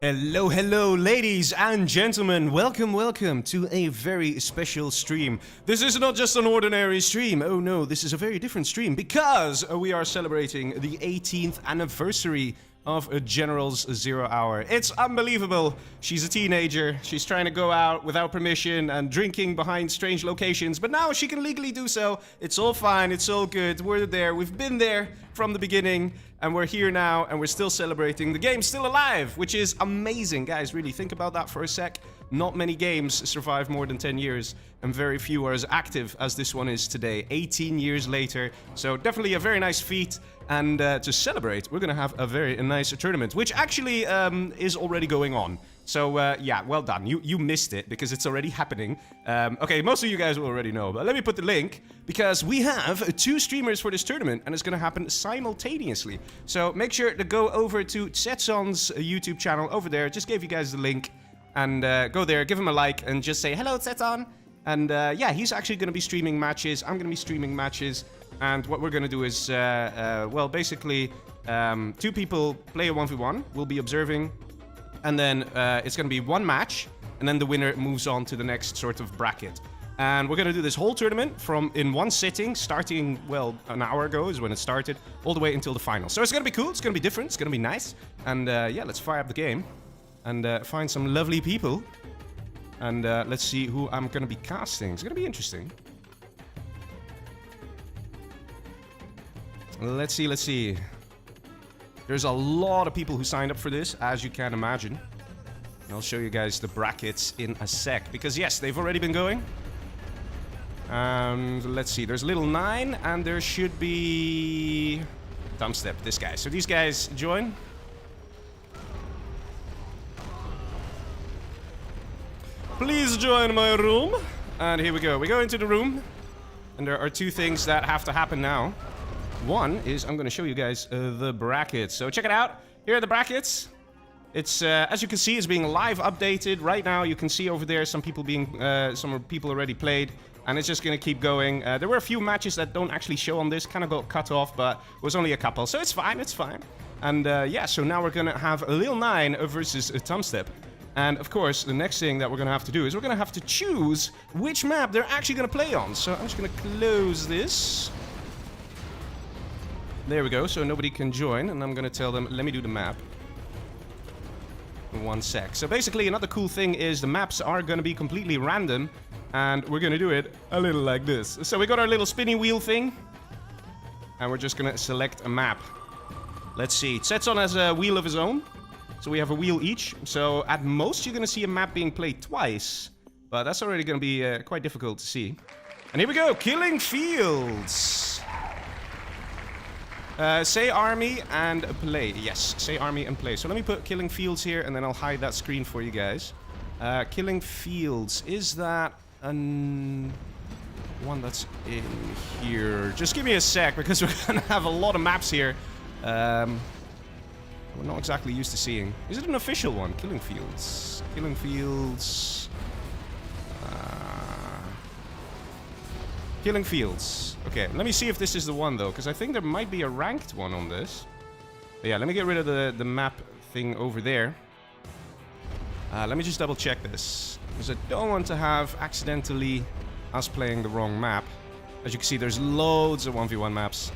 Hello, hello, ladies and gentlemen. Welcome to a very special stream. This is not just an ordinary stream. Oh no, this is a very different stream because we are celebrating the 18th anniversary of General's 0 Hour. It's unbelievable. She's a teenager. She's trying to go out without permission and drinking behind strange locations, but now she can legally do so. It's all fine. It's all good. We're there. We've been there from the beginning, and we're here now, and we're still celebrating. The game's still alive, which is amazing. Guys, really think about that for a sec. Not many games survive more than 10 years, and very few are as active as this one is today, 18 years later. So definitely a very nice feat. And to celebrate, we're gonna have a very nice tournament, which actually is already going on. So yeah, well done. You missed it because it's already happening. Okay, most of you guys will already know, but let me put the link because we have 2 streamers for this tournament, and it's gonna happen simultaneously. So make sure to go over to Tsetson's YouTube channel over there. Just gave you guys the link, and go there, give him a like, and just say hello, Tsetson. And yeah, he's actually gonna be streaming matches. I'm gonna be streaming matches. And what we're gonna do is, well, basically, 2 people play a 1v1. We'll be observing, and then it's gonna be 1 match, and then the winner moves on to the next sort of bracket. And we're gonna do this whole tournament in 1 sitting, starting, well, an hour ago is when it started, all the way until the final. So it's gonna be cool, it's gonna be different, it's gonna be nice. And yeah, let's fire up the game and find some lovely people. And let's see who I'm gonna be casting. It's gonna be interesting. Let's see. There's a lot of people who signed up for this, as you can imagine. And I'll show you guys the brackets in a sec, because yes, they've already been going. And let's see, there's Little 9, and there should be Dumbstep, this guy. So these guys join. Please join my room. And here we go. We go into the room, and there are 2 things that have to happen now. One is I'm going to show you guys the brackets. So check it out. Here are the brackets. It's as you can see, it's being live updated right now. You can see over there some people already played, and it's just going to keep going. There were a few matches that don't actually show on this, kind of got cut off, but it was only a couple, so it's fine. It's fine. And yeah, so now we're going to have Lil 9 versus Thumbstep. And of course, the next thing that we're going to have to do is we're going to have to choose which map they're actually going to play on. So I'm just going to close this. There we go, so nobody can join, and I'm gonna tell them, let me do the map. In 1 sec. So basically, another cool thing is the maps are gonna be completely random, and we're gonna do it a little like this. So we got our little spinny wheel thing, and we're just gonna select a map. Let's see, Tsetson has a wheel of his own, so we have a wheel each. So at most, you're gonna see a map being played twice, but that's already gonna be quite difficult to see. And here we go, Killing Fields. Say army and play. Yes, say army and play. So let me put Killing Fields here, and then I'll hide that screen for you guys. Killing Fields, is that one that's in here? Just give me a sec, because we're gonna have a lot of maps here. We're not exactly used to seeing. Is it an official one? Killing Fields. Killing Fields. Killing Fields. Okay, let me see if this is the one, though, because I think there might be a ranked one on this. But yeah, let me get rid of the map thing over there. Let me just double check this, because I don't want to have accidentally us playing the wrong map. As you can see, there's loads of 1v1 maps.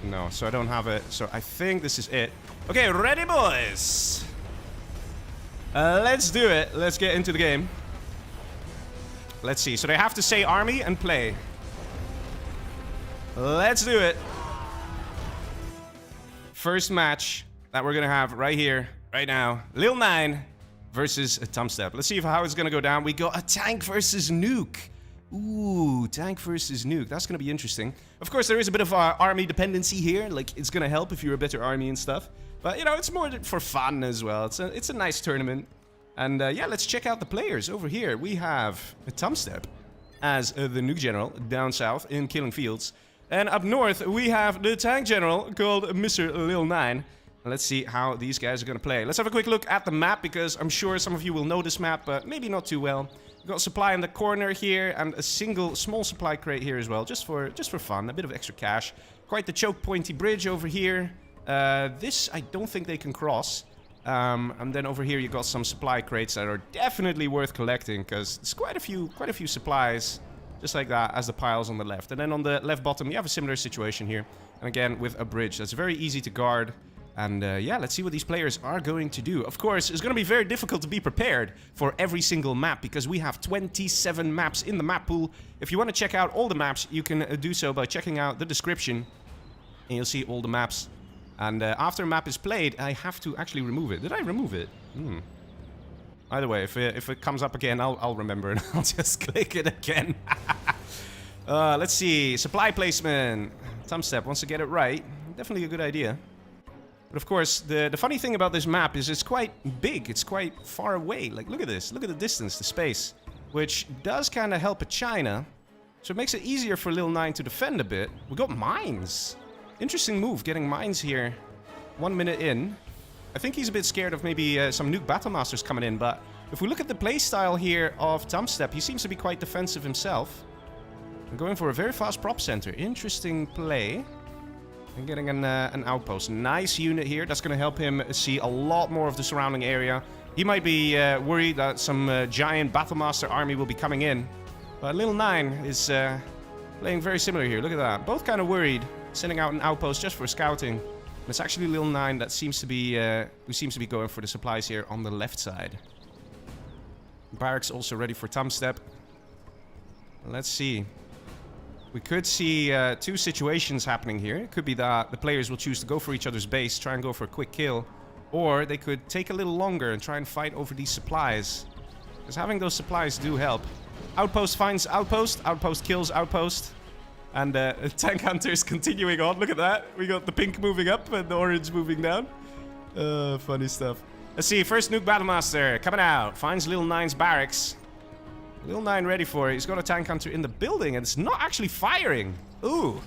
No, so I don't have it. So I think this is it. Okay, ready, boys? Let's do it. Let's get into the game. Let's see. So they have to say army and play. Let's do it. First match that we're going to have right here, right now. Lil 9 versus Thumbstep. Let's see how it's going to go down. We got a tank versus nuke. Ooh, tank versus nuke. That's going to be interesting. Of course, there is a bit of army dependency here. Like, it's going to help if you're a better army and stuff. But, you know, it's more for fun as well. It's a nice tournament. And yeah, let's check out the players. Over here, we have Thumbstep as the nuke general down south in Killing Fields. And up north, we have the tank general called Mr. Lil 9. Let's see how these guys are going to play. Let's have a quick look at the map, because I'm sure some of you will know this map, but maybe not too well. We've got supply in the corner here, and a single small supply crate here as well, just for fun, a bit of extra cash. Quite the choke pointy bridge over here. This, I don't think they can cross. And then over here you got some supply crates that are definitely worth collecting, because it's quite a few supplies, just like that, as the piles on the left. And then on the left bottom, you have a similar situation here. And again, with a bridge that's very easy to guard. And yeah, let's see what these players are going to do. Of course, it's going to be very difficult to be prepared for every single map, because we have 27 maps in the map pool. If you want to check out all the maps, you can do so by checking out the description. And you'll see all the maps. And after a map is played, I have to actually remove it. Did I remove it? Either way, if it comes up again, I'll remember and I'll just click it again. Let's see. Supply placement. Thumbstep wants to get it right. Definitely a good idea. But of course, the funny thing about this map is it's quite big. It's quite far away. Like, look at this. Look at the distance, the space. Which does kind of help a China. So it makes it easier for Lil 9 to defend a bit. We got mines. Interesting move, getting mines here 1 minute in. I think he's a bit scared of maybe some nuke Battlemasters coming in, but if we look at the playstyle here of Thumbstep, he seems to be quite defensive himself. We're going for a very fast prop center. Interesting play. And getting an outpost. Nice unit here. That's going to help him see a lot more of the surrounding area. He might be worried that some giant Battlemaster army will be coming in. But Lil 9 is playing very similar here. Look at that. Both kind of worried. Sending out an outpost just for scouting. And it's actually Lil 9 that seems to be who seems to be going for the supplies here on the left side. Barracks also ready for Thumbstep. Let's see. We could see two situations happening here. It could be that the players will choose to go for each other's base, try and go for a quick kill. Or they could take a little longer and try and fight over these supplies. Because having those supplies do help. Outpost finds outpost. Outpost kills outpost. And tank hunters continuing on. Look at that. We got the pink moving up and the orange moving down. Funny stuff. Let's see. First nuke Battlemaster coming out. Finds Lil 9's barracks. Lil 9 ready for it. He's got a tank hunter in the building and it's not actually firing. Ooh.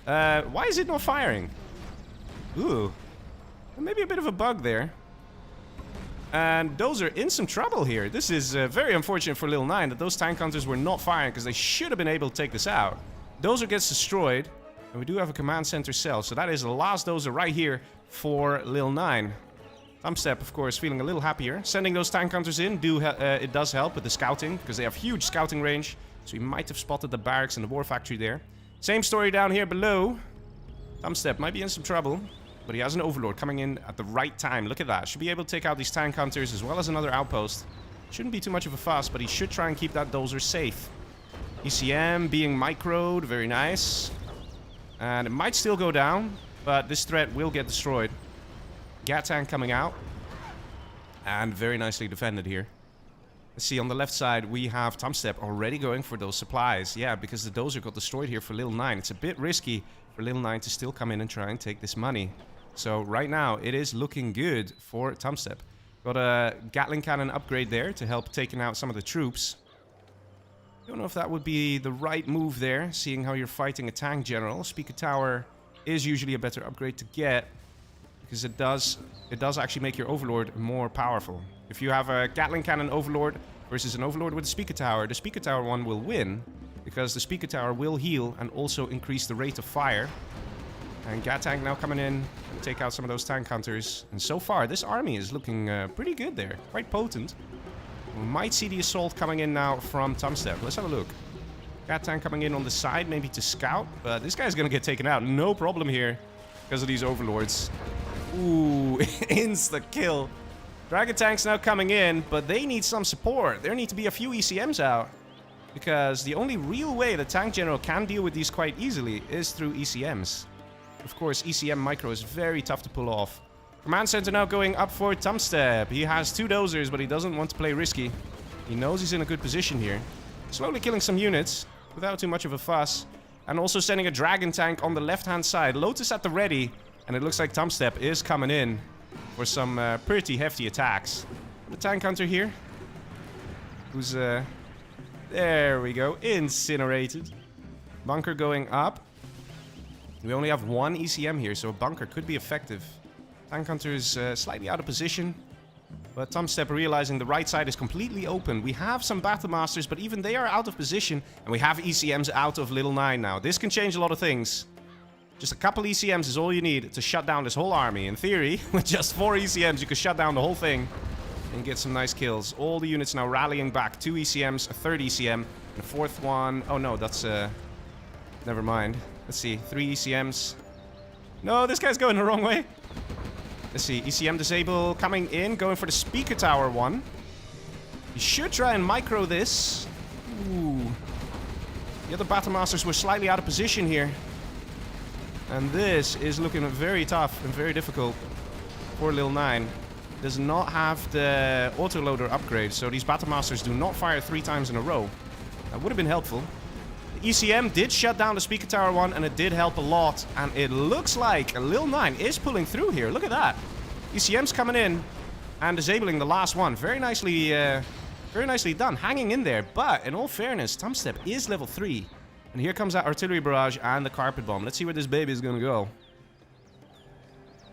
Why is it not firing? Ooh. Maybe a bit of a bug there. And those are in some trouble here. This is very unfortunate for Lil 9 that those tank hunters were not firing, because they should have been able to take this out. Dozer gets destroyed, and we do have a command center cell, so that is the last Dozer right here for Lil 9. Thumbstep, of course, feeling a little happier. Sending those tank hunters in, it does help with the scouting, because they have huge scouting range, so he might have spotted the barracks and the war factory there. Same story down here below. Thumbstep might be in some trouble, but he has an overlord coming in at the right time. Look at that. Should be able to take out these tank hunters as well as another outpost. Shouldn't be too much of a fuss, but he should try and keep that Dozer safe. ECM being microed, very nice. And it might still go down, but this threat will get destroyed. Gat tank coming out. And very nicely defended here. Let's see, on the left side we have Thumbstep already going for those supplies. Yeah, because the Dozer got destroyed here for Lil 9. It's a bit risky for Lil 9 to still come in and try and take this money. So right now it is looking good for Thumbstep. Got a Gatling cannon upgrade there to help taking out some of the troops. Don't know if that would be the right move there, seeing how you're fighting a tank general. Speaker tower is usually a better upgrade to get, because it does actually make your overlord more powerful. If you have a Gatling cannon overlord versus an overlord with a speaker tower one will win, because the speaker tower will heal and also increase the rate of fire. And Gat tank now coming in and take out some of those tank hunters. And so far this army is looking pretty good there, quite potent. We might see the assault coming in now from Thumbstep. Let's have a look. Gat tank coming in on the side, maybe to scout. But this guy's gonna get taken out. No problem here because of these overlords. Ooh, insta kill. Dragon tanks now coming in, but they need some support. There need to be a few ECMs out. Because the only real way the tank general can deal with these quite easily is through ECMs. Of course, ECM micro is very tough to pull off. Command center now going up for Thumbstep. He has two Dozers, but he doesn't want to play risky. He knows he's in a good position here. Slowly killing some units without too much of a fuss. And also sending a dragon tank on the left-hand side. Lotus at the ready. And it looks like Thumbstep is coming in for some pretty hefty attacks. The tank hunter here. Who's, there we go. Incinerated. Bunker going up. We only have one ECM here, so a bunker could be effective. Tank hunter is slightly out of position. But Thumbstep realizing the right side is completely open. We have some Battlemasters, but even they are out of position. And we have ECMs out of Lil 9 now. This can change a lot of things. Just a couple ECMs is all you need to shut down this whole army. In theory, with just 4 ECMs, you could shut down the whole thing and get some nice kills. All the units now rallying back. 2 ECMs, a 3rd ECM, and a 4th one. Oh no, that's never mind. Let's see, 3 ECMs. No, this guy's going the wrong way. Let's see, ECM disable coming in, going for the speaker tower one. You should try and micro this. Ooh. The other Battlemasters were slightly out of position here. And this is looking very tough and very difficult for Lil 9. Does not have the autoloader upgrade, so these Battlemasters do not fire 3 times in a row. That would have been helpful. The ECM did shut down the speaker tower one, and it did help a lot. And it looks like Lil 9 is pulling through here. Look at that. ECM's coming in and disabling the last one. Very nicely done. Hanging in there. But in all fairness, Thumbstep is level 3. And here comes that artillery barrage and the carpet bomb. Let's see where this baby is going to go.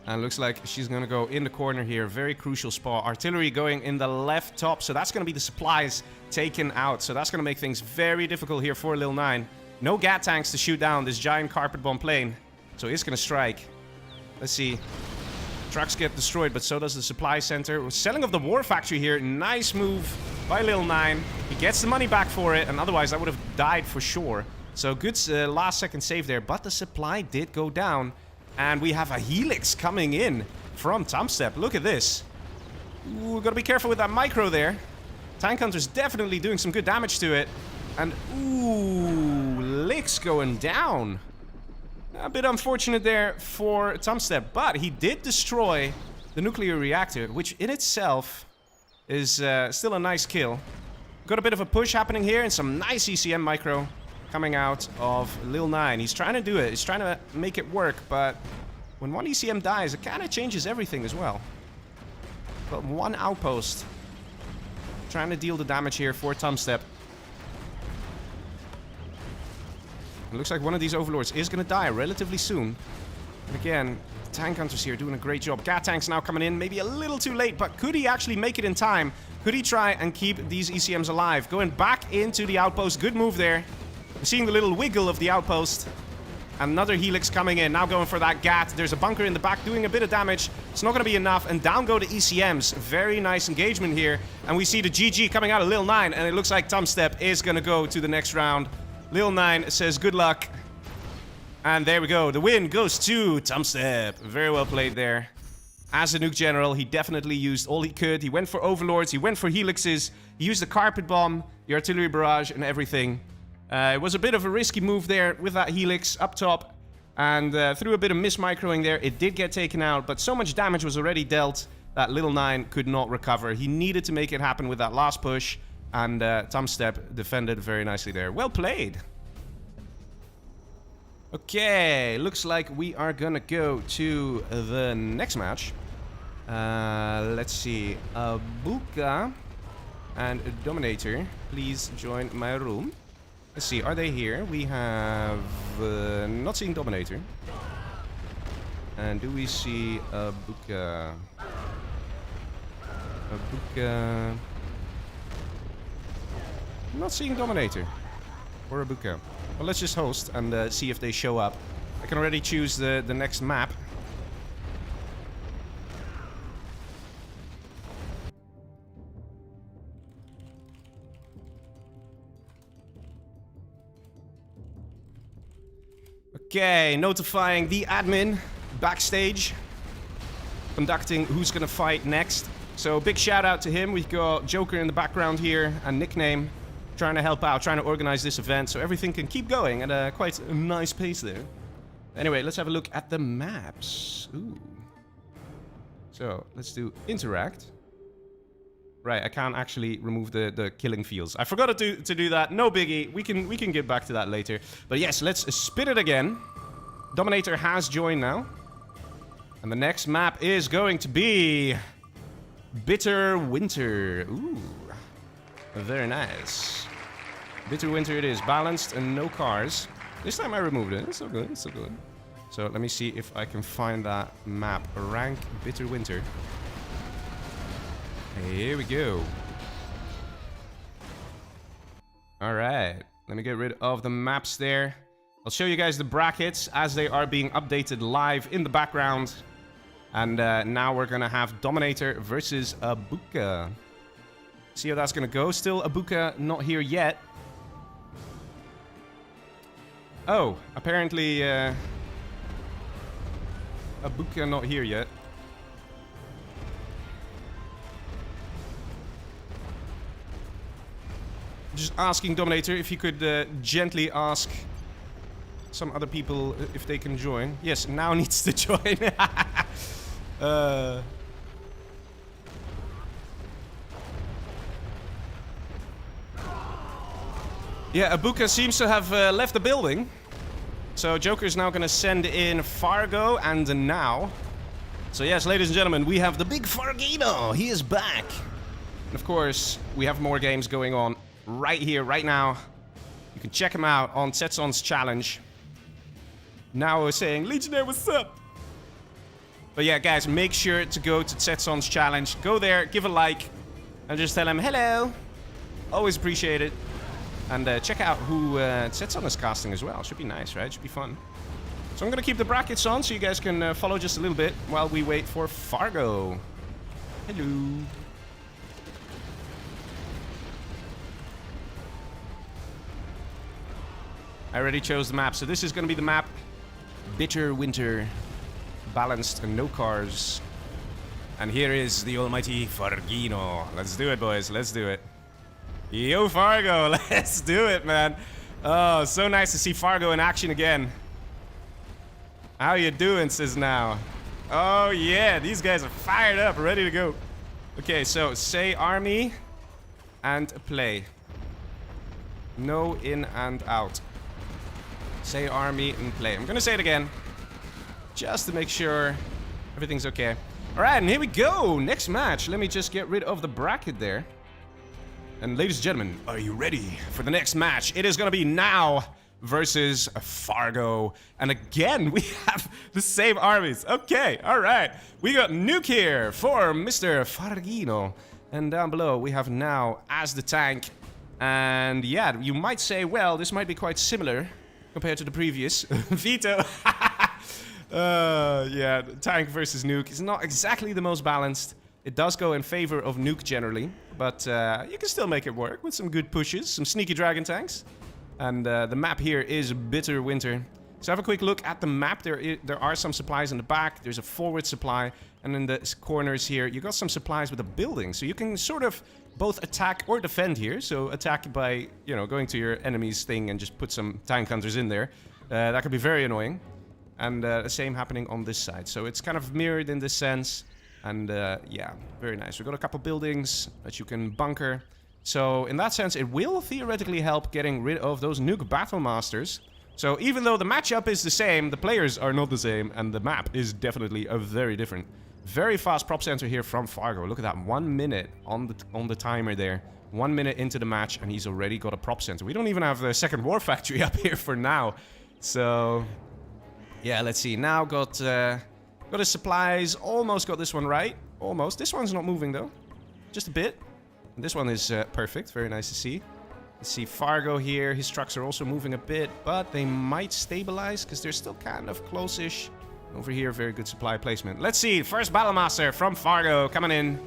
And it looks like she's going to go in the corner here. Very crucial spot. Artillery going in the left top. So that's going to be the supplies taken out. So that's going to make things very difficult here for Lil 9. No GAT tanks to shoot down this giant carpet bomb plane. So he's going to strike. Let's see. Trucks get destroyed, but so does the supply center. We're selling of the war factory here. Nice move by Lil 9. He gets the money back for it. And otherwise, I would have died for sure. So good last second save there. But the supply did go down. And we have a Helix coming in from Thumbstep. Look at this. Ooh, gotta be careful with that micro there. Tank Hunter's definitely doing some good damage to it. And ooh, Licks going down. A bit unfortunate there for Thumbstep, but he did destroy the nuclear reactor, which in itself is still a nice kill. Got a bit of a push happening here and some nice ECM micro coming out of Lil 9. He's trying to do it. He's trying to make it work, but when one ECM dies, it kind of changes everything as well. But one outpost trying to deal the damage here for Thumbstep. It looks like one of these overlords is going to die relatively soon. And again, the tank hunters here doing a great job. GAT tanks now coming in, maybe a little too late, but could he actually make it in time? Could he try and keep these ECMs alive? Going back into the outpost. Good move there. We're seeing the little wiggle of the outpost. Another Helix coming in. Now going for that GAT. There's a bunker in the back doing a bit of damage. It's not going to be enough. And down go the ECMs. Very nice engagement here. And we see the GG coming out of Lil 9. And it looks like Thumbstep is going to go to the next round. Lil 9 says good luck. And there we go. The win goes to Thumbstep. Very well played there. As a nuke general, he definitely used all he could. He went for overlords. He went for helixes. He used the carpet bomb, the artillery barrage, and everything. It was a bit of a risky move there with that helix up top. And through a bit of mismicroing there, it did get taken out. But so much damage was already dealt that Lil 9 could not recover. He needed to make it happen with that last push. And Thumbstep defended very nicely there. Well played. Okay, looks like we are gonna go to the next match. Let's see. Abuka and Dominator, please join my room. Let's see, are they here? We have not seeing Dominator. And do we see Abuka? Abuka. Not seeing Dominator or Abuka. Well, let's just host and see if they show up. I can already choose the next map. Okay, notifying the admin backstage, conducting who's gonna fight next. So big shout out to him. We've got Joker in the background here and Nickname trying to help out, trying to organize this event so everything can keep going at a quite a nice pace there. Anyway, let's have a look at the maps. Ooh. So let's do interact. Right, I can't actually remove the killing fields. I forgot to do that. No biggie. We can get back to that later. But yes, let's spin it again. Dominator has joined now. And the next map is going to be Bitter Winter. Ooh. Very nice. Bitter Winter it is. Balanced and no cars. This time I removed it. It's so good. It's so good. So let me see if I can find that map. Rank Bitter Winter. Here we go. Alright. Let me get rid of the maps there. I'll show you guys the brackets as they are being updated live in the background. And now we're gonna have Dominator versus Abuka. See how that's gonna go. Still Abuka not here yet. Oh, apparently Abuka not here yet. Just asking Dominator if you could gently ask some other people if they can join. Yes, now needs to join. Yeah, Abuka seems to have left the building. So Joker's now gonna send in Fargo and now. So yes, ladies and gentlemen, we have the big Fargino. He is back. And of course, we have more games going on right here, right now. You can check him out on Tetson's challenge. Now we're saying, Legionnaire, what's up? But yeah, guys, make sure to go to Tetson's challenge. Go there, give a like, and just tell him hello. Always appreciate it. And check out who Tetson is casting as well. Should be nice, right? Should be fun. So I'm gonna keep the brackets on so you guys can follow just a little bit while we wait for Fargo. Hello. I already chose the map, so this is gonna be the map. Bitter Winter, balanced NoCars. And here is the almighty Fargino. Let's do it, boys. Let's do it. Yo, Fargo. Let's do it, man. Oh, so nice to see Fargo in action again. How you doing, says now? Oh, yeah. These guys are fired up, ready to go. Okay, so say army and play. No in and out. Say army and play. I'm gonna say it again, just to make sure everything's okay. Alright, and here we go. Next match. Let me just get rid of the bracket there. And ladies and gentlemen, are you ready for the next match? It is gonna be Now versus Fargo. And again, we have the same armies. Okay, alright. We got Nuke here for Mr. Fargino. And down below, we have Now as the tank. And yeah, you might say, well, this might be quite similar compared to the previous. Veto. Yeah, tank versus Nuke is not exactly the most balanced. It does go in favor of Nuke generally, but you can still make it work with some good pushes, some sneaky dragon tanks. And the map here is Bitter Winter. So have a quick look at the map. There are some supplies in the back. There's a forward supply, and in the corners here, you got some supplies with a building. So you can sort of both attack or defend here. So attack by, you know, going to your enemy's thing and just put some tank hunters in there. That could be very annoying. And the same happening on this side. So it's kind of mirrored in this sense. And yeah, very nice. We've got a couple buildings that you can bunker. So in that sense, it will theoretically help getting rid of those Nuke Battle Masters. So even though the matchup is the same, the players are not the same, and the map is definitely very different. Very fast prop center here from Fargo. Look at that, 1 minute on the timer there. 1 minute into the match, and he's already got a prop center. We don't even have the second war factory up here for now. So yeah, let's see. Now got his supplies. Almost got this one right. Almost. This one's not moving though, just a bit. And this one is perfect. Very nice to see. Let's see Fargo here. His trucks are also moving a bit, but they might stabilize because they're still kind of close-ish. Over here, very good supply placement. Let's see. First Battlemaster from Fargo coming in.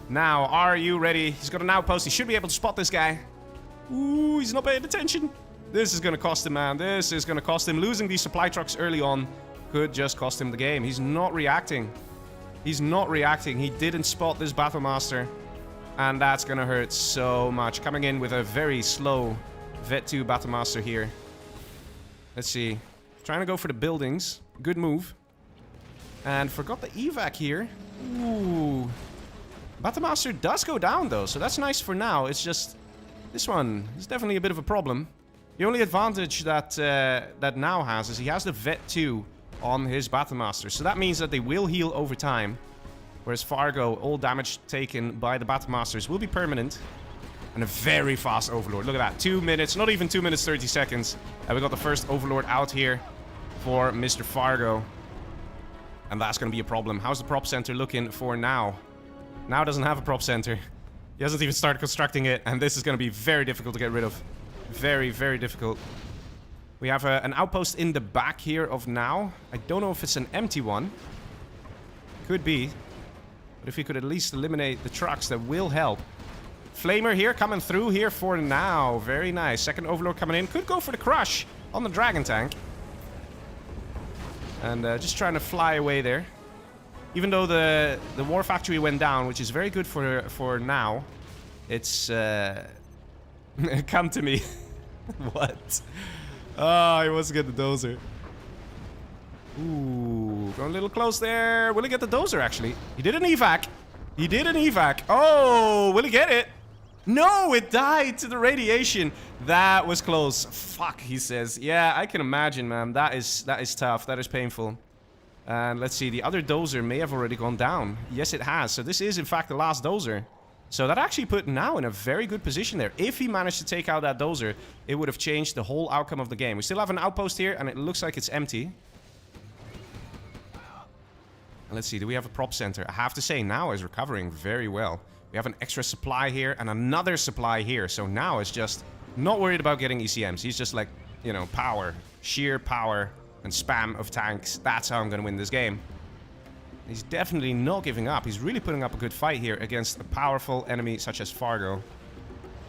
Now, are you ready? He's got an outpost. He should be able to spot this guy. Ooh, he's not paying attention. This is going to cost him, man. This is going to cost him. Losing these supply trucks early on could just cost him the game. He's not reacting. He's not reacting. He didn't spot this Battlemaster. And that's going to hurt so much. Coming in with a very slow Vet 2 Battlemaster here. Let's see. Trying to go for the buildings. Good move. And forgot the evac here. Ooh. Battlemaster does go down though, so that's nice for now. It's just this one is definitely a bit of a problem. The only advantage that that Now has is he has the Vet 2 on his Battlemaster. So that means that they will heal over time. Whereas Fargo, all damage taken by the Battlemasters will be permanent. And a very fast Overlord. Look at that. 2 minutes, not even 2 minutes 30 seconds. And we got the first Overlord out here for Mr. Fargo. And that's going to be a problem. How's the prop center looking for Now? Now doesn't have a prop center. He hasn't even started constructing it. And this is going to be very difficult to get rid of. Very, very difficult. We have an outpost in the back here of now. I don't know if it's an empty one. Could be. But if we could at least eliminate the trucks, that will help. Flamer here, coming through here for now. Very nice. Second Overlord coming in. Could go for the crush on the Dragon Tank. And just trying to fly away there. Even though the War Factory went down, which is very good for now. It's... come to me. What? Oh, he wants to get the dozer. Ooh, going a little close there. Will he get the dozer, actually? He did an evac. He did an evac. Oh, will he get it? No, it died to the radiation. That was close. Fuck, he says. Yeah, I can imagine, man. That is tough. That is painful. And let's see. The other dozer may have already gone down. Yes, it has. So this is, in fact, the last dozer. So that actually put now in a very good position there. If he managed to take out that dozer, it would have changed the whole outcome of the game. We still have an outpost here, and it looks like it's empty. Let's see, do we have a prop center? I have to say, now is recovering very well. We have an extra supply here and another supply here. So now is just not worried about getting ECMs. He's just like, you know, power, sheer power and spam of tanks. That's how I'm going to win this game. He's definitely not giving up. He's really putting up a good fight here against a powerful enemy such as Fargo.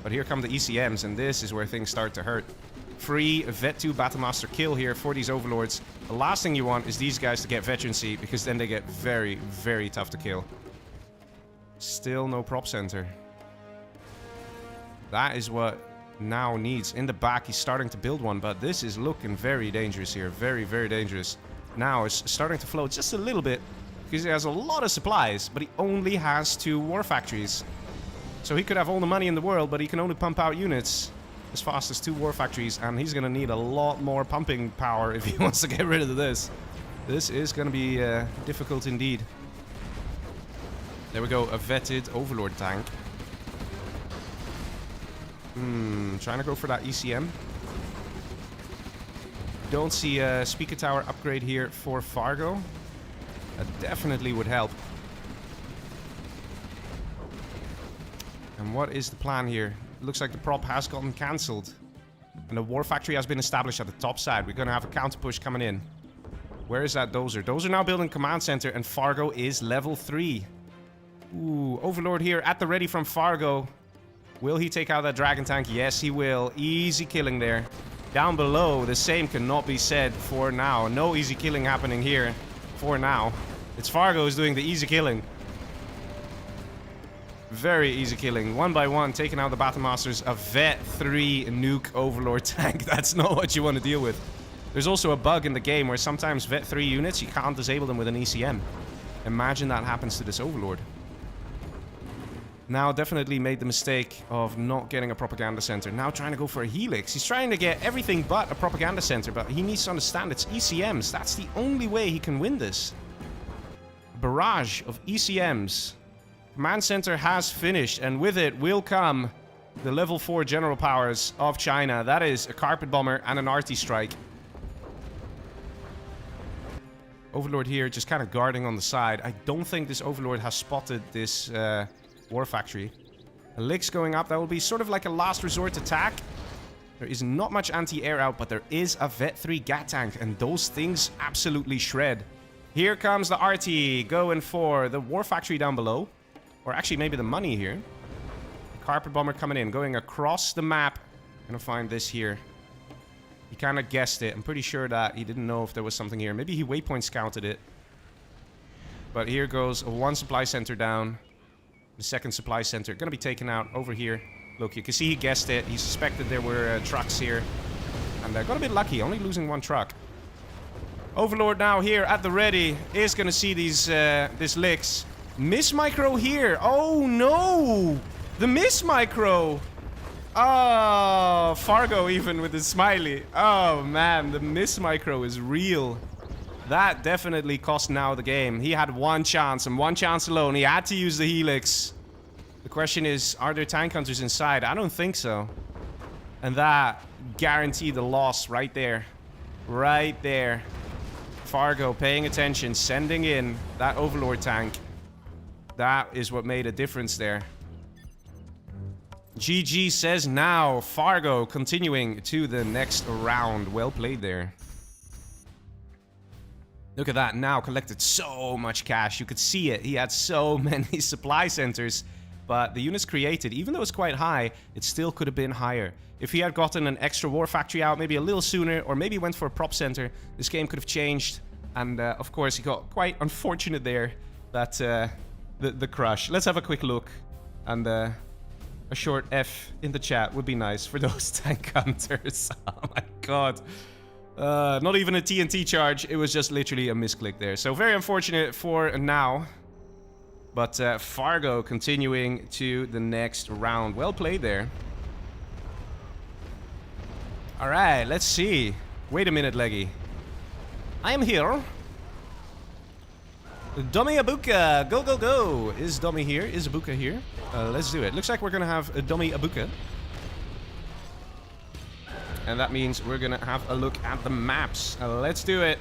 But here come the ECMs, and this is where things start to hurt. Free Vet 2 Battlemaster kill here for these Overlords. The last thing you want is these guys to get veterancy, because then they get very, very tough to kill. Still no prop center. That is what now needs. In the back, he's starting to build one, but this is looking very dangerous here. Very, very dangerous. Now it's starting to float just a little bit, because he has a lot of supplies, but he only has 2 war factories. So he could have all the money in the world, but he can only pump out units as fast as 2 war factories, and he's gonna need a lot more pumping power if he wants to get rid of this. This is gonna be difficult indeed. There we go, a vetted Overlord tank. Trying to go for that ECM. Don't see a speaker tower upgrade here for Fargo. That definitely would help. And what is the plan here? It looks like the prop has gotten cancelled. And the war factory has been established at the top side. We're going to have a counter push coming in. Where is that dozer? Dozer now building command center, and Fargo is level 3. Ooh, Overlord here at the ready from Fargo. Will he take out that dragon tank? Yes, he will. Easy killing there. Down below, the same cannot be said for now. No easy killing happening here for now. It's Fargo who's doing the easy killing. Very easy killing. One by one, taking out the Battlemasters. A Vet 3 nuke Overlord tank. That's not what you want to deal with. There's also a bug in the game where sometimes Vet 3 units, you can't disable them with an ECM. Imagine that happens to this Overlord. Now definitely made the mistake of not getting a propaganda center. Now trying to go for a helix. He's trying to get everything but a propaganda center, but he needs to understand it's ECMs. That's the only way he can win this. Barrage of ECMs. Command center has finished, and with it will come the level 4 general powers of China. That is a carpet bomber and an RT strike. Overlord here just kind of guarding on the side. I don't think this Overlord has spotted this war factory. A Licks going up. That will be sort of like a last resort attack. There is not much anti-air out, but there is a Vet 3 Gat tank, and those things absolutely shred. Here comes the RT going for the war factory down below. Or actually maybe the money here. The carpet bomber coming in, going across the map. Gonna find this here. He kind of guessed it. I'm pretty sure that he didn't know if there was something here. Maybe he waypoint scouted it. But here goes one supply center down. The second supply center gonna be taken out over here. Look, you can see he guessed it. He suspected there were trucks here. And got a bit lucky, only losing one truck. Overlord now here at the ready is gonna see these this Licks. Miss Micro here. Oh no! The Miss Micro! Oh, Fargo even with his smiley. Oh man, the Miss Micro is real. That definitely cost now the game. He had one chance, and one chance alone. He had to use the Helix. The question is, are there tank hunters inside? I don't think so. And that guaranteed the loss right there. Right there. Fargo paying attention, sending in that Overlord tank. That is what made a difference there. GG says now. Fargo continuing to the next round. Well played there. Look at that. Now collected so much cash. You could see it. He had so many supply centers. But the units created, even though it's quite high, it still could have been higher. If he had gotten an extra war factory out maybe a little sooner, or maybe went for a prop center, this game could have changed. And of course, he got quite unfortunate there that the crush. Let's have a quick look. And a short F in the chat would be nice for those tank hunters. Oh my god. Not even a TNT charge. It was just literally a misclick there. So very unfortunate for now. But Fargo continuing to the next round. Well played there. Alright, let's see. Wait a minute, Leggy. I am here. Dummy Abuka. Go, go, go. Is Dummy here? Is Abuka here? Let's do it. Looks like we're going to have a Dummy Abuka. And that means we're going to have a look at the maps. Let's do it.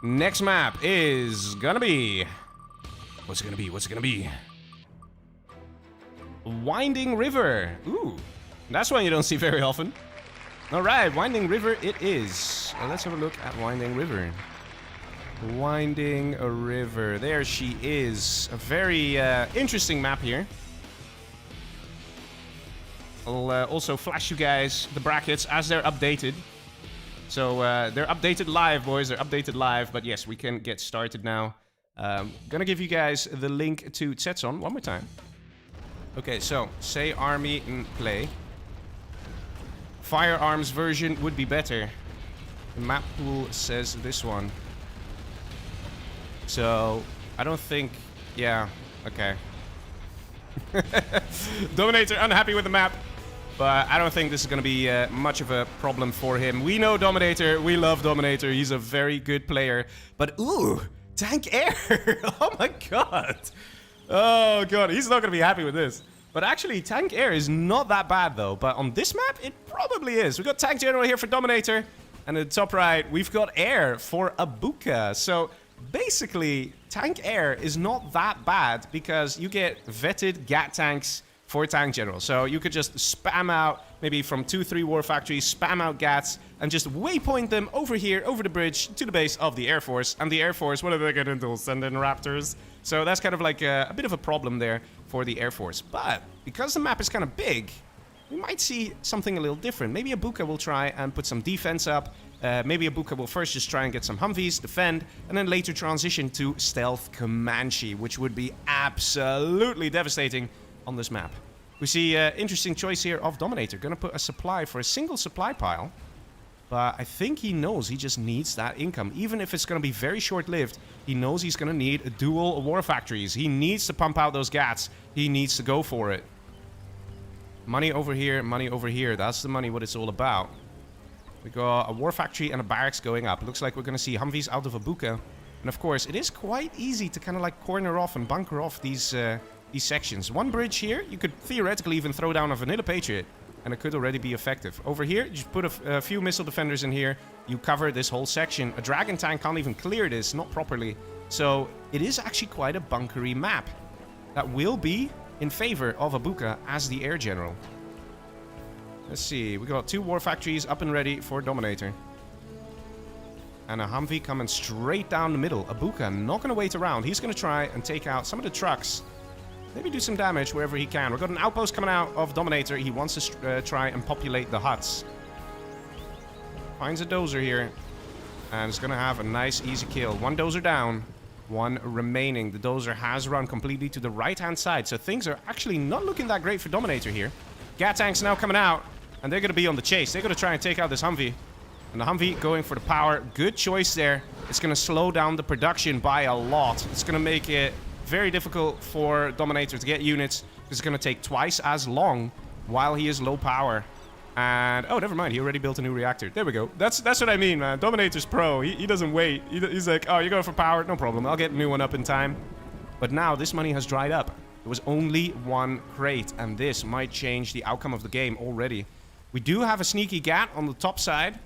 Next map is gonna be... What's it gonna be? What's it gonna be? Winding River. Ooh, that's one you don't see very often. Alright, Winding River it is. Let's have a look at Winding River. Winding River. There she is. A very interesting map here. I'll also flash you guys the brackets as they're updated. So they're updated live, boys. They're updated live. But yes, we can get started now. Gonna give you guys the link to Tsetson one more time. Okay, so say army and play. Firearms version would be better. The map pool says this one. So I don't think... Yeah, okay. Dominator unhappy with the map. But I don't think this is going to be much of a problem for him. We know Dominator. We love Dominator. He's a very good player. But, ooh, tank air. Oh, my God. Oh, God. He's not going to be happy with this. But actually, tank air is not that bad, though. But on this map, it probably is. We've got tank general here for Dominator. And at the top right, we've got air for Abuka. So, basically, tank air is not that bad because you get vetted GAT tanks for tank general. So you could just spam out, maybe from 2-3 war factories, spam out GATs, and just waypoint them over here, over the bridge, to the base of the Air Force. And the Air Force, what are they going to do? Send in Raptors? So that's kind of like a bit of a problem there for the Air Force. But because the map is kind of big, we might see something a little different. Maybe Abuka will try and put some defense up. Maybe Abuka will first just try and get some Humvees, defend, and then later transition to Stealth Comanche, which would be absolutely devastating on this map. We see interesting choice here of Dominator. Gonna put a supply for a single supply pile. But I think he knows he just needs that income. Even if it's gonna be very short-lived, he knows he's gonna need a dual war factories. He needs to pump out those GATs. He needs to go for it. Money over here, money over here. That's the money what it's all about. We got a war factory and a barracks going up. Looks like we're gonna see Humvees out of Abuka. And of course, it is quite easy to kind of like corner off and bunker off these sections. One bridge here, you could theoretically even throw down a Vanilla Patriot, and it could already be effective. Over here, you just put a few missile defenders in here, you cover this whole section. A Dragon tank can't even clear this, not properly. So it is actually quite a bunkery map that will be in favor of Abuka as the air general. Let's see, we got 2 war factories up and ready for Dominator. And a Humvee coming straight down the middle. Abuka not going to wait around. He's going to try and take out some of the trucks. Maybe do some damage wherever he can. We've got an outpost coming out of Dominator. He wants to try and populate the huts. Finds a dozer here. And it's going to have a nice, easy kill. 1 dozer down. 1 remaining. The dozer has run completely to the right-hand side. So things are actually not looking that great for Dominator here. GAT tanks now coming out. And they're going to be on the chase. They're going to try and take out this Humvee. And the Humvee going for the power. Good choice there. It's going to slow down the production by a lot. It's going to make it very difficult for Dominator to get units. It's going to take twice as long while he is low power. And, oh, never mind. He already built a new reactor. There we go. That's what I mean, man. Dominator's pro. He doesn't wait. He's like, oh, you're going for power? No problem. I'll get a new one up in time. But now this money has dried up. There was only 1 crate. And this might change the outcome of the game already. We do have a sneaky GAT on the top side.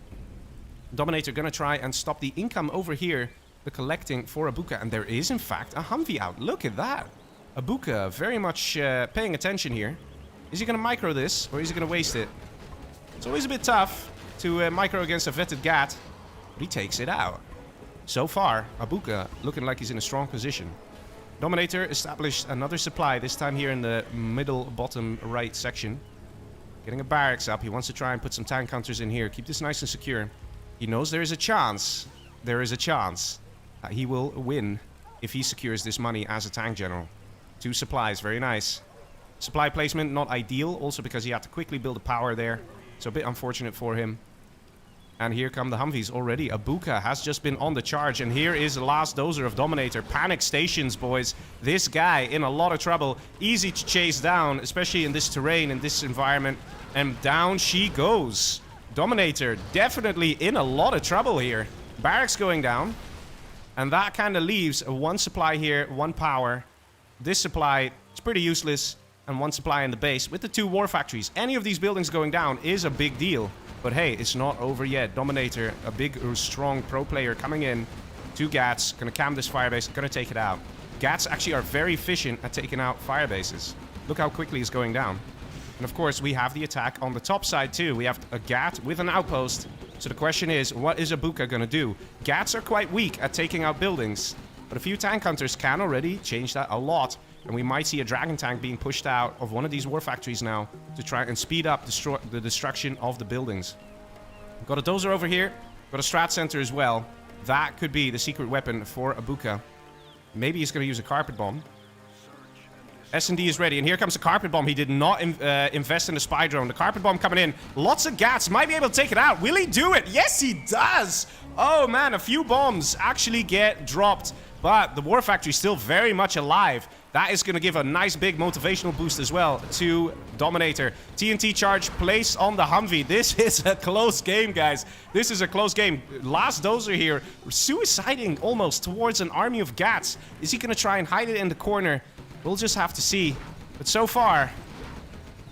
Dominator going to try and stop the income over here. The collecting for Abuka. And there is, in fact, a Humvee out. Look at that. Abuka very much paying attention here. Is he going to micro this, or is he going to waste it? It's always a bit tough to micro against a vetted Gat, but he takes it out. So far, Abuka looking like he's in a strong position. Dominator established another supply, this time here in the middle bottom right section. Getting a barracks up. He wants to try and put some tank counters in here. Keep this nice and secure. He knows there is a chance. There is a chance that he will win if he secures this money as a tank general. 2 supplies, very nice. Supply placement, not ideal, also because he had to quickly build a power there. So a bit unfortunate for him. And here come the Humvees already. Abuka has just been on the charge, and here is the last dozer of Dominator. Panic stations, boys. This guy in a lot of trouble. Easy to chase down, especially in this terrain, in this environment. And down she goes. Dominator definitely in a lot of trouble here. Barracks going down. And that kind of leaves 1 supply here, 1 power. This supply is pretty useless. And 1 supply in the base with the 2 war factories. Any of these buildings going down is a big deal. But hey, it's not over yet. Dominator, a big, strong pro player coming in. 2 Gats, gonna cam this firebase, gonna take it out. Gats actually are very efficient at taking out firebases. Look how quickly it's going down. And of course, we have the attack on the top side too. We have a Gat with an outpost. So the question is, what is Abuka gonna do? Gats are quite weak at taking out buildings. But a few tank hunters can already change that a lot. And we might see a dragon tank being pushed out of one of these war factories now to try and speed up the destruction of the buildings. We've got a dozer over here. Got a strat center as well. That could be the secret weapon for Abuka. Maybe he's going to use a carpet bomb. S&D is ready, and here comes the carpet bomb. He did not invest in the spy drone. The carpet bomb coming in. Lots of Gats. Might be able to take it out. Will he do it? Yes, he does. Oh, man, a few bombs actually get dropped. But the war factory is still very much alive. That is going to give a nice big motivational boost as well to Dominator. TNT charge placed on the Humvee. This is a close game, guys. This is a close game. Last dozer here, suiciding almost towards an army of Gats. Is he going to try and hide it in the corner? We'll just have to see. But so far,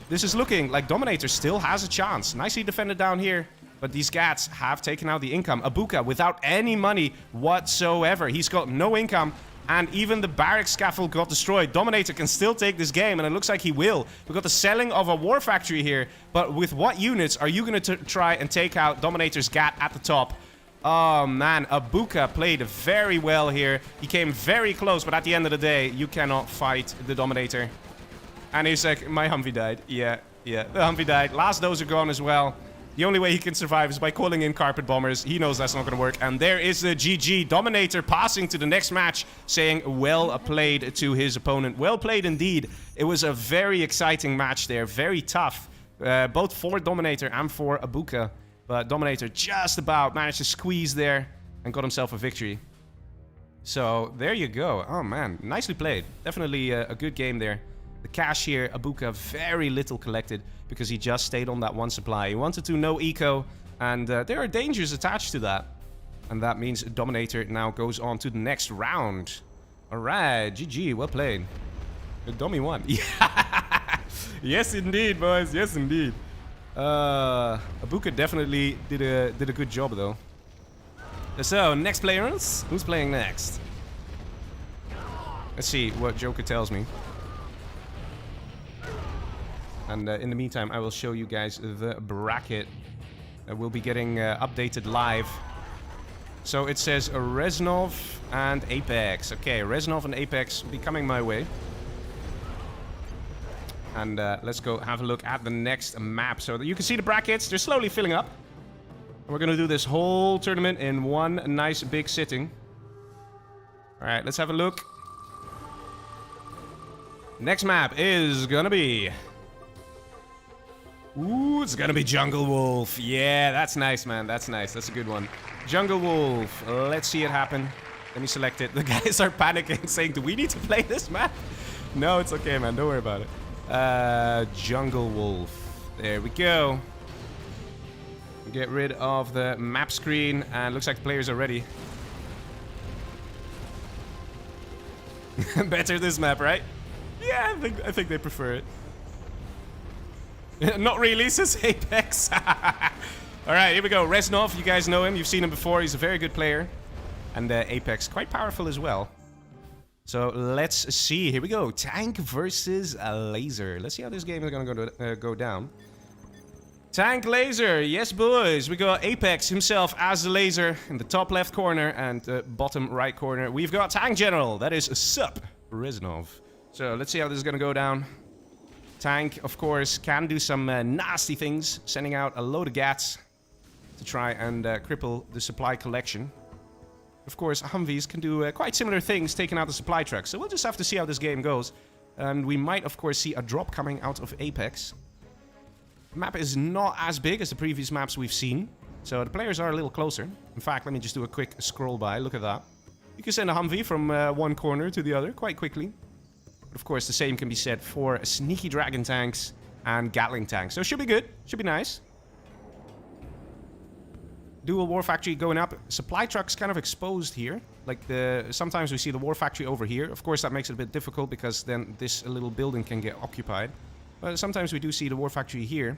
this is looking like Dominator still has a chance. Nicely defended down here. But these Gats have taken out the income. Abuka without any money whatsoever. He's got no income. And even the barracks scaffold got destroyed. Dominator can still take this game, and it looks like he will. We've got the selling of a war factory here. But with what units are you going to try and take out Dominator's Gat at the top? Oh, man. Abuka played very well here. He came very close, but at the end of the day, you cannot fight the Dominator. And he's like, my Humvee died. Yeah, the Humvee died. Last dozer gone as well. The only way he can survive is by calling in carpet bombers. He knows that's not going to work. And there is the GG. Dominator passing to the next match, saying well played to his opponent. Well played indeed. It was a very exciting match there. Very tough. Both for Dominator and for Abuka. But Dominator just about managed to squeeze there and got himself a victory. So there you go. Oh man, nicely played. Definitely a good game there. The cash here, Abuka, very little collected because he just stayed on that 1 supply. He wanted to no eco, and there are dangers attached to that. And that means Dominator now goes on to the next round. Alright, GG, well played. The dummy won. Yeah. Yes, indeed, boys. Yes, indeed. Abuka definitely did a good job, though. So, next players. Who's playing next? Let's see what Joker tells me. And in the meantime, I will show you guys the bracket that will be getting updated live. So it says Reznov and Apex. Okay, Reznov and Apex will be coming my way. And let's go have a look at the next map. So you can see the brackets, they're slowly filling up. And we're going to do this whole tournament in one nice big sitting. Alright, let's have a look. Next map is gonna be... Ooh, it's gonna be Jungle Wolf. Yeah, that's nice, man. That's nice. That's a good one. Jungle Wolf. Let's see it happen. Let me select it. The guys are panicking, saying, do we need to play this map? No, it's okay, man. Don't worry about it. Jungle Wolf. There we go. Get rid of the map screen, and looks like the players are ready. Better this map, right? Yeah, I think they prefer it. Not really, says Apex. Alright, here we go. Reznov, you guys know him. You've seen him before. He's a very good player. And Apex, quite powerful as well. So let's see. Here we go. Tank versus a laser. Let's see how this game is gonna go down. Tank laser. Yes, boys. We got Apex himself as the laser in the top left corner and bottom right corner. We've got Tank General. That is Sup Reznov. So let's see how this is gonna go down. Tank, of course, can do some nasty things, sending out a load of gats to try and cripple the supply collection. Of course, Humvees can do quite similar things, taking out the supply trucks. So we'll just have to see how this game goes. And we might, of course, see a drop coming out of Apex. The map is not as big as the previous maps we've seen, so the players are a little closer. In fact, let me just do a quick scroll by. Look at that. You can send a Humvee from one corner to the other quite quickly. But of course, the same can be said for sneaky dragon tanks and Gatling tanks. So it should be good. Should be nice. Dual War Factory going up. Supply trucks kind of exposed here. Like sometimes we see the War Factory over here. Of course, that makes it a bit difficult because then this little building can get occupied. But sometimes we do see the War Factory here.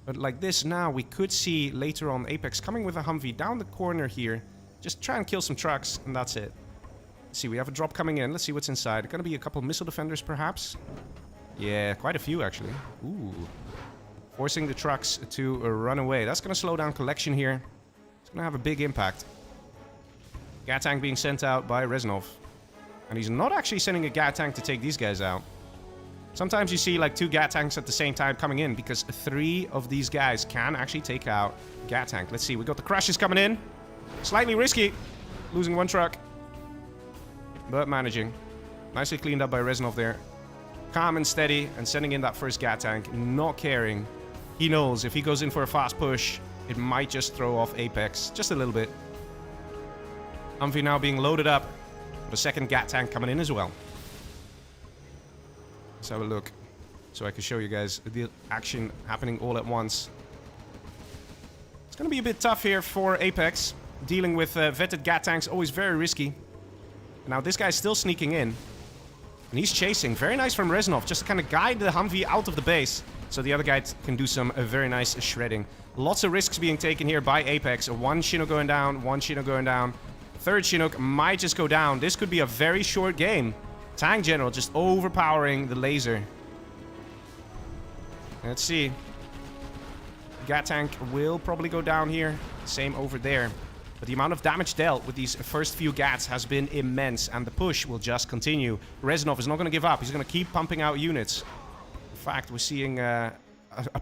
But like this now, we could see later on Apex coming with a Humvee down the corner here. Just try and kill some trucks, and that's it. Let's see, we have a drop coming in. Let's see what's inside. Gonna be a couple missile defenders, perhaps? Yeah, quite a few, actually. Ooh. Forcing the trucks to run away. That's gonna slow down collection here. It's gonna have a big impact. Gat tank being sent out by Reznov. And he's not actually sending a Gat tank to take these guys out. Sometimes you see like 2 Gat tanks at the same time coming in because 3 of these guys can actually take out Gat tank. Let's see, we got the crashes coming in. Slightly risky. Losing 1 truck. But managing. Nicely cleaned up by Reznov there. Calm and steady and sending in that first Gat tank. Not caring. He knows if he goes in for a fast push, it might just throw off Apex. Just a little bit. Humvee now being loaded up. With a second Gat tank coming in as well. Let's have a look. So I can show you guys the action happening all at once. It's going to be a bit tough here for Apex. Dealing with vetted Gat tanks, always very risky. Now this guy's still sneaking in. And he's chasing. Very nice from Reznov. Just to kind of guide the Humvee out of the base. So the other guy can do some very nice shredding. Lots of risks being taken here by Apex. 1 Chinook going down. 1 Chinook going down. 3rd Chinook might just go down. This could be a very short game. Tank General just overpowering the laser. Let's see. Gat tank will probably go down here. Same over there. But the amount of damage dealt with these first few Gats has been immense. And the push will just continue. Reznov is not going to give up. He's going to keep pumping out units. In fact, we're seeing a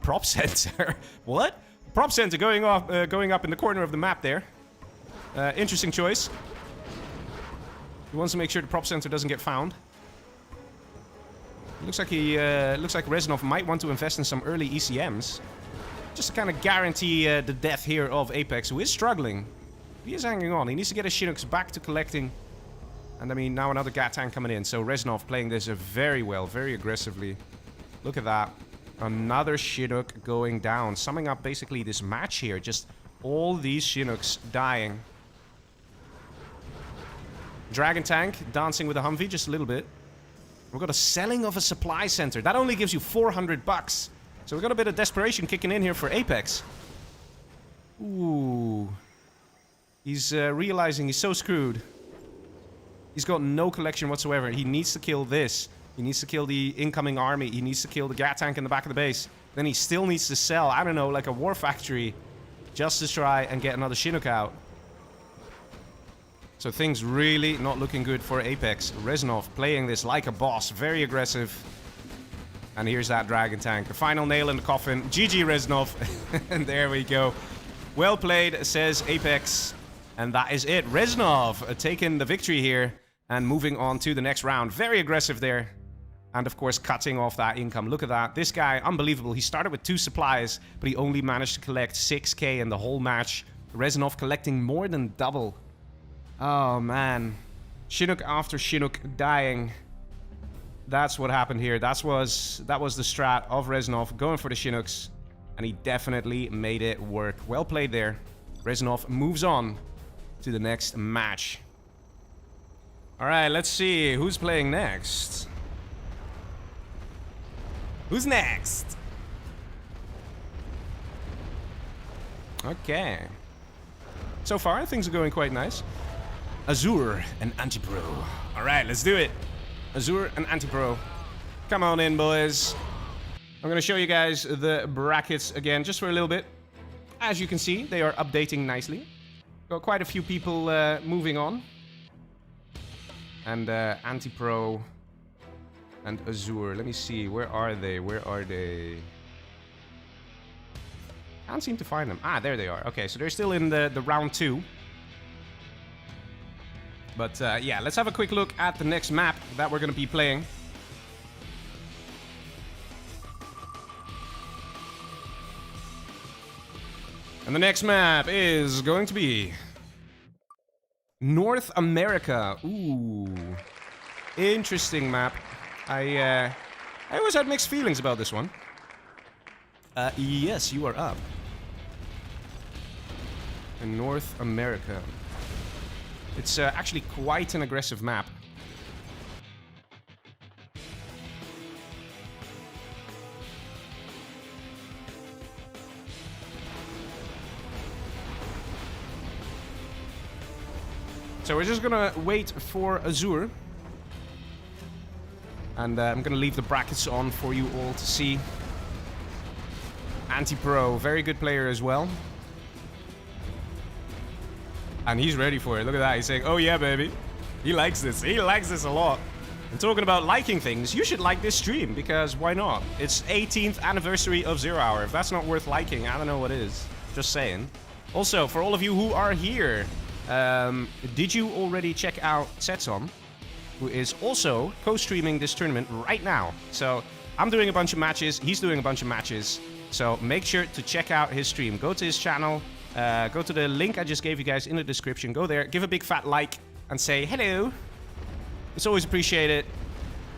prop center. What? Prop center going up in the corner of the map there. Interesting choice. He wants to make sure the prop center doesn't get found. Looks like Reznov might want to invest in some early ECMs. Just to kind of guarantee the death here of Apex, who is struggling. He is hanging on. He needs to get his Chinooks back to collecting. And I mean, now another Gat tank coming in. So Reznov playing this very well, very aggressively. Look at that. Another Chinook going down. Summing up basically this match here. Just all these Chinooks dying. Dragon tank dancing with a Humvee just a little bit. We've got a selling of a supply center. That only gives you 400 bucks. So we've got a bit of desperation kicking in here for Apex. Ooh. He's realizing he's so screwed. He's got no collection whatsoever. He needs to kill this. He needs to kill the incoming army. He needs to kill the Gat tank in the back of the base. Then he still needs to sell, I don't know, like a war factory. Just to try and get another Chinook out. So things really not looking good for Apex. Reznov playing this like a boss. Very aggressive. And here's that Dragon tank. The final nail in the coffin. GG Reznov. And there we go. Well played, says Apex. And that is it. Reznov taking the victory here. And moving on to the next round. Very aggressive there. And of course cutting off that income. Look at that. This guy, unbelievable. He started with 2 supplies. But he only managed to collect 6k in the whole match. Reznov collecting more than double. Oh man. Chinook after Chinook dying. That's what happened here. That was the strat of Reznov going for the Chinooks. And he definitely made it work. Well played there. Reznov moves on to the next match. Alright, let's see who's playing next. Who's next? Okay. So far, things are going quite nice. Azure and Anti-Pro. Alright, let's do it. Azure and Anti-Pro. Come on in, boys. I'm gonna show you guys the brackets again, just for a little bit. As you can see, they are updating nicely. Got quite a few people moving on. And Anti-Pro and Azure. Let me see, where are they? Where are they? Can't seem to find them. Ah, there they are. Okay, so they're still in the round 2. But yeah, let's have a quick look at the next map that we're going to be playing. And the next map is going to be North America. Ooh, interesting map. I always had mixed feelings about this one. Yes, you are up. In North America. It's actually quite an aggressive map. So we're just gonna wait for Azure. And I'm gonna leave the brackets on for you all to see. Anti-Pro, very good player as well. And he's ready for it. Look at that. He's saying, oh yeah, baby. He likes this. He likes this a lot. And talking about liking things, you should like this stream, because why not? It's 18th anniversary of Zero Hour. If that's not worth liking, I don't know what is. Just saying. Also, for all of you who are here, did you already check out Setson, who is also co-streaming this tournament right now? So I'm doing a bunch of matches. He's doing a bunch of matches. So make sure to check out his stream. Go to his channel. Go to the link I just gave you guys in the description. Go there, give a big fat like, and say hello. It's always appreciated.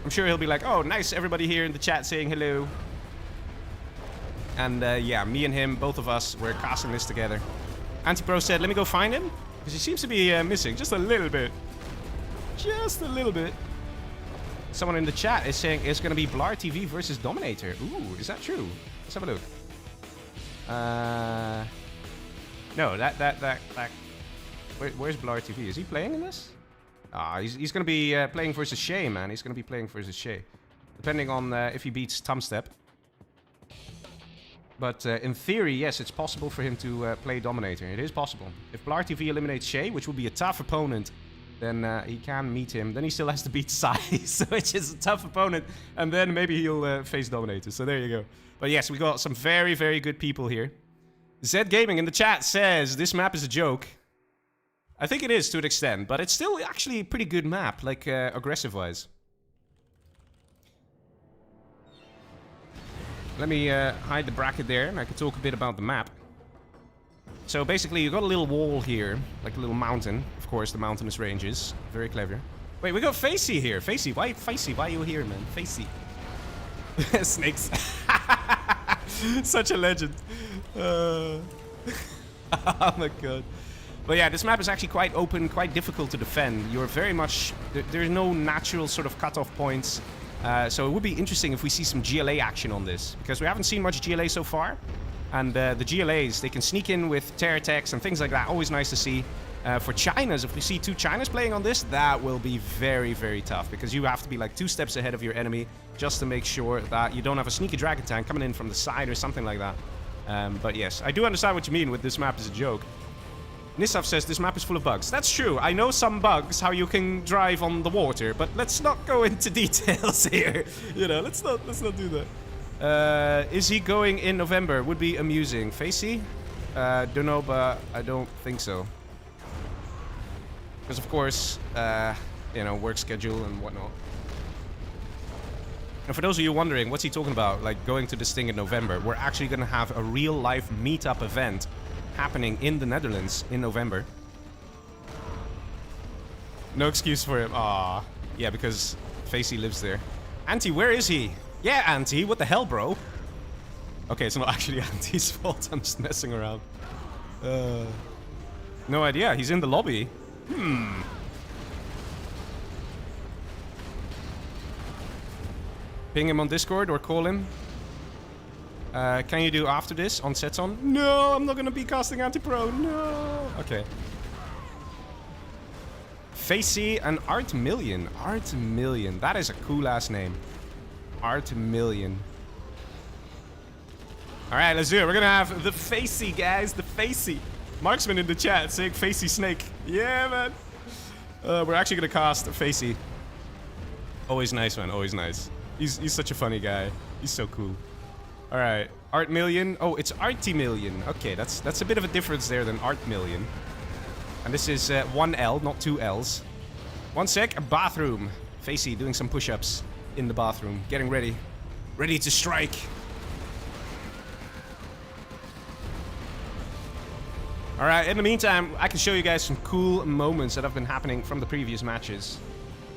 I'm sure he'll be like, oh, nice, everybody here in the chat saying hello. And yeah, me and him, both of us, we're casting this together. Anti-Pro said, let me go find him, because he seems to be missing just a little bit. Just a little bit. Someone in the chat is saying it's going to be Blar TV versus Dominator. Ooh, is that true? Let's have a look. No, where's Blar TV? Is he playing in this? Ah, he's going to be playing versus Shay, man. He's going to be playing versus Shay. Depending on if he beats Thumbstep. But in theory, yes, it's possible for him to play Dominator. It is possible. If Blar TV eliminates Shay, which would be a tough opponent, then he can meet him. Then he still has to beat Size, which is a tough opponent. And then maybe he'll face Dominator. So there you go. But yes, we got some very, very good people here. Zed Gaming in the chat says this map is a joke. I think it is to an extent, but it's still actually a pretty good map, like aggressive-wise. Let me hide the bracket there, and I can talk a bit about the map. So basically, you got a little wall here, like a little mountain. Of course, the mountainous ranges. Very clever. Wait, we got Facey here. Facey, why are you here, man? Facey. Snakes. Such a legend. Oh my god. But yeah, this map is actually quite open, quite difficult to defend. You're very much... There's no natural sort of cutoff points. So it would be interesting if we see some GLA action on this. Because we haven't seen much GLA so far. And the GLAs, they can sneak in with terror attacks and things like that. Always nice to see. For Chinas, if we see 2 Chinas playing on this, that will be very, very tough. Because you have to be like 2 steps ahead of your enemy just to make sure that you don't have a sneaky dragon tank coming in from the side or something like that. But yes, I do understand what you mean with this map is a joke. Nisaf says this map is full of bugs. That's true. I know some bugs, how you can drive on the water, but let's not go into details here. You know, let's not do that. Is he going in November? Would be amusing. Facey? Don't know, but I don't think so. Because of course, you know, work schedule and whatnot. And for those of you wondering, what's he talking about? Like going to this thing in November. We're actually going to have a real-life meetup event happening in the Netherlands in November. No excuse for him. Aww. Yeah, because Facey lives there. Auntie, where is he? Yeah, Auntie, what the hell, bro? Okay, it's not actually Auntie's fault. I'm just messing around. No idea. He's in the lobby. Ping him on Discord or call him. Can you do after this on Setson? No, I'm not gonna be casting Anti-Pro. No. Okay. Facey and Art Million. Art Million. That is a cool ass name. Art Million. Alright, let's do it. We're gonna have the Facey, guys. The Facey. Marksman in the chat saying Facey Snake. Yeah, man. We're actually gonna cast Facey. Always nice, man. Always nice. He's such a funny guy. He's so cool. Alright. Art Million. Oh, it's Arty Million. Okay, that's a bit of a difference there than Art Million. And this is one L, not two L's. One sec. A bathroom. Facey doing some push-ups in the bathroom. Getting ready. Ready to strike. Alright, in the meantime, I can show you guys some cool moments that have been happening from the previous matches.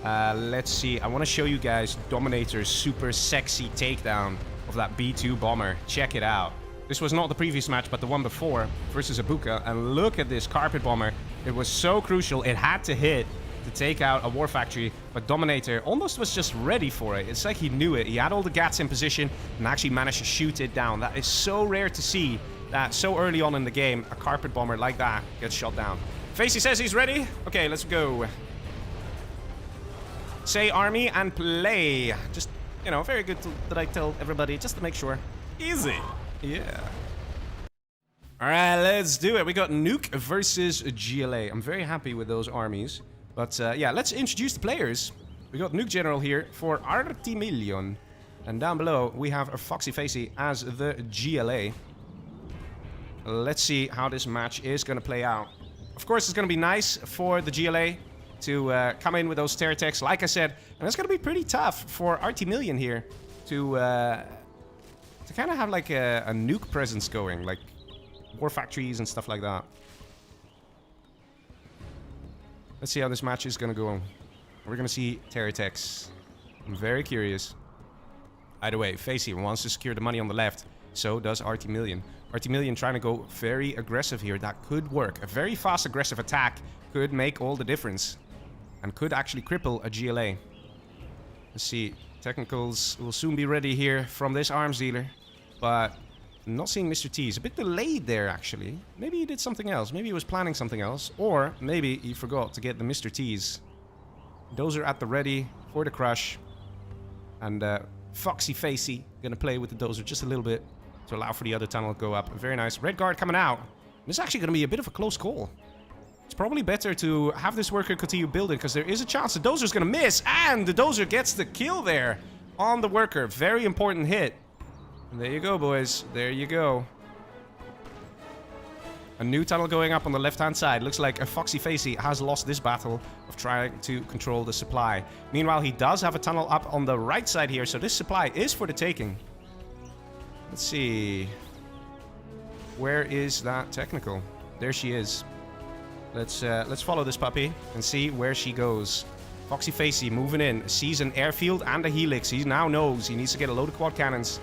Let's see. I want to show you guys Dominator's super sexy takedown of that B2 bomber. Check it out. This was not the previous match, but the one before versus Abuka. And look at this carpet bomber. It was so crucial. It had to hit to take out a war factory, but Dominator almost was just ready for it. It's like he knew it. He had all the gats in position and actually managed to shoot it down. That is so rare to see. That so early on in the game, a carpet bomber like that gets shot down. Facey says he's ready. Okay, let's go. Say army and play. Just, you know, very good that I tell everybody just to make sure. Easy. Yeah. Alright, let's do it. We got Nuke versus GLA. I'm very happy with those armies. But yeah, let's introduce the players. We got Nuke General here for Artimillion. And down below, we have a Foxy Facey as the GLA. Let's see how this match is going to play out. Of course, it's going to be nice for the GLA to come in with those tear attacks, like I said. And it's going to be pretty tough for Artimillion here to kind of have like a nuke presence going, like war factories and stuff like that. Let's see how this match is going to go. We're going to see tear attacks. I'm very curious. Either way, Facey wants to secure the money on the left. So does Artimillion. Artimillion trying to go very aggressive here. That could work. A very fast aggressive attack could make all the difference. And could actually cripple a GLA. Let's see. Technicals will soon be ready here from this arms dealer. But I'm not seeing Mr. T. He's a bit delayed there, actually. Maybe he did something else. Maybe he was planning something else. Or maybe he forgot to get the Mr. T's. Those are at the ready for the crush. And Foxy Facey gonna play with the dozer just a little bit to allow for the other tunnel to go up. Very nice. Red guard coming out. This is actually gonna be a bit of a close call. It's probably better to have this worker continue building because there is a chance the dozer's gonna miss. And the dozer gets the kill there on the worker. Very important hit. And there you go, boys. There you go. A new tunnel going up on the left-hand side. Looks like a Foxy Facey has lost this battle of trying to control the supply. Meanwhile, he does have a tunnel up on the right side here, so this supply is for the taking. Let's see. Where is that technical? There she is. Let's follow this puppy and see where she goes. Foxy Facey moving in. Sees an airfield and a helix. He now knows he needs to get a load of quad cannons.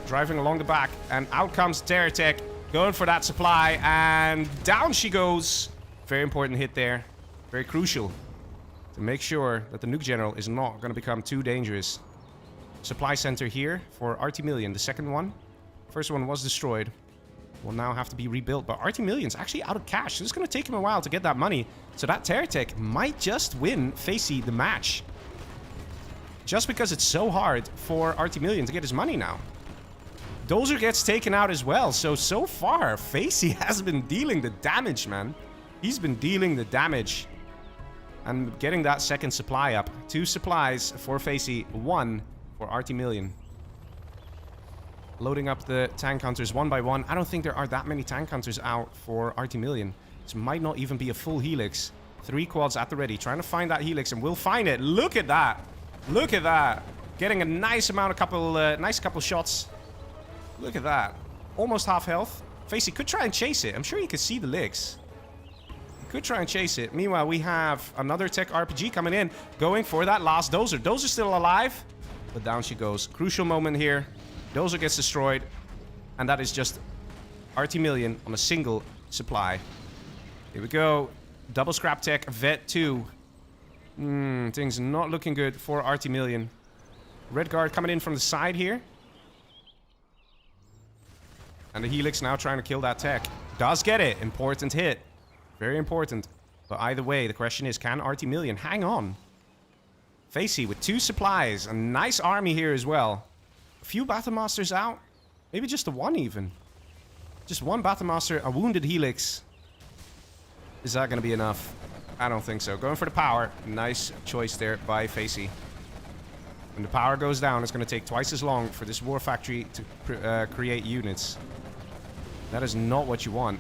Driving along the back, and out comes Terratech. Going for that supply, and down she goes. Very important hit there. Very crucial to make sure that the Nuke General is not going to become too dangerous. Supply center here for Artimillion, the second one. First one was destroyed. Will now have to be rebuilt, but Artimillion's actually out of cash, so it's going to take him a while to get that money. So that Terratech might just win Facey the match. Just because it's so hard for Artimillion to get his money now. Dozer gets taken out as well, so far, Facey has been dealing the damage, man. He's been dealing the damage. And getting that second supply up. 2 supplies for Facey, 1 for Artimillion. Loading up the tank hunters one by one. I don't think there are that many tank hunters out for Artimillion. This might not even be a full helix. 3 quads at the ready, trying to find that helix, and we'll find it. Look at that. Look at that. Getting a nice amount, nice couple shots. Look at that. Almost half health. Facey could try and chase it. I'm sure he could see the licks. He could try and chase it. Meanwhile, we have another tech RPG coming in. Going for that last dozer. Dozer's still alive. But down she goes. Crucial moment here. Dozer gets destroyed. And that is just Artimillion on a single supply. Here we go. Double scrap tech. Vet 2. Things not looking good for Artimillion. Red guard coming in from the side here. And the helix now trying to kill that tech. Does get it. Important hit. Very important. But either way, the question is, can Artimillion hang on? Facey with 2 supplies. A nice army here as well. A few Battlemasters out. Maybe just the 1 even. Just 1 Battlemaster, a wounded Helix. Is that going to be enough? I don't think so. Going for the power. Nice choice there by Facey. When the power goes down, it's going to take twice as long for this war factory to create units. That is not what you want.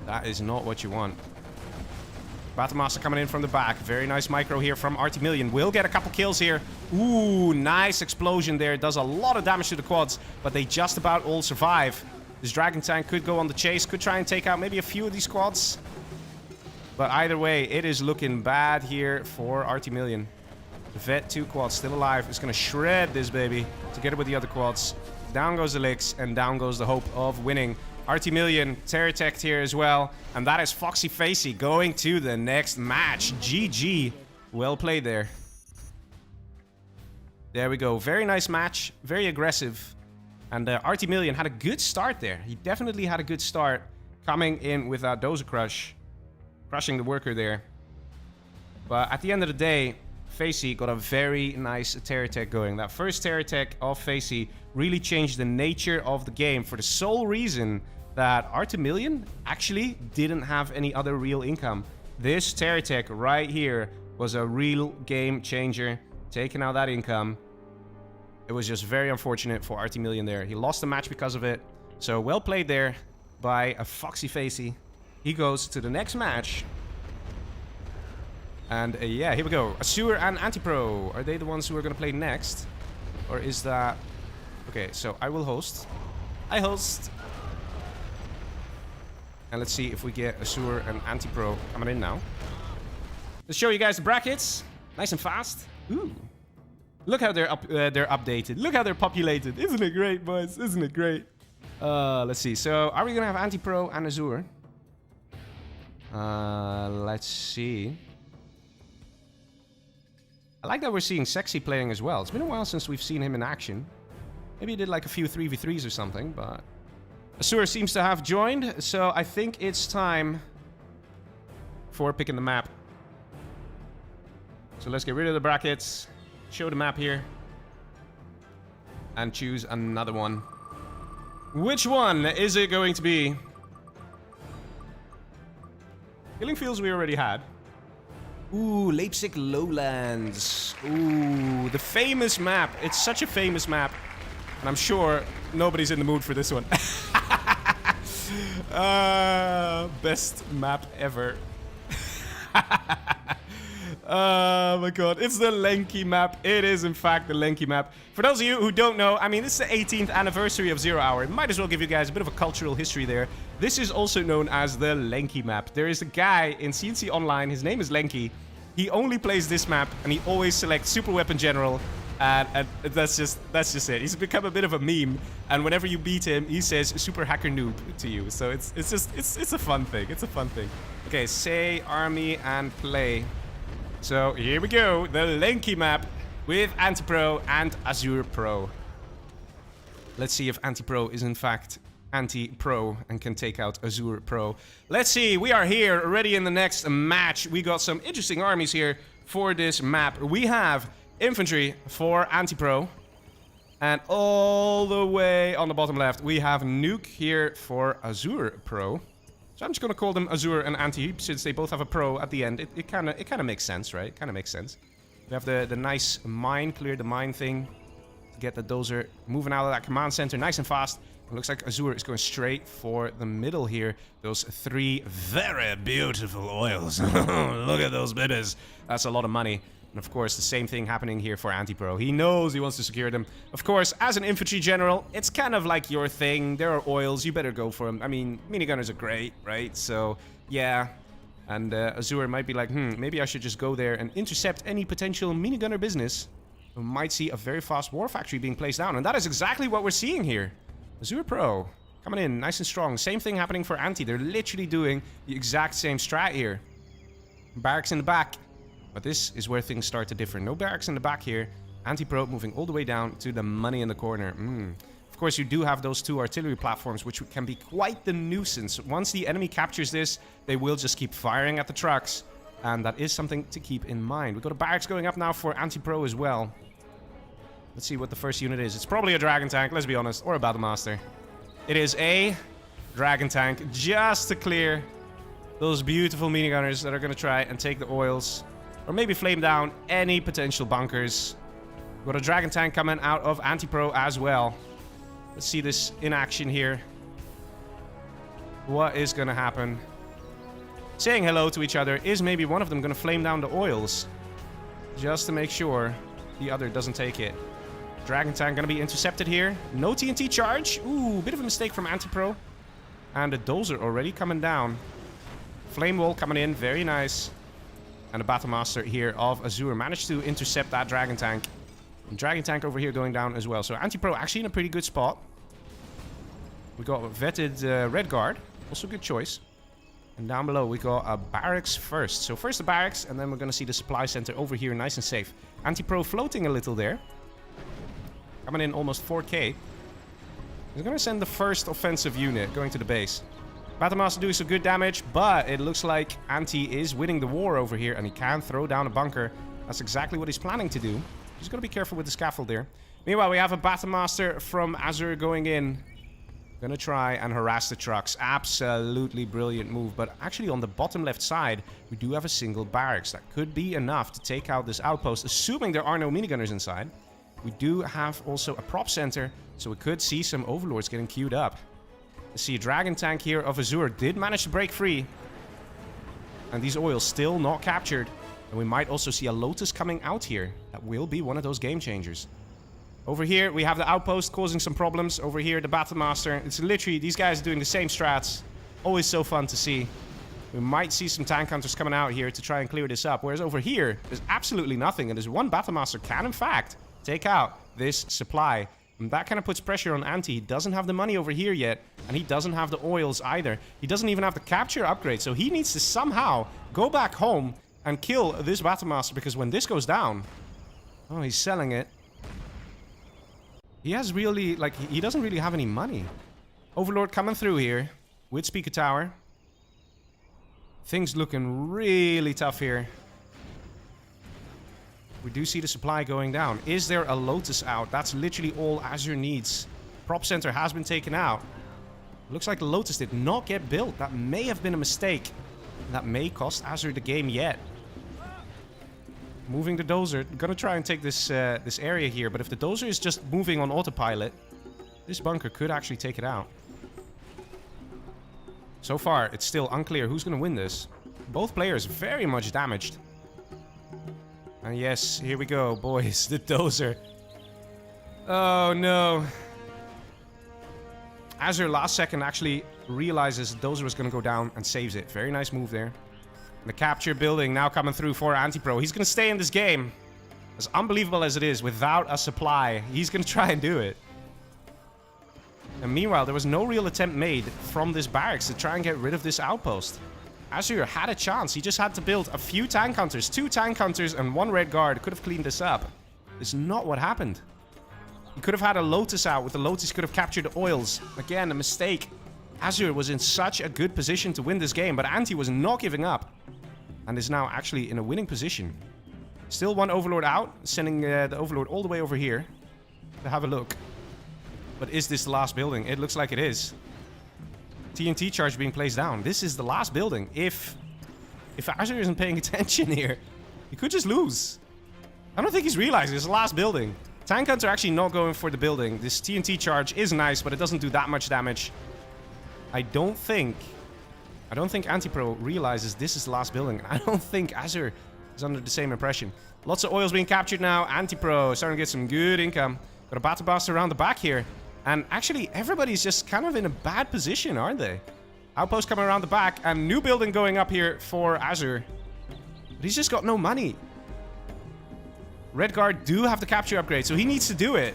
That is not what you want. Battlemaster coming in from the back. Very nice micro here from Artimillion. Will get a couple kills here. Ooh, nice explosion there. Does a lot of damage to the quads, but they just about all survive. This Dragon Tank could go on the chase. Could try and take out maybe a few of these quads. But either way, it is looking bad here for Artimillion. The Vet 2 quads still alive. It's going to shred this baby together with the other quads. Down goes the Licks, and down goes the hope of winning. Artimillion terror-teched here as well. And that is Foxy Facey going to the next match. GG. Well played there. There we go. Very nice match. Very aggressive. And Artimillion had a good start there. He definitely had a good start. Coming in with that Dozer Crush. Crushing the worker there. But at the end of the day, Facey got a very nice terror tech going. That first terror tech of Facey really changed the nature of the game for the sole reason that Artimillion actually didn't have any other real income. This terror tech right here was a real game changer, taking out that income. It was just very unfortunate for Artimillion there. He lost the match because of it. So well played there by a Foxy Facey. He goes to the next match. And yeah, here we go. Azure and Anti-Pro. Are they the ones who are going to play next? Or is that... Okay, so I will host. I host. And let's see if we get Azure and Anti-Pro coming in now. Let's show you guys the brackets. Nice and fast. Ooh. Look how they're updated. Look how they're populated. Isn't it great, boys? Isn't it great? Let's see. So, are we going to have Anti-Pro and Azure? Let's see. I like that we're seeing Sexy playing as well. It's been a while since we've seen him in action. Maybe he did like a few 3v3s or something, but... Azure seems to have joined, so I think it's time for picking the map. So let's get rid of the brackets, show the map here, and choose another one. Which one is it going to be? Killing Fields we already had. Ooh, Leipzig Lowlands. Ooh, the famous map. It's such a famous map. And I'm sure nobody's in the mood for this one. Best map ever. Oh my god, it's the Lenky map. It is in fact the Lenky map. For those of you who don't know, I mean, this is the 18th anniversary of 0 Hour. Might as well give you guys a bit of a cultural history there. This is also known as the Lenky map. There is a guy in CNC Online, his name is Lenky. He only plays this map and he always selects Super Weapon General. And that's just it. He's become a bit of a meme. And whenever you beat him, he says Super Hacker Noob to you. So it's a fun thing. It's a fun thing. Okay, say army and play. So here we go, the Lenky map with Anti-Pro and Azure Pro. Let's see if Anti-Pro is in fact Anti-Pro and can take out Azure Pro. Let's see, we are here already in the next match. We got some interesting armies here for this map. We have infantry for Anti-Pro. And all the way on the bottom left, we have Nuke here for Azure Pro. So I'm just going to call them Azure and Anti, since they both have a Pro at the end. It kind of makes sense, right? It kind of makes sense. We have the nice mine, clear the mine thing. To get the dozer moving out of that command center nice and fast. It looks like Azure is going straight for the middle here. Those 3 very beautiful oils. Look at those bidders. That's a lot of money. And of course, the same thing happening here for Anti-Pro. He knows he wants to secure them. Of course, as an infantry general, it's kind of like your thing. There are oils, you better go for them. I mean, minigunners are great, right? So, yeah. And Azure might be like, maybe I should just go there and intercept any potential minigunner business. We might see a very fast war factory being placed down. And that is exactly what we're seeing here. Azure Pro coming in nice and strong. Same thing happening for Anti. They're literally doing the exact same strat here. Barracks in the back. But this is where things start to differ. No barracks in the back here. Anti-Pro moving all the way down to the money in the corner. Of course, you do have those 2 artillery platforms, which can be quite the nuisance. Once the enemy captures this, they will just keep firing at the trucks. And that is something to keep in mind. We've got a barracks going up now for anti-pro as well. Let's see what the first unit is. It's probably a dragon tank, let's be honest, or a battlemaster. It is a dragon tank, just to clear those beautiful minigunners that are going to try and take the oils. Or maybe flame down any potential bunkers. We've got a dragon tank coming out of anti-pro as well. Let's see this in action here. What is going to happen? Saying hello to each other. Is maybe one of them going to flame down the oils? Just to make sure the other doesn't take it. Dragon tank going to be intercepted here. No TNT charge. Ooh, bit of a mistake from anti-pro. And the dozer already coming down. Flame wall coming in. Very nice. And the battlemaster here of Azure managed to intercept that dragon tank. And dragon tank over here going down as well. So anti-pro actually in a pretty good spot. We got a vetted red guard. Also a good choice. And down below we got a barracks first. So first the barracks, and then we're going to see the supply center over here nice and safe. Anti-pro floating a little there. Coming in almost 4k. He's going to send the first offensive unit going to the base. Battlemaster doing some good damage, but it looks like Anti is winning the war over here, and he can throw down a bunker. That's exactly what he's planning to do. He's got to be careful with the scaffold there. Meanwhile, we have a Battlemaster from Azure going in. Gonna try and harass the trucks. Absolutely brilliant move. But actually on the bottom left side, we do have a single barracks. That could be enough to take out this outpost, assuming there are no minigunners inside. We do have also a prop center, so we could see some overlords getting queued up. Let's see, a dragon tank here of Azure did manage to break free. And these oils still not captured. And we might also see a Lotus coming out here. That will be one of those game changers. Over here, we have the outpost causing some problems. Over here, the Battlemaster. It's literally, these guys are doing the same strats. Always so fun to see. We might see some tank hunters coming out here to try and clear this up. Whereas over here, there's absolutely nothing. And there's one Battlemaster can, in fact, take out this supply. And that kind of puts pressure on Anti. He doesn't have the money over here yet. And he doesn't have the oils either. He doesn't even have the capture upgrade. So he needs to somehow go back home and kill this Battlemaster. Because when this goes down... Oh, he's selling it. He has really, like, he doesn't really have any money. Overlord coming through here with Speaker Tower. Things looking really tough here. We do see the supply going down. Is there a Lotus out? That's literally all Azure needs. Prop center has been taken out. Looks like the Lotus did not get built. That may have been a mistake. That may cost Azure the game yet. Moving the dozer. Gonna try and take this this area here, but if the dozer is just moving on autopilot, this bunker could actually take it out. So far, it's still unclear who's gonna win this. Both players very much damaged. And yes, here we go, boys. The dozer. Oh no. Azure last second actually realizes the dozer was gonna go down and saves it. Very nice move there. The capture building now coming through for Anti-Pro. He's going to stay in this game. As unbelievable as it is, without a supply, he's going to try and do it. And meanwhile, there was no real attempt made from this barracks to try and get rid of this outpost. Azure had a chance. He just had to build a few tank hunters. 2 tank hunters and 1 red guard could have cleaned this up. It's not what happened. He could have had a Lotus out. With the Lotus, he could have captured the oils. Again, a mistake. Azure was in such a good position to win this game, but Anti was not giving up. And is now actually in a winning position. Still 1 Overlord out, sending the Overlord all the way over here to have a look. But is this the last building? It looks like it is. TNT charge being placed down. This is the last building. If Azure isn't paying attention here, he could just lose. I don't think he's realizing it's the last building. Tank Hunter actually not going for the building. This TNT charge is nice, but it doesn't do that much damage. I don't think Anti-Pro realizes this is the last building. I don't think Azure is under the same impression. Lots of oils being captured now. Anti-Pro starting to get some good income. Got a Battlemaster around the back here. And actually, everybody's just kind of in a bad position, aren't they? Outpost coming around the back. And new building going up here for Azure. But he's just got no money. Red Guard do have the capture upgrade, so he needs to do it.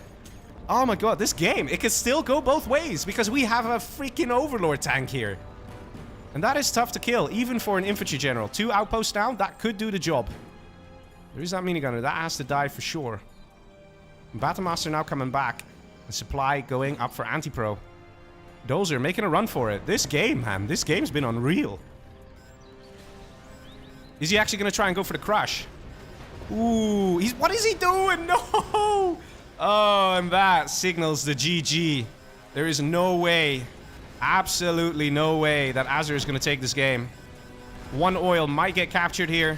Oh my god, this game, it could still go both ways. Because we have a freaking Overlord tank here. And that is tough to kill, even for an infantry general. 2 outposts down, that could do the job. There is that minigunner, that has to die for sure. Battlemaster now coming back. A supply going up for Anti-Pro. Dozer making a run for it. This game, man. This game's been unreal. Is he actually going to try and go for the crush? Ooh, what is he doing? No! Oh, and that signals the GG. There is no way, absolutely no way that Azure is going to take this game. One oil might get captured here,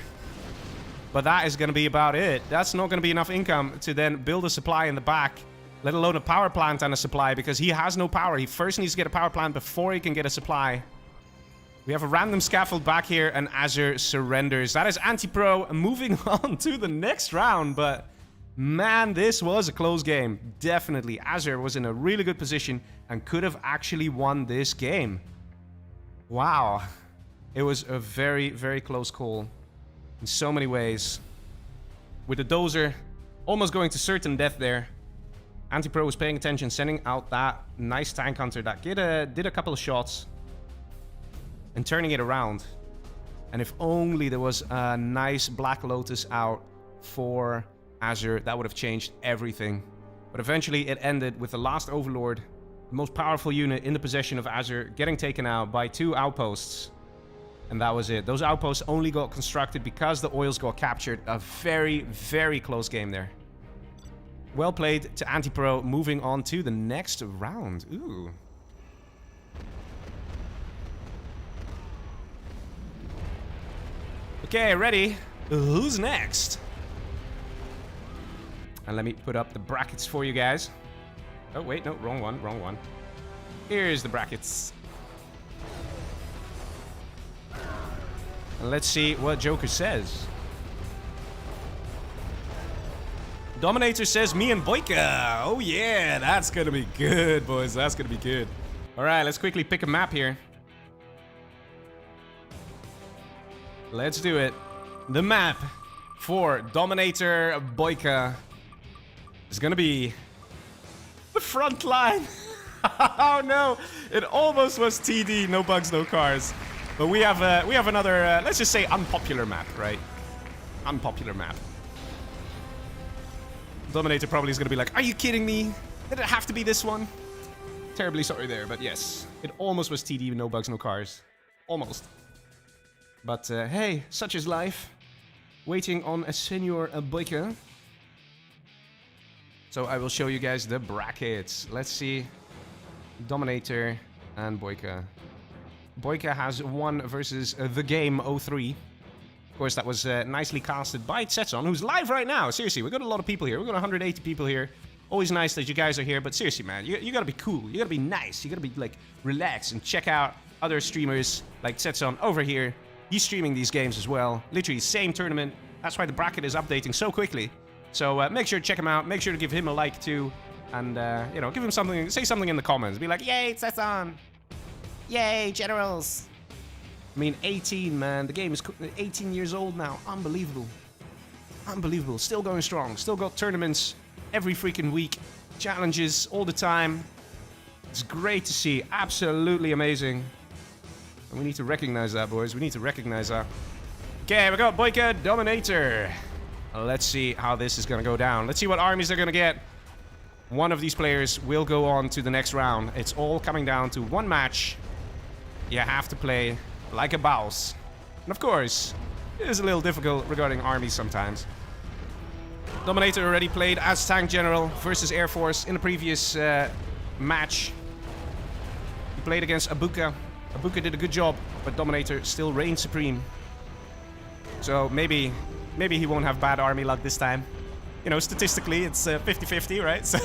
but that is going to be about it. That's not going to be enough income to then build a supply in the back, let alone a power plant and a supply, because he has no power. He first needs to get a power plant before he can get a supply. We have a random scaffold back here, and Azure surrenders. That is Anti-Pro moving on to the next round, but man, this was a close game. Definitely, Azure was in a really good position and could have actually won this game. Wow. It was a very, very close call in so many ways. With the Dozer almost going to certain death there. Anti-Pro was paying attention, sending out that nice tank hunter that did a couple of shots and turning it around. And if only there was a nice Black Lotus out for Azure, that would have changed everything. But eventually it ended with the last Overlord, the most powerful unit in the possession of Azure, getting taken out by 2 outposts. And that was it. Those outposts only got constructed because the oils got captured. A very, very close game there. Well played to Anti-Pro, moving on to the next round. Ooh. Okay, ready? Who's next? And let me put up the brackets for you guys. Oh, wait, no, wrong one, wrong one. Here's the brackets. And let's see what Joker says. Dominator says me and Boyka. Oh yeah, that's gonna be good, boys. That's gonna be good. All right, let's quickly pick a map here. Let's do it. The map for Dominator Boyka is gonna be the Frontline. Oh no, it almost was TD, no bugs, no cars. But we have another, let's just say unpopular map, right? Unpopular map. Dominator probably is gonna be like, are you kidding me? Did it have to be this one? Terribly sorry there, but yes. It almost was TD, no bugs, no cars. Almost. But hey, such is life. Waiting on a Senior Boyka. So I will show you guys the brackets. Let's see. Dominator and Boyka. Boyka has won versus the game 03. Of course, that was nicely casted by Tsetson, who's live right now. Seriously, we got a lot of people here. We got 180 people here. Always nice that you guys are here, but seriously, man, you gotta be cool. You gotta be nice. You gotta be, like, relaxed and check out other streamers like Tsetson over here. He's streaming these games as well. Literally, same tournament. That's why the bracket is updating so quickly. So make sure to check him out. Make sure to give him a like, too. And, you know, give him something. Say something in the comments. Be like, yay, Tsetson. Yay, generals. I mean, 18, man. The game is 18 years old now. Unbelievable. Unbelievable. Still going strong. Still got tournaments every freaking week. Challenges all the time. It's great to see. Absolutely amazing. And we need to recognize that, boys. We need to recognize that. Okay, we got Boyka, Dominator. Let's see how this is going to go down. Let's see what armies they're going to get. One of these players will go on to the next round. It's all coming down to one match. You have to play like a boss. And of course, it is a little difficult regarding armies sometimes. Dominator already played as Tank General versus Air Force in the previous match. He played against Abuka. Abuka did a good job, but Dominator still reigned supreme. So maybe he won't have bad army luck this time. You know, statistically, it's 50-50, right? So,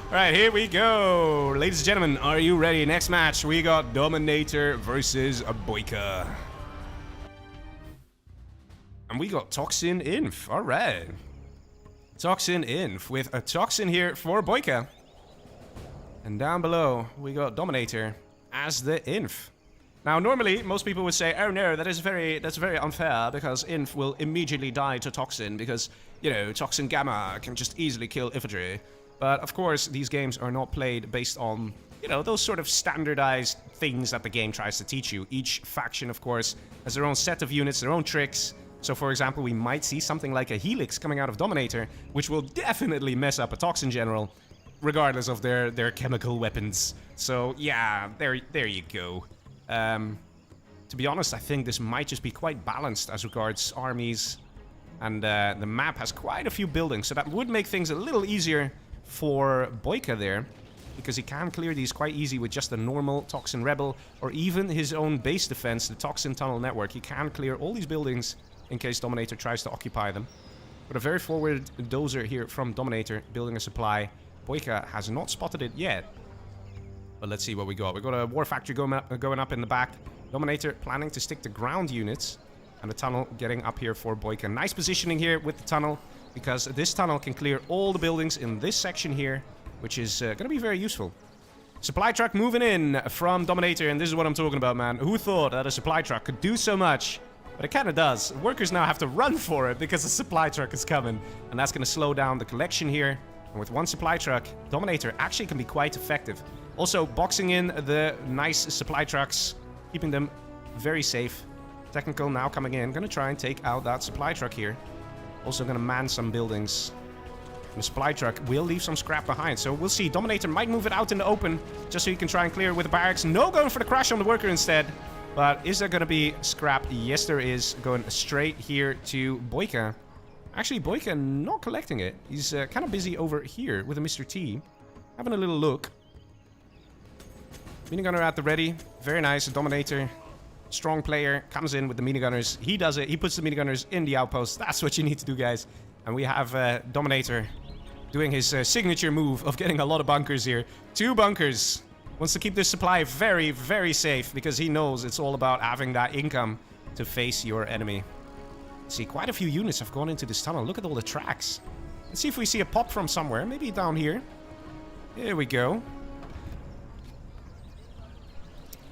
alright, here we go. Ladies and gentlemen, are you ready? Next match, we got Dominator versus Boyka. And we got Toxin Inf. Alright. Toxin Inf with a Toxin here for Boyka. And down below, we got Dominator as the Inf. Now, normally, most people would say, oh no, that's very unfair, because Inf will immediately die to Toxin, because, you know, Toxin Gamma can just easily kill infantry. But, of course, these games are not played based on, you know, those sort of standardized things that the game tries to teach you. Each faction, of course, has their own set of units, their own tricks. So, for example, we might see something like a Helix coming out of Dominator, which will definitely mess up a Toxin General. regardless of their chemical weapons. So yeah, there you go. To be honest, I think this might just be quite balanced as regards armies. And the map has quite a few buildings, so that would make things a little easier for Boyka there. Because he can clear these quite easy with just a normal Toxin Rebel, or even his own base defense, the Toxin Tunnel Network. He can clear all these buildings in case Dominator tries to occupy them. But a very forward dozer here from Dominator, building a supply. Boyka has not spotted it yet. But let's see what we got. We got a War Factory going up in the back. Dominator planning to stick to ground units. And the tunnel getting up here for Boyka. Nice positioning here with the tunnel, because this tunnel can clear all the buildings in this section here, which is going to be very useful. Supply truck moving in from Dominator, and this is what I'm talking about, man. Who thought that a supply truck could do so much? But it kind of does. Workers now have to run for it because the supply truck is coming, and that's going to slow down the collection here. And with one supply truck, Dominator actually can be quite effective. Also, boxing in the nice supply trucks, keeping them very safe. Technical now coming in, going to try and take out that supply truck here. Also going to man some buildings. The supply truck will leave some scrap behind, so we'll see. Dominator might move it out in the open, just so he can try and clear it with the barracks. No, going for the crash on the worker instead. But is there going to be scrap? Yes, there is. Going straight here to Boyka. Actually, Boyka not collecting it. He's kind of busy over here with a Mr. T. Having a little look. Minigunner at the ready. Very nice. Dominator, strong player, comes in with the minigunners. He does it. He puts the minigunners in the outpost. That's what you need to do, guys. And we have Dominator doing his signature move of getting a lot of bunkers here. 2 bunkers. Wants to keep this supply very, very safe, because he knows it's all about having that income to face your enemy. See, quite a few units have gone into this tunnel. Look at all the tracks. Let's see if we see a pop from somewhere. Maybe down here. Here we go.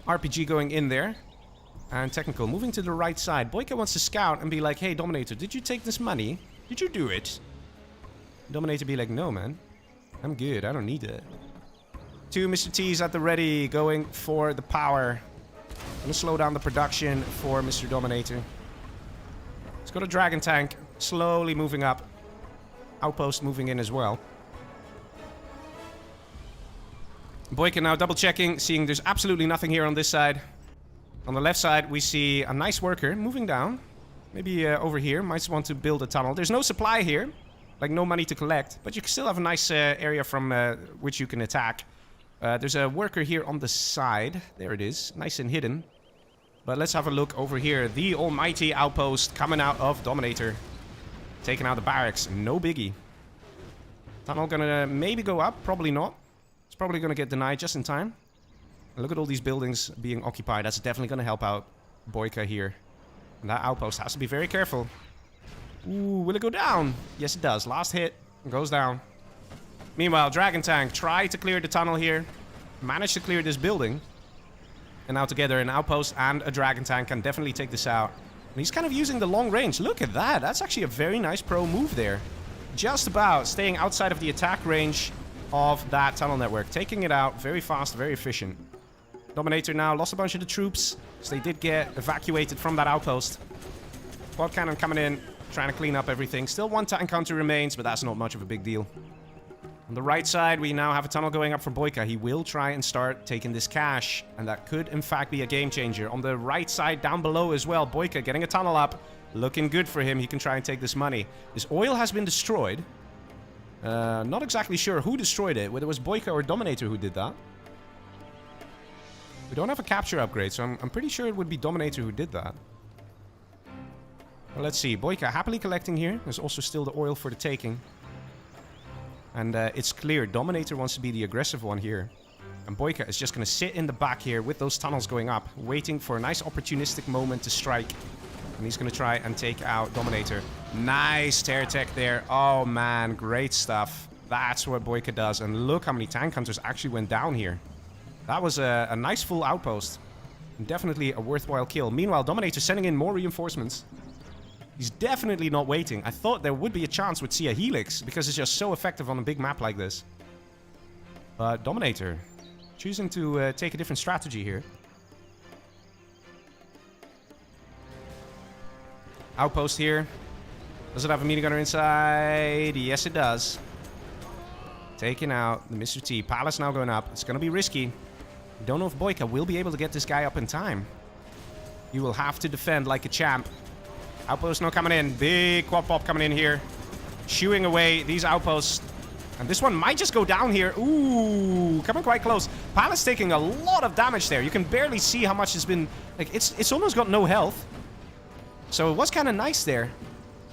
RPG going in there. And Technical moving to the right side. Boyka wants to scout and be like, hey, Dominator, did you take this money? Did you do it? Dominator be like, no, man. I'm good. I don't need it. 2 Mr. T's at the ready, going for the power. Gonna slow down the production for Mr. Dominator. He's got a Dragon Tank slowly moving up. Outpost moving in as well. Boyka now double checking, seeing there's absolutely nothing here on this side. On the left side, we see a nice worker moving down. Maybe over here, might want to build a tunnel. There's no supply here, like no money to collect. But you can still have a nice area from which you can attack. There's a worker here on the side. There it is, nice and hidden. But let's have a look over here. The almighty outpost coming out of Dominator. Taking out the barracks, no biggie. Tunnel gonna maybe go up, probably not. It's probably gonna get denied just in time. And look at all these buildings being occupied. That's definitely gonna help out Boyka here. And that outpost has to be very careful. Ooh, will it go down? Yes, it does. Last hit. Goes down. Meanwhile, Dragon Tank tried to clear the tunnel here. Managed to clear this building. And now together, an outpost and a Dragon Tank can definitely take this out. And he's kind of using the long range. Look at that. That's actually a very nice pro move there. Just about staying outside of the attack range of that tunnel network. Taking it out very fast, very efficient. Dominator now lost a bunch of the troops, so they did get evacuated from that outpost. Quad cannon coming in, trying to clean up everything. Still 1 tank counter remains, but that's not much of a big deal. On the right side, we now have a tunnel going up for Boyka. He will try and start taking this cash, and that could in fact be a game changer. On the right side, down below as well, Boyka getting a tunnel up. Looking good for him. He can try and take this money. This oil has been destroyed. Not exactly sure who destroyed it, whether it was Boyka or Dominator who did that. We don't have a capture upgrade, so I'm pretty sure it would be Dominator who did that. Well, let's see. Boyka happily collecting here. There's also still the oil for the taking. And it's clear. Dominator wants to be the aggressive one here. And Boyka is just going to sit in the back here with those tunnels going up, waiting for a nice opportunistic moment to strike. And he's going to try and take out Dominator. Nice tear tech there. Oh, man. Great stuff. That's what Boyka does. And look how many tank hunters actually went down here. That was a nice full outpost. And definitely a worthwhile kill. Meanwhile, Dominator sending in more reinforcements. He's definitely not waiting. I thought there would be a chance with Sia Helix, because it's just so effective on a big map like this. But Dominator choosing to take a different strategy here. Outpost here. Does it have a minigunner inside? Yes, it does. Taking out the Mr. T. Palace now going up. It's going to be risky. Don't know if Boyka will be able to get this guy up in time. You will have to defend like a champ. Outpost now coming in. Big quad pop coming in here. Shooing away these outposts. And this one might just go down here. Ooh, coming quite close. Palace taking a lot of damage there. You can barely see how much has been... Like, it's almost got no health. So it was kind of nice there.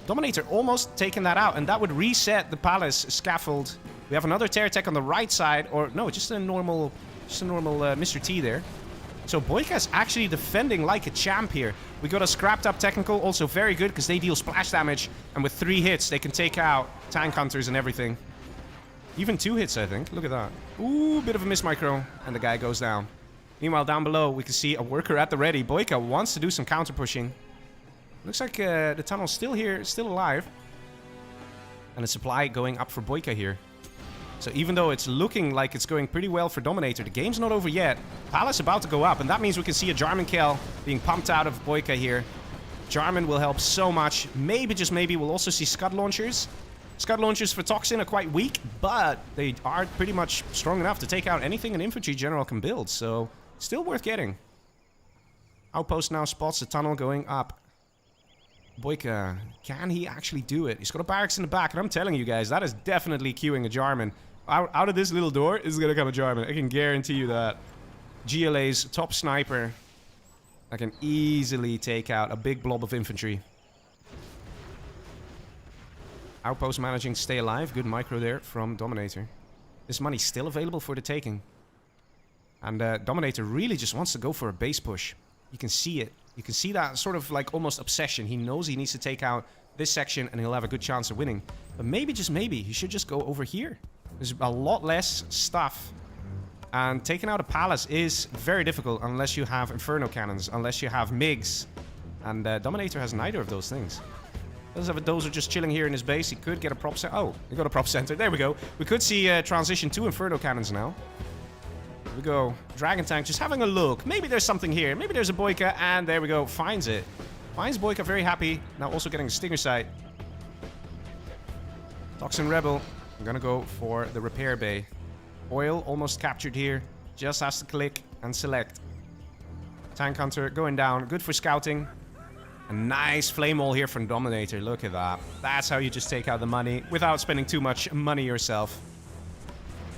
Dominator almost taking that out. And that would reset the Palace scaffold. We have another tear tech on the right side. Or, no, just a normal Mr. T there. So Boyka's actually defending like a champ here. We got a scrapped up technical, also very good because they deal splash damage. And with 3 hits, they can take out tank hunters and everything. Even 2 hits, I think. Look at that. Ooh, bit of a miss micro. And the guy goes down. Meanwhile, down below, we can see a worker at the ready. Boyka wants to do some counter pushing. Looks like the tunnel's still here, still alive. And a supply going up for Boyka here. So even though it's looking like it's going pretty well for Dominator, the game's not over yet. Palace about to go up, and that means we can see a Jarman kill being pumped out of Boyka here. Jarman will help so much. Maybe, just maybe, we'll also see Scud launchers. Scud launchers for Toxin are quite weak, but they are pretty much strong enough to take out anything an infantry general can build, so still worth getting. Outpost now spots the tunnel going up. Boyka, can he actually do it? He's got a barracks in the back, and I'm telling you guys, that is definitely queuing a Jarman. Out of this little door is going to come a Jarman. I can guarantee you that. GLA's top sniper. I can easily take out a big blob of infantry. Outpost managing to stay alive. Good micro there from Dominator. This money's still available for the taking. And Dominator really just wants to go for a base push. You can see it. You can see that sort of like almost obsession. He knows he needs to take out this section and he'll have a good chance of winning. But maybe, just maybe, he should just go over here. There's a lot less stuff. And taking out a palace is very difficult unless you have Inferno cannons, unless you have MiGs. And Dominator has neither of those things. Does have a dozer just chilling here in his base. He could get a prop center. Oh, he got a prop center. There we go. We could see transition to Inferno cannons now. Here we go. Dragon tank just having a look. Maybe there's something here. Maybe there's a Boyka. And there we go. Finds it. Finds Boyka very happy. Now also getting a stinger sight. Toxin Rebel. I'm gonna go for the repair bay. Oil almost captured here. Just has to click and select. Tank Hunter going down. Good for scouting. A nice flame wall here from Dominator. Look at that. That's how you just take out the money without spending too much money yourself.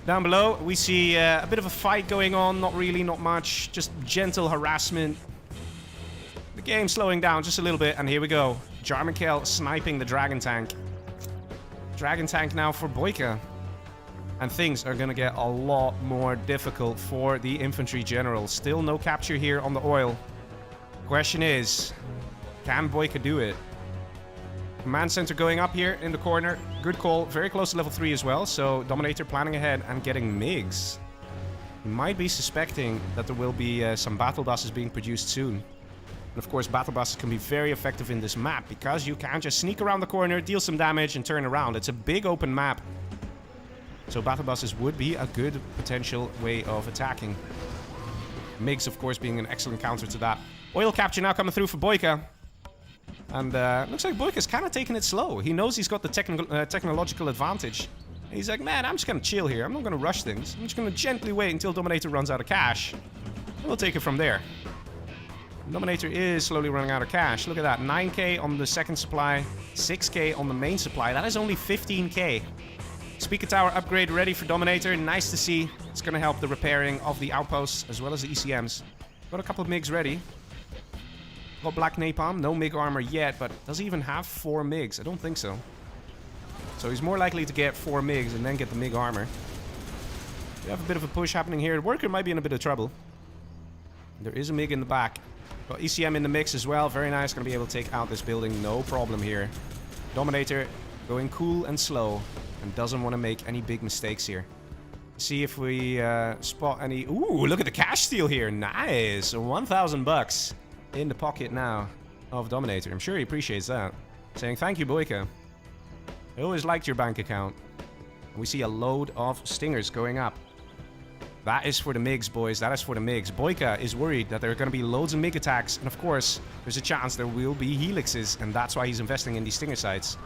Down below, we see a bit of a fight going on. Not really, not much. Just gentle harassment. The game's slowing down just a little bit. And here we go. Jarman Kell sniping the Dragon Tank. Dragon Tank now for Boyka. And things are going to get a lot more difficult for the infantry general. Still no capture here on the oil. Question is, can Boyka do it? Command center going up here in the corner. Good call. Very close to level 3 as well. So Dominator planning ahead and getting MiGs. He might be suspecting that there will be some battle buses being produced soon. And of course, battle buses can be very effective in this map because you can just sneak around the corner, deal some damage, and turn around. It's a big open map. So battle buses would be a good potential way of attacking. MiGs, of course, being an excellent counter to that. Oil capture now coming through for Boyka. And looks like Boyka's kind of taking it slow. He knows he's got the technological advantage. And he's like, man, I'm just going to chill here. I'm not going to rush things. I'm just going to gently wait until Dominator runs out of cash. And we'll take it from there. Dominator is slowly running out of cash. Look at that. 9k on the second supply. 6k on the main supply. That is only 15k. Speaker tower upgrade ready for Dominator. Nice to see. It's going to help the repairing of the outposts as well as the ECMs. Got a couple of MiGs ready. Got Black Napalm. No MiG armor yet, but does he even have 4 MiGs? I don't think so. So he's more likely to get 4 MiGs and then get the MiG armor. We have a bit of a push happening here. The worker might be in a bit of trouble. There is a MiG in the back. Got ECM in the mix as well. Very nice. Going to be able to take out this building. No problem here. Dominator going cool and slow. And doesn't want to make any big mistakes here. See if we spot any... Ooh, look at the cash steal here. Nice. 1,000 bucks in the pocket now of Dominator. I'm sure he appreciates that. Saying, thank you, Boyka. I always liked your bank account. And we see a load of stingers going up. That is for the MiGs, boys. That is for the MiGs. Boyka is worried that there are going to be loads of MiG attacks. And of course, there's a chance there will be helixes. And that's why he's investing in these stinger sites.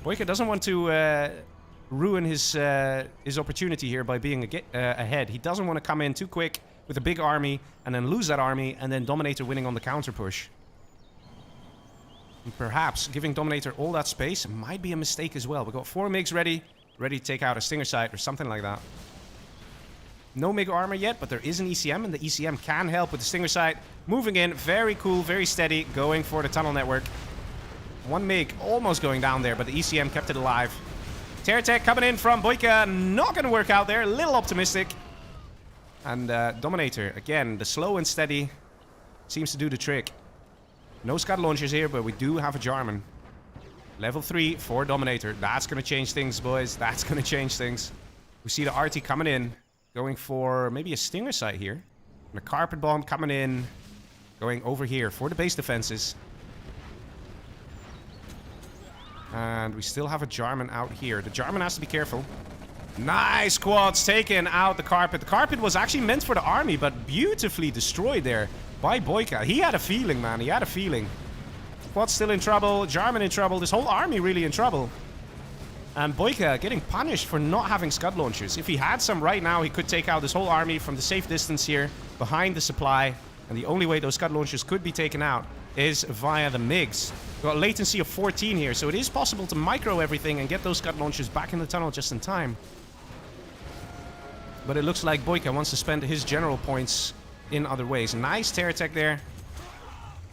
Boyka doesn't want to ruin his opportunity here by being ahead. He doesn't want to come in too quick with a big army and then lose that army and then Dominator winning on the counter push. And perhaps giving Dominator all that space might be a mistake as well. We've got 4 MiGs ready to take out a Stinger Sight or something like that. No MiG armor yet, but there is an ECM, and the ECM can help with the Stinger Sight. Moving in, very cool, very steady, going for the tunnel network. 1 MiG almost going down there, but the ECM kept it alive. Terror Tech coming in from Boyka, not going to work out there, a little optimistic. And Dominator, again, the slow and steady seems to do the trick. No Scud launchers here, but we do have a Jarman. Level 3 for Dominator. That's going to change things, boys. That's going to change things. We see the RT coming in. Going for maybe a Stinger Sight here. And a Carpet Bomb coming in. Going over here for the base defenses. And we still have a Jarman out here. The Jarman has to be careful. Nice quads taken out the Carpet. The Carpet was actually meant for the army, but beautifully destroyed there by Boyka. He had a feeling, man. He had a feeling. Quad's still in trouble. Jarman in trouble. This whole army really in trouble. And Boyka getting punished for not having Scud launchers. If he had some right now, he could take out this whole army from the safe distance here, behind the supply. And the only way those Scud launchers could be taken out is via the MiGs. We've got a latency of 14 here, so it is possible to micro everything and get those Scud launchers back in the tunnel just in time. But it looks like Boyka wants to spend his general points in other ways. Nice Terror Tech there.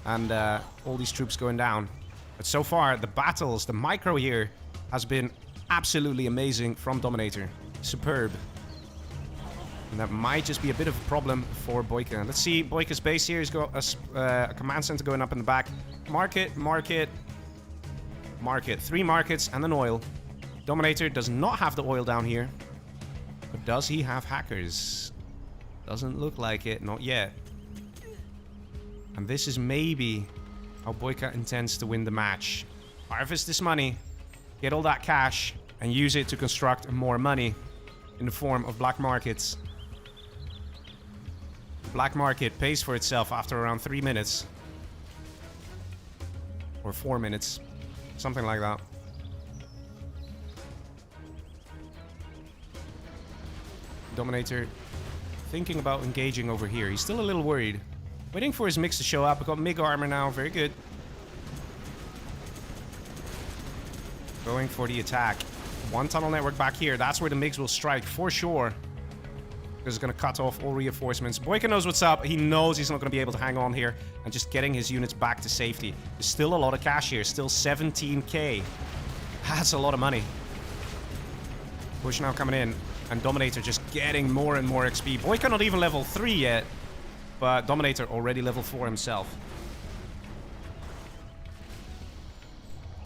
And all these troops going down. But so far, the battles, the micro here, has been absolutely amazing from Dominator. Superb. And that might just be a bit of a problem for Boyka. Let's see Boyka's base here. He's got a command center going up in the back. Market, market, market. 3 markets and an oil. Dominator does not have the oil down here. But does he have hackers? Doesn't look like it. Not yet. And this is maybe how Boyka intends to win the match. Harvest this money. Get all that cash and use it to construct more money in the form of black markets. Black market pays for itself after around 3 minutes. Or 4 minutes. Something like that. Dominator thinking about engaging over here. He's still a little worried. Waiting for his MiGs to show up. We've got MiG armor now. Very good. Going for the attack. 1 tunnel network back here. That's where the MiGs will strike for sure. Because it's going to cut off all reinforcements. Boyka knows what's up. He knows he's not going to be able to hang on here. And just getting his units back to safety. There's still a lot of cash here. Still 17k. That's a lot of money. Push now coming in. And Dominator just getting more and more XP. Boyka not even level 3 yet. But Dominator already level 4 himself.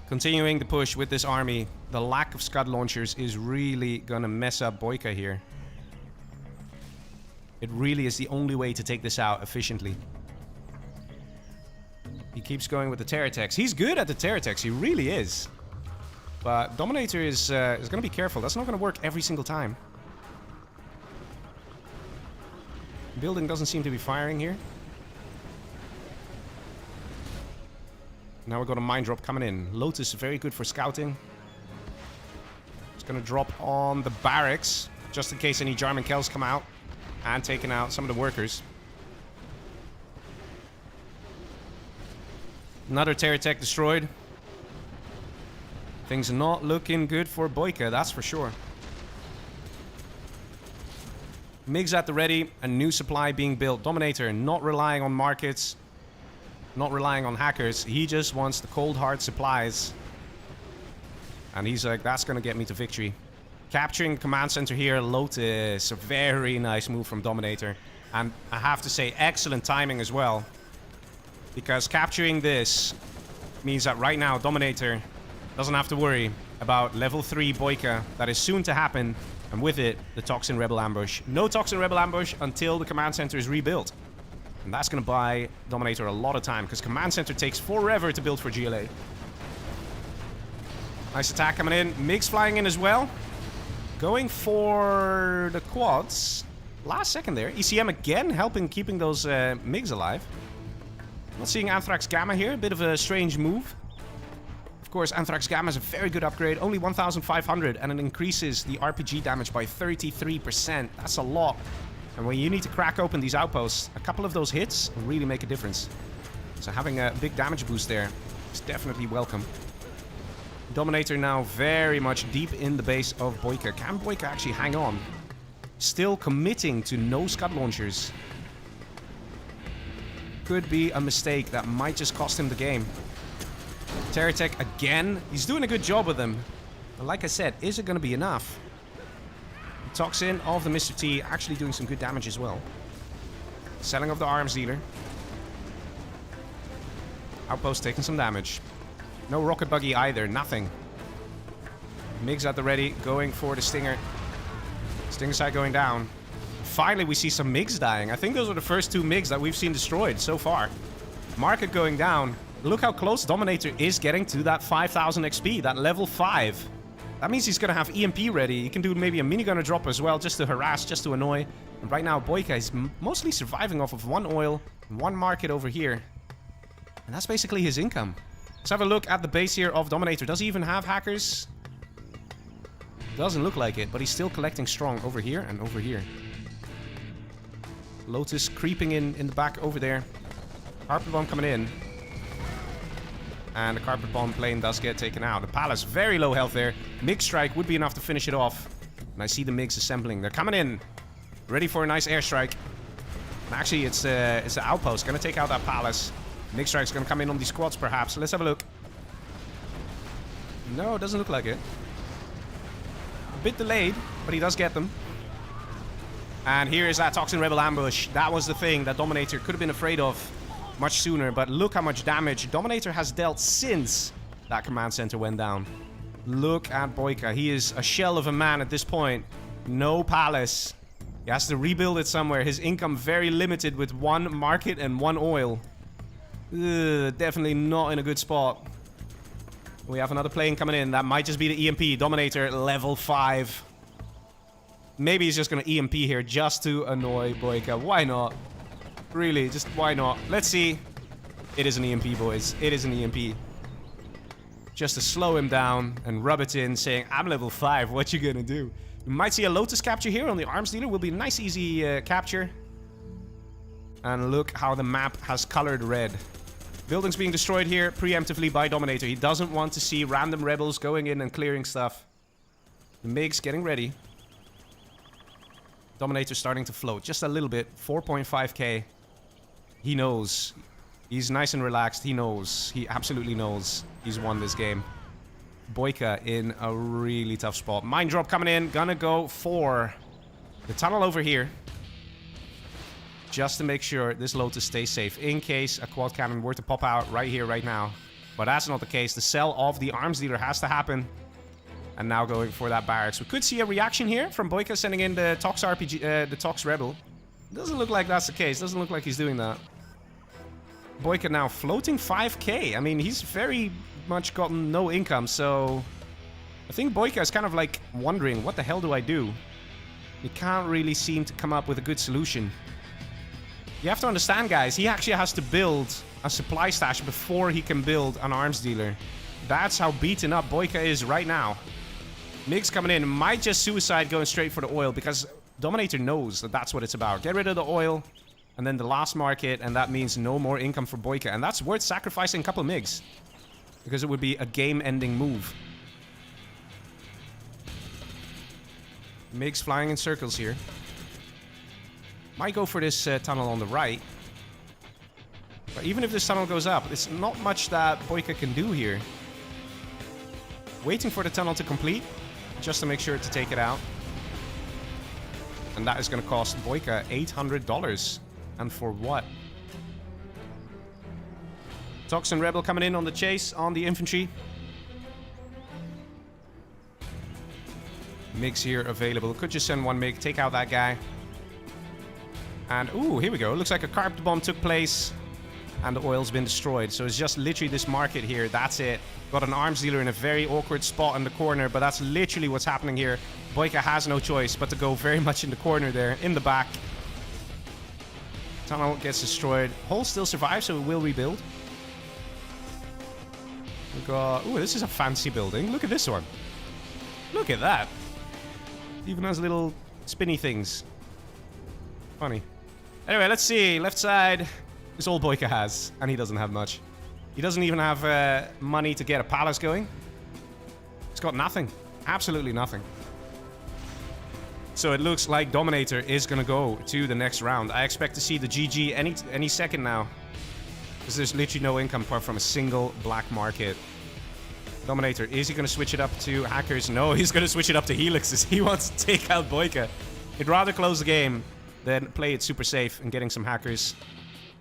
Continuing the push with this army. The lack of Scud launchers is really gonna mess up Boyka here. It really is the only way to take this out efficiently. He keeps going with the Terror Techs. He's good at the Terror Techs, he really is. But Dominator is gonna be careful. That's not gonna work every single time. Building doesn't seem to be firing here. Now we've got a mine drop coming in. Lotus very good for scouting. It's going to drop on the barracks, just in case any Jarman Kells come out. And taking out some of the workers. Another Terror Tech destroyed. Things not looking good for Boyka, that's for sure. MiGs at the ready, a new supply being built. Dominator not relying on markets, not relying on hackers. He just wants the cold hard supplies. And he's like, that's going to get me to victory. Capturing command center here, Lotus. A very nice move from Dominator. And I have to say, excellent timing as well. Because capturing this means that right now, Dominator doesn't have to worry about level 3 Boyka that is soon to happen. And with it, the Toxin Rebel Ambush. No Toxin Rebel Ambush until the command center is rebuilt. And that's going to buy Dominator a lot of time, because command center takes forever to build for GLA. Nice attack coming in. MiGs flying in as well. Going for the quads. Last second there. ECM again helping keeping those MiGs alive. Not seeing Anthrax Gamma here. A bit of a strange move. Of course, Anthrax Gamma is a very good upgrade. Only 1,500, and it increases the RPG damage by 33%. That's a lot. And when you need to crack open these outposts, a couple of those hits really make a difference. So having a big damage boost there is definitely welcome. Dominator now very much deep in the base of Boyka. Can Boyka actually hang on? Still committing to no Scud launchers. Could be a mistake that might just cost him the game. Terratech again. He's doing a good job with them. But like I said, is it going to be enough? The Toxin of the Mr. T actually doing some good damage as well. Selling of the arms dealer. Outpost taking some damage. No rocket buggy either. Nothing. MiGs at the ready. Going for the Stinger. Stinger side going down. Finally, we see some MiGs dying. I think those are the first two MiGs that we've seen destroyed so far. Market going down. Look how close Dominator is getting to that 5,000 XP, that level 5. That means he's going to have EMP ready. He can do maybe a minigunner drop as well, just to harass, just to annoy. And right now, Boyka is mostly surviving off of 1 oil, 1 market over here. And that's basically his income. Let's have a look at the base here of Dominator. Does he even have hackers? Doesn't look like it, but he's still collecting strong over here and over here. Lotus creeping in the back over there. Carpet bomb coming in. And the carpet bomb plane does get taken out. The Palace, very low health there. MiG strike would be enough to finish it off. And I see the MiGs assembling. They're coming in. Ready for a nice airstrike. And actually, it's the outpost. Gonna take out that Palace. MiG strike's gonna come in on these squads, perhaps. Let's have a look. No, it doesn't look like it. A bit delayed, but he does get them. And here is that Toxin Rebel ambush. That was the thing that Dominator could have been afraid of much sooner, but look how much damage Dominator has dealt since that command center went down. Look at Boyka. He is a shell of a man at this point. No palace. He has to rebuild it somewhere. His income very limited with 1 market and 1 oil. Ugh, definitely not in a good spot. We have another plane coming in. That might just be the EMP. Dominator level 5. Maybe he's just going to EMP here just to annoy Boyka. Why not? Really, just why not? Let's see. It is an EMP, boys. It is an EMP. Just to slow him down and rub it in, saying, I'm level 5. What you gonna do? We might see a Lotus capture here on the arms dealer. Will be a nice, easy capture. And look how the map has colored red. Buildings being destroyed here preemptively by Dominator. He doesn't want to see random rebels going in and clearing stuff. The MiGs getting ready. Dominator starting to float just a little bit. 4.5k. He knows. He's nice and relaxed. He knows. He absolutely knows he's won this game. Boyka in a really tough spot. Mine drop coming in. Gonna go for the tunnel over here. Just to make sure this Lotus stays safe. In case a quad cannon were to pop out right here, right now. But that's not the case. The sell of the arms dealer has to happen. And now going for that barracks. We could see a reaction here from Boyka sending in the Tox RPG, the Tox Rebel. Doesn't look like that's the case. Doesn't look like he's doing that. Boyka now floating 5k. I mean, he's very much gotten no income, so I think Boyka is kind of like wondering, what the hell do I do? He can't really seem to come up with a good solution. You have to understand, guys, he actually has to build a supply stash before he can build an arms dealer. That's how beaten up Boyka is right now. MiGs coming in. Might just suicide going straight for the oil, because Dominator knows that that's what it's about. Get rid of the oil, and then the last market, and that means no more income for Boyka. And that's worth sacrificing a couple of MiGs, because it would be a game-ending move. MiGs flying in circles here. Might go for this tunnel on the right. But even if this tunnel goes up, there's not much that Boyka can do here. Waiting for the tunnel to complete, just to make sure to take it out. And that is going to cost Boyka $800. And for what? Toxin Rebel coming in on the chase on the infantry. MiGs here available. Could just send 1 MiG, take out that guy. And, ooh, here we go. Looks like a carpet bomb took place. And the oil's been destroyed. So it's just literally this market here. That's it. Got an arms dealer in a very awkward spot in the corner. But that's literally what's happening here. Boyka has no choice but to go very much in the corner there. In the back. Tunnel gets destroyed. Hull still survives, so it will rebuild. We've got... Ooh, this is a fancy building. Look at this one. Look at that. Even has little spinny things. Funny. Anyway, let's see. Left side. This all Boyka has. And he doesn't have much. He doesn't even have money to get a palace going. He's got nothing. Absolutely nothing. So it looks like Dominator is going to go to the next round. I expect to see the GG any second now. Because there's literally no income apart from a single black market. Dominator, is he going to switch it up to hackers? No, he's going to switch it up to helixes. He wants to take out Boyka. He'd rather close the game than play it super safe and getting some hackers.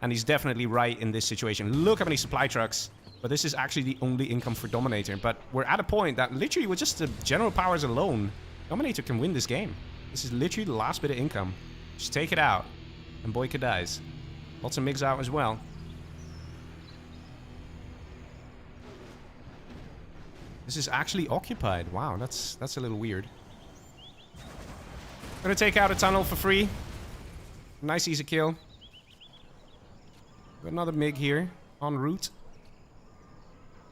And he's definitely right in this situation. Look how many supply trucks. But this is actually the only income for Dominator. But we're at a point that literally with just the general powers alone, Dominator can win this game. This is literally the last bit of income. Just take it out. And Boyka dies. Lots of MiGs out as well. This is actually occupied. Wow, that's a little weird. Gonna take out a tunnel for free. Nice easy kill. Got another MiG here. En route.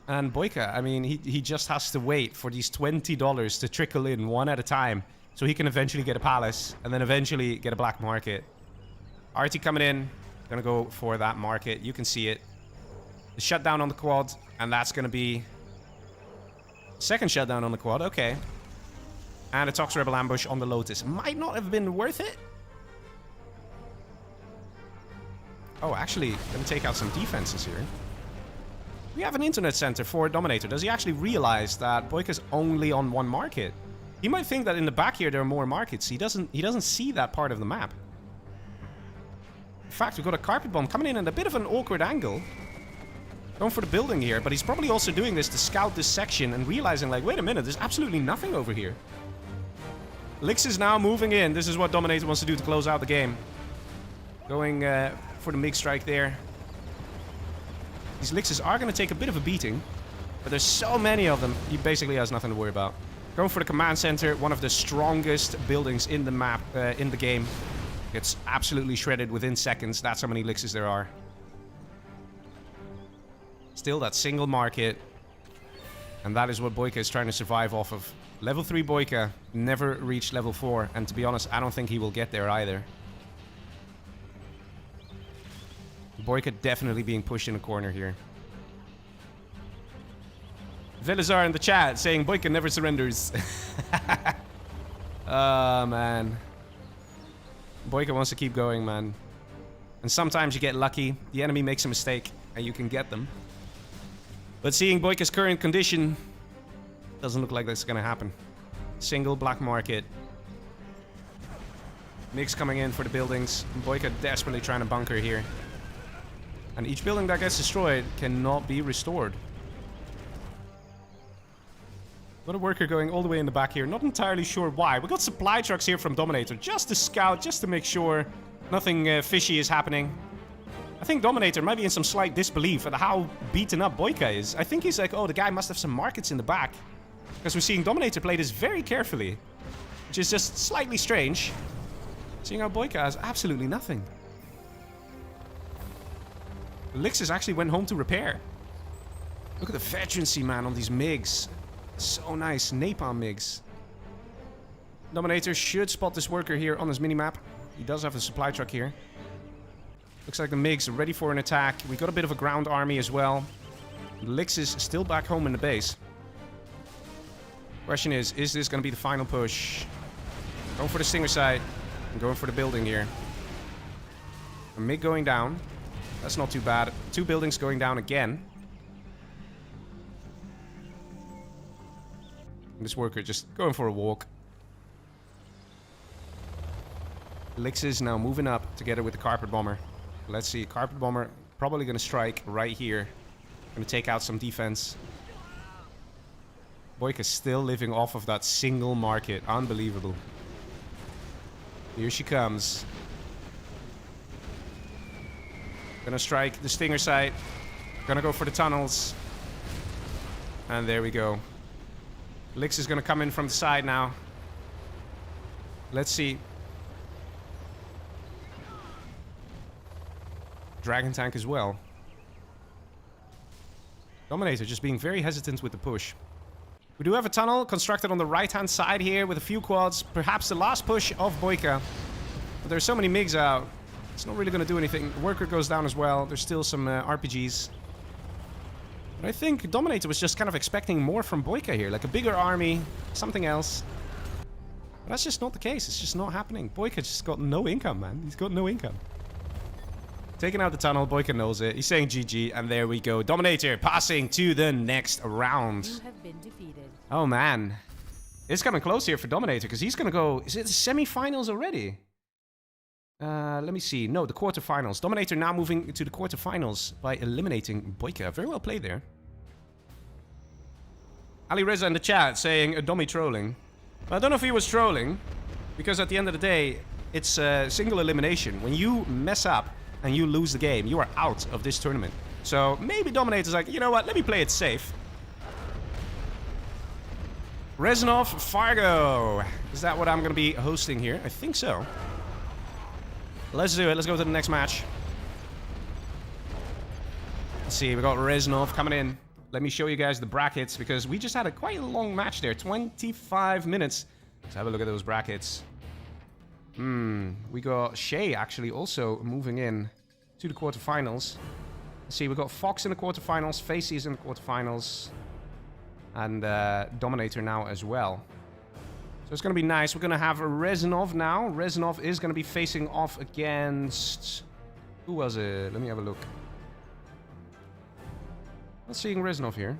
And Boyka, I mean, he just has to wait for these $20 to trickle in one at a time. So he can eventually get a palace. And then eventually get a black market. RT coming in. Gonna go for that market. You can see it. The shutdown on the quad. And that's gonna be... Second shutdown on the quad. Okay. And a Tox Rebel ambush on the Lotus. Might not have been worth it. Oh, actually, gonna take out some defenses here. We have an internet center for Dominator. Does he actually realize that Boyka's only on one market? He might think that in the back here there are more markets. He doesn't see that part of the map. In fact, we've got a carpet bomb coming in at a bit of an awkward angle. Going for the building here, but he's probably also doing this to scout this section and realizing, like, wait a minute, there's absolutely nothing over here. Lix is now moving in. This is what Dominator wants to do to close out the game. Going for the MiG strike there. These Lixes are going to take a bit of a beating, but there's so many of them, he basically has nothing to worry about. Going for the command center, one of the strongest buildings in the map, in the game. Gets absolutely shredded within seconds. That's how many Lixes there are. Still that single market. And that is what Boyka is trying to survive off of. Level 3 Boyka never reached level 4. And to be honest, I don't think he will get there either. Boyka definitely being pushed in a corner here. Velazar in the chat saying Boyka never surrenders. Oh, man. Boyka wants to keep going, man. And sometimes you get lucky. The enemy makes a mistake and you can get them. But seeing Boyka's current condition, doesn't look like that's going to happen. Single black market. MiGs coming in for the buildings. Boyka desperately trying to bunker here. And each building that gets destroyed cannot be restored. Got a worker going all the way in the back here. Not entirely sure why. We got supply trucks here from Dominator just to scout, just to make sure nothing fishy is happening. I think Dominator might be in some slight disbelief at how beaten up Boyka is. I think he's like, oh, the guy must have some markets in the back. Because we're seeing Dominator play this very carefully. Which is just slightly strange. Seeing how Boyka has absolutely nothing. Lixus actually went home to repair. Look at the veterancy, man, on these MiGs. So nice. Napalm MiGs. Dominator should spot this worker here on his minimap. He does have a supply truck here. Looks like the MiGs are ready for an attack. We got a bit of a ground army as well. Lix is still back home in the base. Question is this going to be the final push? Going for the Stinger side. And going for the building here. A MiG going down. That's not too bad. 2 buildings going down again. And this worker just going for a walk. Lix is now moving up together with the Carpet Bomber. Let's see, Carpet Bomber probably going to strike right here. Going to take out some defense. Boyka still living off of that single market. Unbelievable. Here she comes. Gonna strike the Stinger site. Gonna go for the tunnels. And there we go. Lix is gonna come in from the side now. Let's see. Dragon tank as well. Dominator just being very hesitant with the push. We do have a tunnel constructed on the right-hand side here with a few quads. Perhaps the last push of Boyka. But there's so many MiGs out. It's not really going to do anything. Worker goes down as well. There's still some RPGs. But I think Dominator was just kind of expecting more from Boyka here. Like a bigger army, something else. But that's just not the case. It's just not happening. Boyka just got no income, man. He's got no income. Taking out the tunnel, Boyka knows it. He's saying GG, and there we go. Dominator passing to the next round. You have been defeated. Oh, man. It's coming close here for Dominator, because he's going to go... Is it the semi-finals already? Let me see. No, the quarterfinals. Dominator now moving to the quarterfinals by eliminating Boyka. Very well played there. Ali Reza in the chat saying a dummy trolling. Well, I don't know if he was trolling, because at the end of the day, it's a single elimination. When you mess up and you lose the game, you are out of this tournament. So maybe Dominator's like, you know what, let me play it safe. Rezanov, Fargo. Is that what I'm going to be hosting here? I think so. Let's do it. Let's go to the next match. Let's see, we got Rezanov coming in. Let me show you guys the brackets, because we just had a quite long match there. 25 minutes. Let's have a look at those brackets. We got Shay actually also moving in to the quarterfinals. Let's see, we got Fox in the quarterfinals, Facey's in the quarterfinals, and Dominator now as well. So it's going to be nice. We're going to have Rezanov now. Rezanov is going to be facing off against... Who was it? Let me have a look. Not seeing Rezanov here.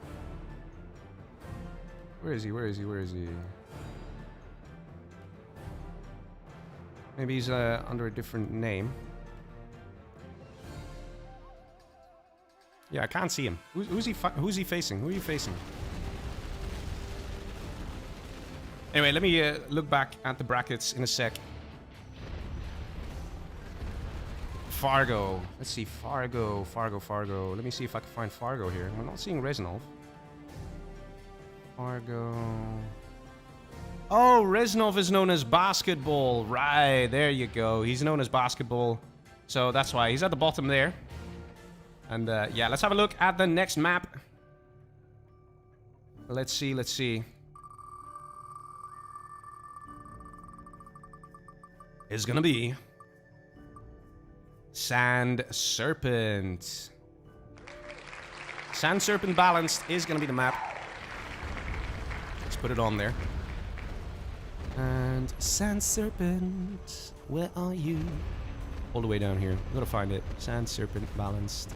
Where is he? Where is he? Where is he? Maybe he's under a different name. Yeah, I can't see him. Who's he facing? Who are you facing? Anyway, let me look back at the brackets in a sec. Fargo. Let's see. Fargo. Let me see if I can find Fargo here. We're not seeing Rezanov. Fargo. Oh, Rezanov is known as basketball. Right, there you go. He's known as basketball. So that's why he's at the bottom there. And yeah, let's have a look at the next map. Let's see, let's see. It's gonna be Sand Serpent. Sand Serpent Balanced is gonna be the map. Let's put it on there. And Sand Serpent, where are you? All the way down here. I'm gonna find it. Sand Serpent Balanced.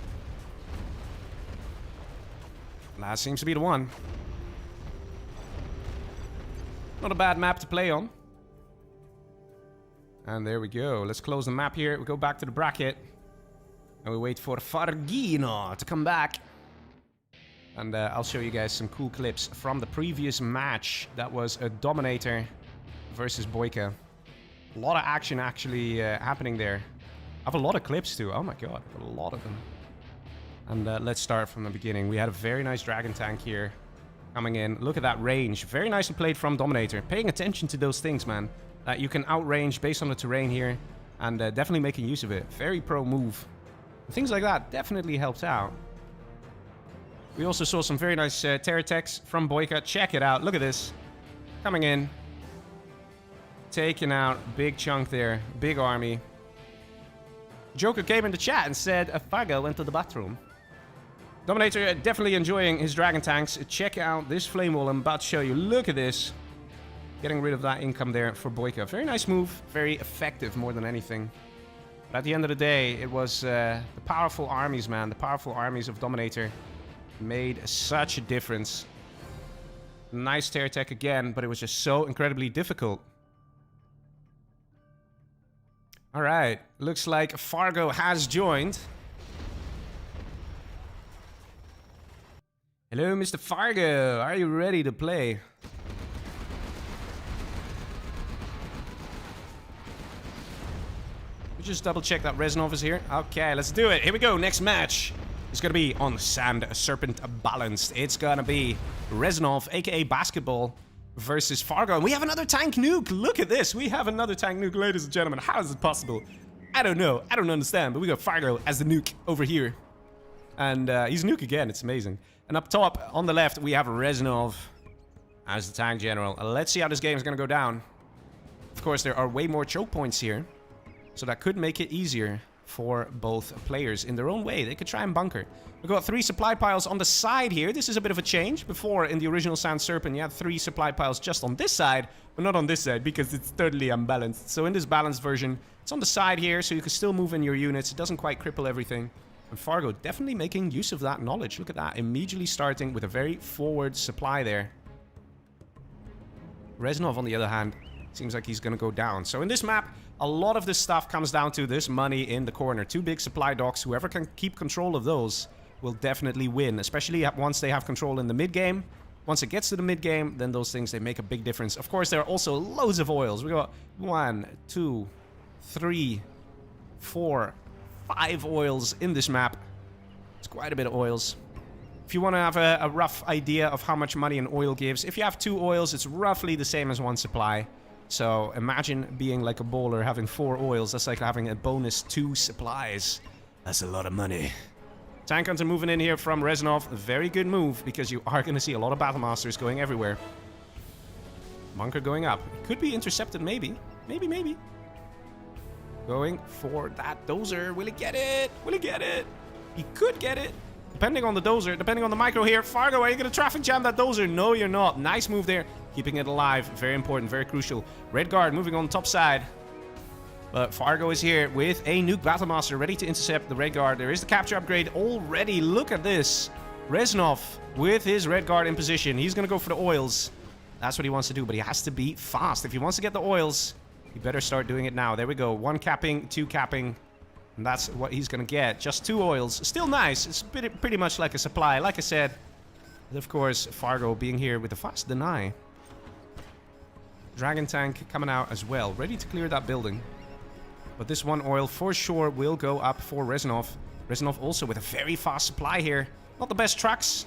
That seems to be the one. Not a bad map to play on. And there we go. Let's close the map here. We go back to the bracket. And we wait for Fargino to come back. And I'll show you guys some cool clips from the previous match. That was a Dominator versus Boyka. A lot of action actually happening there. I have a lot of clips too. Oh my god, I have a lot of them. And let's start from the beginning. We had a very nice dragon tank here coming in. Look at that range. Very nicely played from Dominator. Paying attention to those things, man. You can outrange based on the terrain here. And definitely making use of it. Very pro move. Things like that definitely helped out. We also saw some very nice terror attacks from Boyka. Check it out. Look at this. Coming in. Taking out big chunk there. Big army. Joker came in the chat and said, Fargo went to the bathroom. Dominator definitely enjoying his dragon tanks. Check out this flame wall I'm about to show you. Look at this. Getting rid of that income there for Boyka. Very nice move. Very effective more than anything. But at the end of the day, it was the powerful armies, man. The powerful armies of Dominator made such a difference. Nice terror attack again, but it was just so incredibly difficult. Alright, looks like Fargo has joined. Hello, Mr. Fargo. Are you ready to play? Just double check that Rezanov is here. Okay, let's do it. Here we go. Next match is going to be on Sand Serpent Balanced. It's going to be Rezanov, aka Basketball, versus Fargo. And we have another tank nuke. Look at this. We have another tank nuke, ladies and gentlemen. How is it possible? I don't know. I don't understand. But we got Fargo as the nuke over here. And he's nuke again. It's amazing. And up top, on the left, we have Reznov as the tank general. Let's see how this game is going to go down. Of course, there are way more choke points here. So that could make it easier for both players in their own way. They could try and bunker. We've got 3 supply piles on the side here. This is a bit of a change. Before, in the original Sand Serpent, you had 3 supply piles just on this side, but not on this side because it's totally unbalanced. So in this balanced version, it's on the side here, so you can still move in your units. It doesn't quite cripple everything. And Fargo definitely making use of that knowledge. Look at that. Immediately starting with a very forward supply there. Reznov, on the other hand, seems like he's going to go down. So in this map, a lot of this stuff comes down to this money in the corner. 2 big supply docks. Whoever can keep control of those will definitely win, especially once they have control in the mid-game. Once it gets to the mid-game, then those things, they make a big difference. Of course, there are also loads of oils. We got 1, 2, 3, 4, 5 oils in this map. It's quite a bit of oils. If you want to have a rough idea of how much money an oil gives, if you have 2 oils, it's roughly the same as 1 supply. So imagine being like a bowler, having 4 oils. That's like having a bonus 2 supplies. That's a lot of money. Tank Hunter moving in here from Reznov. A very good move, because you are going to see a lot of Battlemasters going everywhere. Bunker going up. It could be intercepted, maybe. Maybe. Going for that dozer. Will he get it? Will he get it? He could get it. Depending on the dozer, depending on the micro here. Fargo, are you going to traffic jam that dozer? No, you're not. Nice move there. Keeping it alive. Very important, very crucial. Red Guard moving on the top side. But Fargo is here with a nuke Battlemaster ready to intercept the Red Guard. There is the capture upgrade already. Look at this. Reznov with his Red Guard in position. He's going to go for the oils. That's what he wants to do, but he has to be fast. If he wants to get the oils, he better start doing it now. There we go. 1 capping, 2 capping. And that's what he's going to get. Just 2 oils. Still nice. It's pretty much like a supply. Like I said, and of course, Fargo being here with a fast deny. Dragon tank coming out as well. Ready to clear that building. But this 1 oil for sure will go up for Reznov. Reznov also with a very fast supply here. Not the best trucks,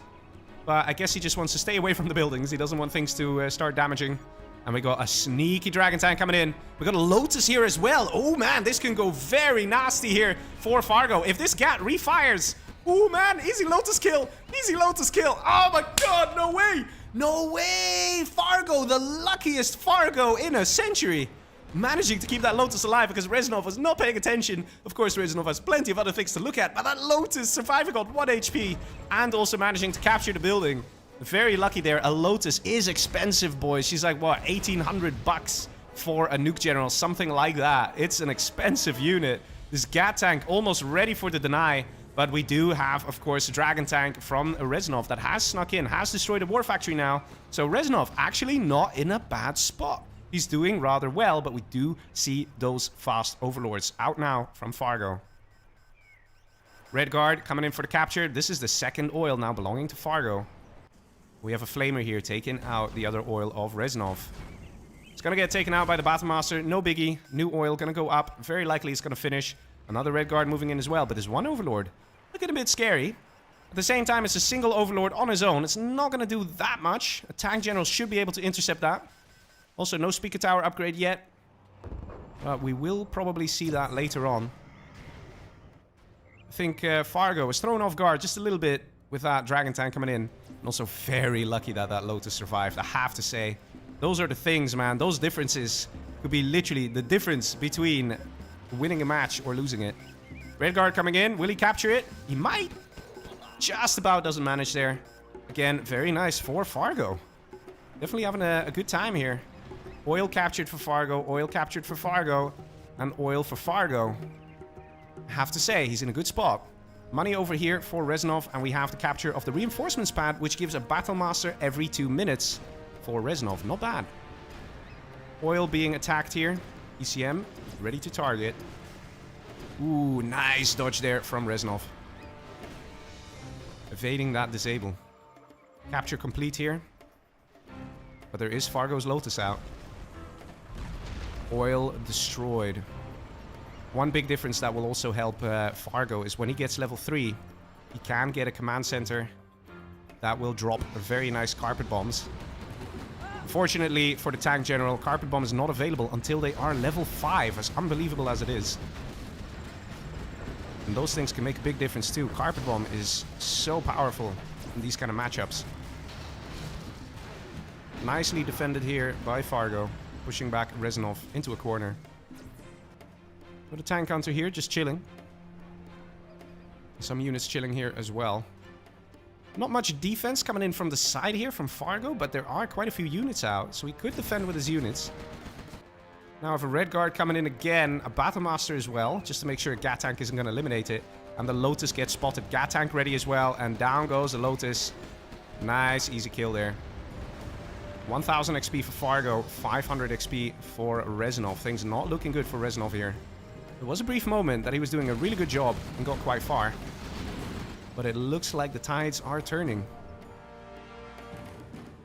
but I guess he just wants to stay away from the buildings. He doesn't want things to start damaging. And we got a sneaky Dragon tank coming in. We got a Lotus here as well. Oh man, this can go very nasty here for Fargo. If this Gat refires, oh man, easy Lotus kill. Easy Lotus kill. Oh my god, no way. No way. Fargo, the luckiest Fargo in a century. Managing to keep that Lotus alive because Reznov was not paying attention. Of course, Reznov has plenty of other things to look at, but that Lotus surviving on 1 HP and also managing to capture the building. Very lucky there. A Lotus is expensive, boys. She's like, what, 1,800 bucks for a nuke general, something like that. It's an expensive unit. This Gat tank almost ready for the deny, but we do have, of course, a Dragon tank from Reznov that has snuck in, has destroyed a war factory now. So Reznov actually not in a bad spot. He's doing rather well, but we do see those fast overlords out now from Fargo. Red Guard coming in for the capture. This is the 2nd oil now belonging to Fargo. We have a Flamer here taking out the other oil of Reznov. It's going to get taken out by the Battlemaster. No biggie. New oil going to go up. Very likely it's going to finish. Another Red Guard moving in as well, but there's 1 Overlord. Looking a bit scary. At the same time, it's a single Overlord on his own. It's not going to do that much. A tank general should be able to intercept that. Also, no speaker tower upgrade yet. But we will probably see that later on. I think Fargo was thrown off guard just a little bit with that Dragon tank coming in. And also very lucky that that Lotus survived, I have to say. Those are the things, man. Those differences could be literally the difference between winning a match or losing it. Red Guard coming in. Will he capture it? He might. Just about doesn't manage there. Again, very nice for Fargo. Definitely having a good time here. Oil captured for Fargo, oil captured for Fargo, and oil for Fargo. I have to say, he's in a good spot. Money over here for Reznov, and we have the capture of the reinforcements pad, which gives a Battlemaster every 2 minutes for Reznov. Not bad. Oil being attacked here. ECM, ready to target. Ooh, nice dodge there from Reznov. Evading that disable. Capture complete here. But there is Fargo's Lotus out. Oil destroyed. One big difference that will also help Fargo is when he gets level 3, he can get a command center that will drop very nice carpet bombs. Fortunately for the tank general, carpet bomb is not available until they are level 5, as unbelievable as it is. And those things can make a big difference too. Carpet Bomb is so powerful in these kind of matchups. Nicely defended here by Fargo, pushing back Reznov into a corner. Got a tank counter here, just chilling. Some units chilling here as well. Not much defense coming in from the side here from Fargo, but there are quite a few units out, so he could defend with his units. Now I have a Red Guard coming in again, a Battlemaster as well, just to make sure a Gat Tank isn't going to eliminate it. And the Lotus gets spotted. Gat Tank ready as well, and down goes the Lotus. Nice, easy kill there. 1000 XP for Fargo, 500 XP for Reznov. Things not looking good for Reznov here. There was a brief moment that he was doing a really good job and got quite far. But it looks like the tides are turning.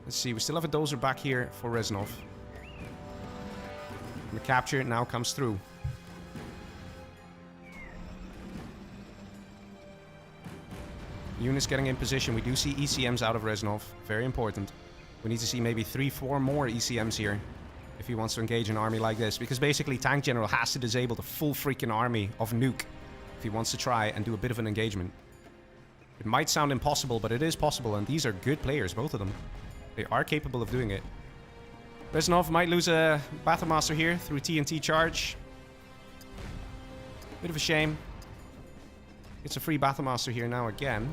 Let's see, we still have a dozer back here for Reznov. And the capture now comes through. Units getting in position. We do see ECMs out of Reznov. Very important. We need to see maybe 3-4 more ECMs here if he wants to engage an army like this. Because basically Tank General has to disable the full freaking army of Nuke if he wants to try and do a bit of an engagement. It might sound impossible, but it is possible, and these are good players, both of them. They are capable of doing it. Reznov might lose a Battlemaster here through TNT charge. Bit of a shame. It's a free Battlemaster here now again.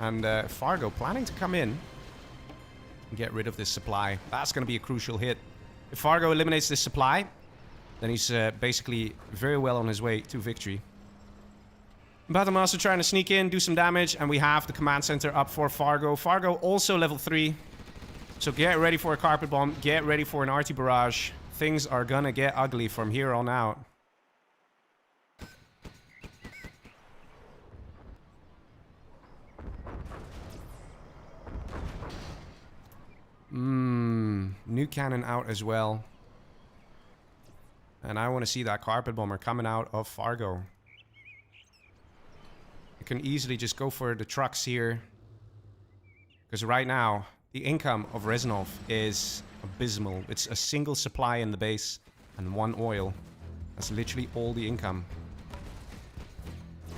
And Fargo planning to come in and get rid of this supply. That's going to be a crucial hit. If Fargo eliminates this supply, then he's basically very well on his way to victory. Battlemaster trying to sneak in, do some damage, and we have the command center up for Fargo. Fargo also level 3. So get ready for a Carpet Bomb, get ready for an Arty Barrage. Things are gonna get ugly from here on out. New cannon out as well. And I want to see that Carpet Bomber coming out of Fargo. You can easily just go for the trucks here. Because right now, the income of Reznov is abysmal. It's a single supply in the base and 1 oil. That's literally all the income.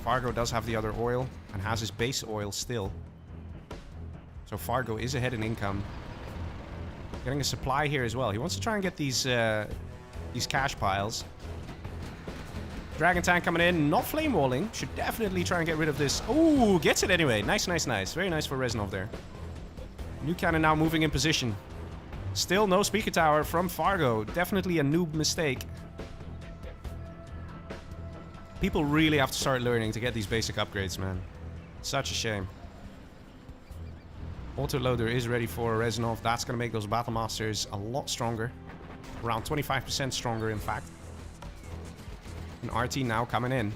Fargo does have the other oil and has his base oil still. So Fargo is ahead in income. Getting a supply here as well. He wants to try and get these cash piles. Dragon tank coming in, not flame walling. Should definitely try and get rid of this. Oh, gets it anyway. Nice, nice, nice. Very nice for Reznov there. New cannon now moving in position. Still no speaker tower from Fargo. Definitely a noob mistake. People really have to start learning to get these basic upgrades, man. Such a shame. Autoloader is ready for Reznov. That's going to make those Battlemasters a lot stronger. Around 25% stronger, in fact. An RT now coming in.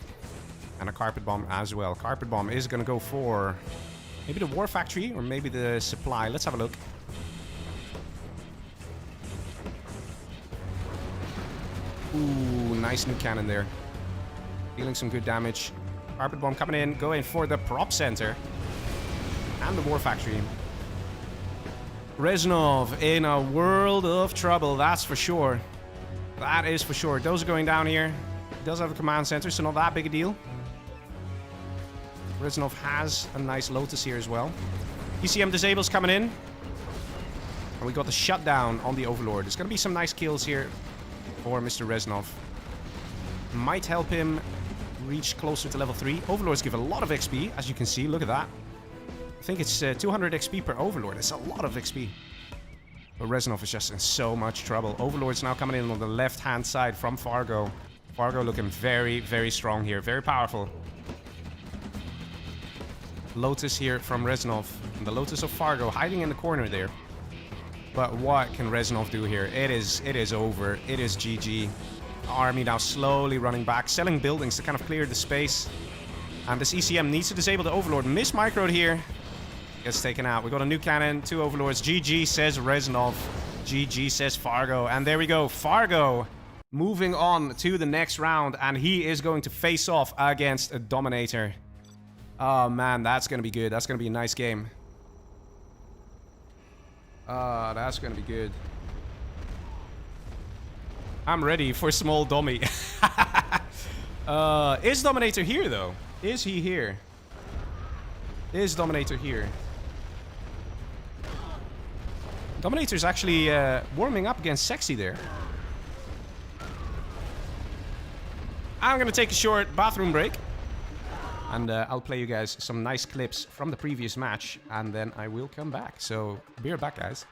And a Carpet Bomb as well. Carpet Bomb is going to go for maybe the War Factory or maybe the supply. Let's have a look. Ooh, nice new cannon there. Dealing some good damage. Carpet Bomb coming in. Going for the Prop Center. And the War Factory. Reznov in a world of trouble, that's for sure. That is for sure. Those are going down here. He does have a command center, so not that big a deal. Reznov has a nice Lotus here as well. ECM disables coming in. And we got the shutdown on the Overlord. There's going to be some nice kills here for Mr. Reznov. Might help him reach closer to level 3. Overlords give a lot of XP, as you can see. Look at that. I think it's 200 XP per Overlord. It's a lot of XP. But Reznov is just in so much trouble. Overlord's now coming in on the left-hand side from Fargo. Fargo looking very, very strong here. Very powerful. Lotus here from Reznov. And the Lotus of Fargo hiding in the corner there. But what can Reznov do here? It is over. It is GG. Army now slowly running back. Selling buildings to kind of clear the space. And this ECM needs to disable the Overlord. Miss-microed here. Gets taken out. We got a new cannon, 2 Overlords. GG says Reznov. GG says Fargo. And there we go. Fargo moving on to the next round. And he is going to face off against a Dominator. Oh, man. That's going to be good. That's going to be a nice game. That's going to be good. I'm ready for small Dommy. Is Dominator here, though? Is he here? Is Dominator here? Dominator's actually warming up against Sexy there. I'm gonna take a short bathroom break. And I'll play you guys some nice clips from the previous match. And then I will come back. So, be right back, guys.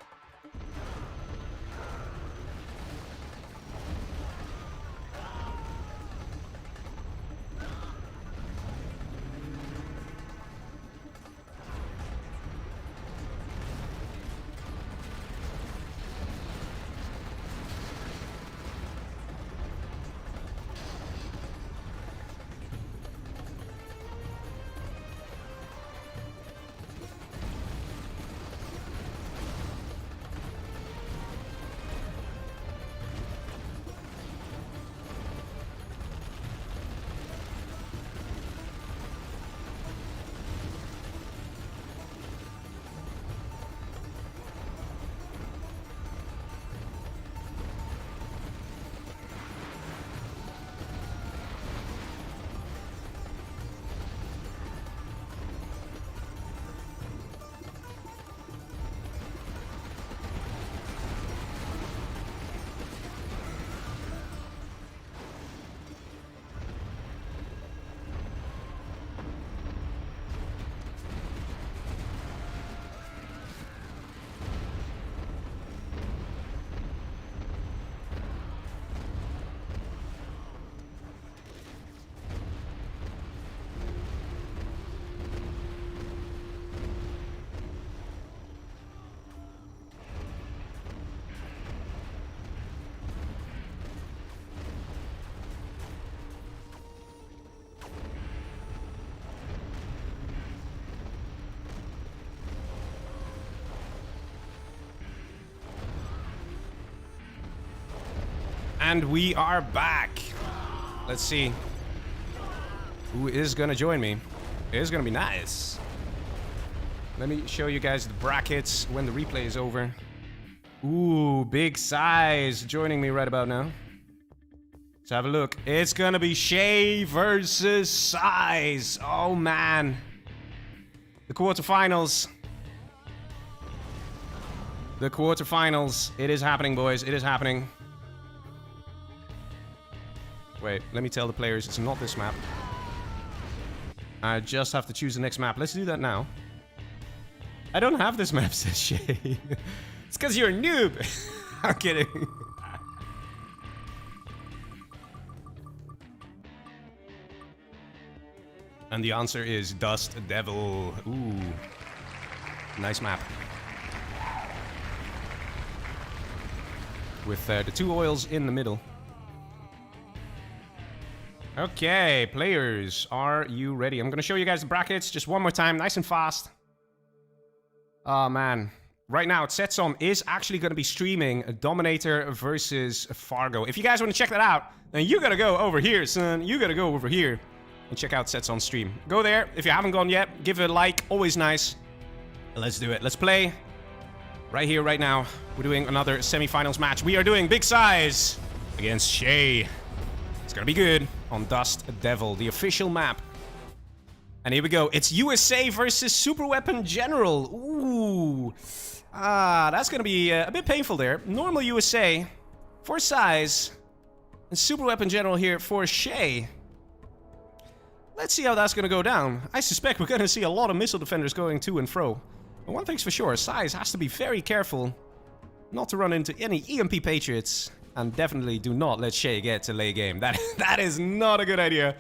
And we are back. Let's see who is gonna join me. It is gonna be nice. Let me show you guys the brackets when the replay is over. Ooh, big size joining me right about now. Let's have a look. It's gonna be Shay versus Size. Oh man. The quarterfinals. The quarterfinals. It is happening, boys. It is happening. Wait, let me tell the players it's not this map. I just have to choose the next map. Let's do that now. I don't have this map, says Shay. It's because you're a noob. I'm kidding. And the answer is Dust Devil. Ooh. Nice map. With the two oils in the middle. Okay, players, are you ready? I'm gonna show you guys the brackets just one more time, nice and fast. Oh man. Right now, Setson is actually gonna be streaming Dominator versus Fargo. If you guys wanna check that out, then you gotta go over here, son. You gotta go over here and check out Setson's stream. Go there. If you haven't gone yet, give it a like. Always nice. Let's do it. Let's play. Right here, right now. We're doing another semifinals match. We are doing Big Size against Shay. It's gonna be good on Dust Devil, the official map. And here we go. It's USA versus Super Weapon General. Ooh. That's gonna be a bit painful there. Normal USA for Size. And Super Weapon General here for Shay. Let's see how that's gonna go down. I suspect we're gonna see a lot of missile defenders going to and fro. But one thing's for sure, Size has to be very careful not to run into any EMP Patriots. And definitely do not let Shay get to late game. That is not a good idea.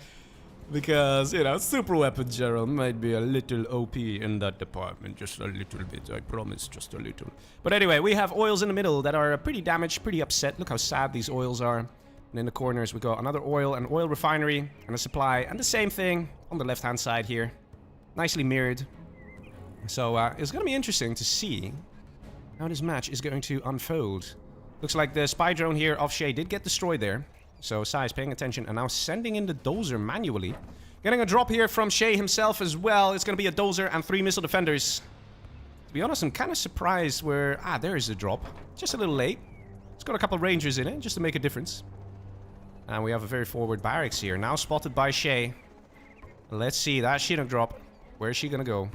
Because, you know, Super Weapon General might be a little OP in that department. Just a little bit, I promise, just a little. But anyway, we have oils in the middle that are pretty damaged, pretty upset. Look how sad these oils are. And in the corners we got another oil, an oil refinery, and a supply. And the same thing on the left-hand side here. Nicely mirrored. So, it's going to be interesting to see how this match is going to unfold. Looks like the spy drone here of Shay did get destroyed there. So Sai is paying attention and now sending in the dozer manually. Getting a drop here from Shay himself as well. It's going to be a dozer and 3 missile defenders. To be honest, I'm kind of surprised where... there is a drop. Just a little late. It's got a couple rangers in it, just to make a difference. And we have a very forward barracks here. Now spotted by Shay. Let's see, that Chinook drop. Where is she gonna go?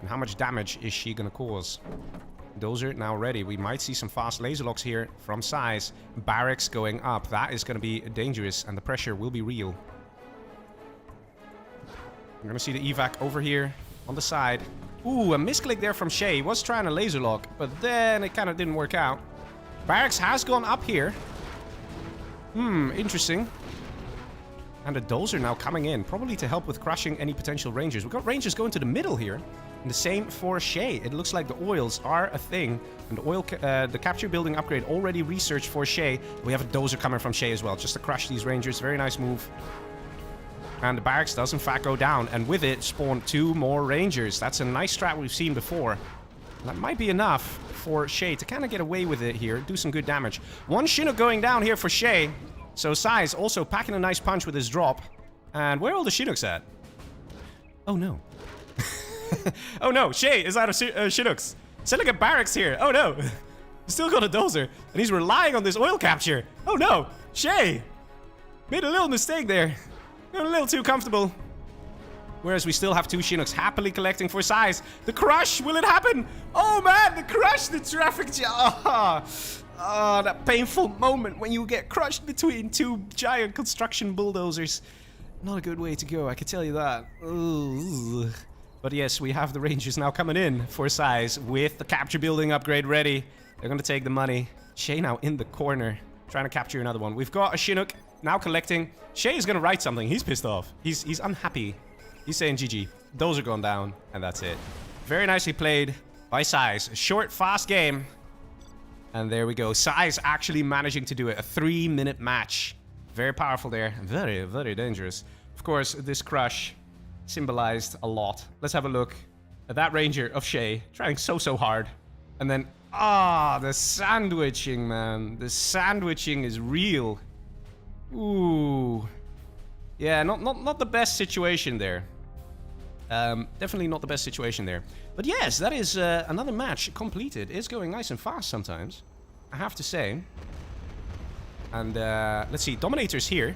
And how much damage is she gonna cause? Dozer now ready. We might see some fast laser locks here from Size. Barracks going up. That is gonna be dangerous, and the pressure will be real. I'm gonna see the evac over here on the side. Ooh, a misclick there from Shay. He was trying to laser lock, but then it kind of didn't work out. Barracks has gone up here. Interesting. And the Dozer now coming in, probably to help with crushing any potential rangers. We've got rangers going to the middle here. And the same for Shay. It looks like the oils are a thing. And the capture building upgrade already researched for Shay. We have a Dozer coming from Shay as well, just to crush these rangers. Very nice move. And the barracks does in fact go down. And with it, spawn 2 more rangers. That's a nice strat we've seen before. That might be enough for Shay to kind of get away with it here. Do some good damage. 1 Chinook going down here for Shay. So Size also packing a nice punch with his drop. And where are all the Chinooks at? Oh no. Oh no, Shay is out of Chinooks. Send like a barracks here. Oh no. He's still got a Dozer. And he's relying on this oil capture. Oh no. Shay made a little mistake there. Got a little too comfortable. Whereas we still have 2 Chinooks happily collecting for Size. The crush, will it happen? Oh man, the crush, the traffic jam. Oh, that painful moment when you get crushed between 2 giant construction bulldozers. Not a good way to go, I can tell you that. Ugh. But yes, we have the Rangers now coming in for Size with the capture building upgrade ready. They're going to take the money. Shay now in the corner, trying to capture another one. We've got a Chinook now collecting. Shay is going to write something. He's pissed off. He's unhappy. He's saying GG. Those are gone down, and that's it. Very nicely played by Size. A short, fast game. And there we go. Size actually managing to do it. A 3-minute match. Very powerful there. Very, very dangerous. Of course, this crush symbolized a lot. Let's have a look at that Ranger of Shay. Trying so hard. And then, the sandwiching, man. The sandwiching is real. Ooh. Yeah, not the best situation there. Definitely not the best situation there. But yes, that is another match completed. It's going nice and fast sometimes, I have to say. And let's see, Dominator's here.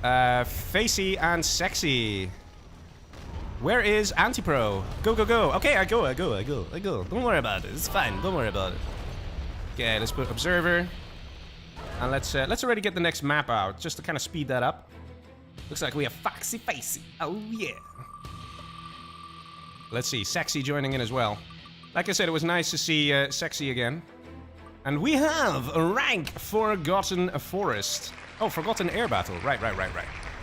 Facey and Sexy. Where is Antipro? Go, go, go. Okay, I go. Don't worry about it. It's fine. Don't worry about it. Okay, let's put Observer. And let's already get the next map out, just to kind of speed that up. Looks like we have Foxy Facey. Oh, yeah. Let's see, Sexy joining in as well. Like I said, it was nice to see Sexy again. And we have a rank Forgotten Forest. Oh, Forgotten Airbattle. Right.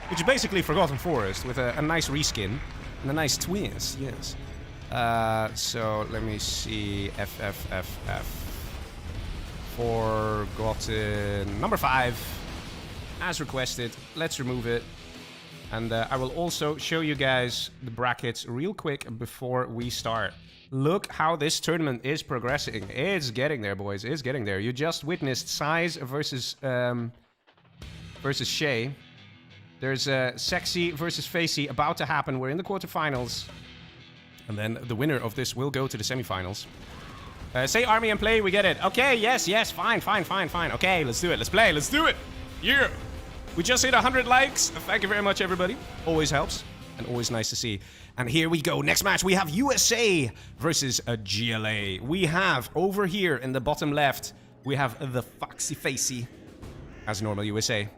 Which is basically Forgotten Forest with a nice reskin and a nice twist, yes. So, let me see. FFFF. Forgotten number 5. As requested. Let's remove it. And I will also show you guys the brackets real quick before we start. Look how this tournament is progressing. It's getting there, boys. It's getting there. You just witnessed Size versus Shay. There's Sexy versus Facey about to happen. We're in the quarterfinals. And then the winner of this will go to the semifinals. Say army and play, we get it. Okay, yes, fine. Okay, let's do it. Let's play, let's do it. Yeah. We just hit 100 likes. Thank you very much, everybody. Always helps. And always nice to see. And here we go. Next match, we have USA versus a GLA. We have, over here in the bottom left, we have the Foxy Facey as normal USA.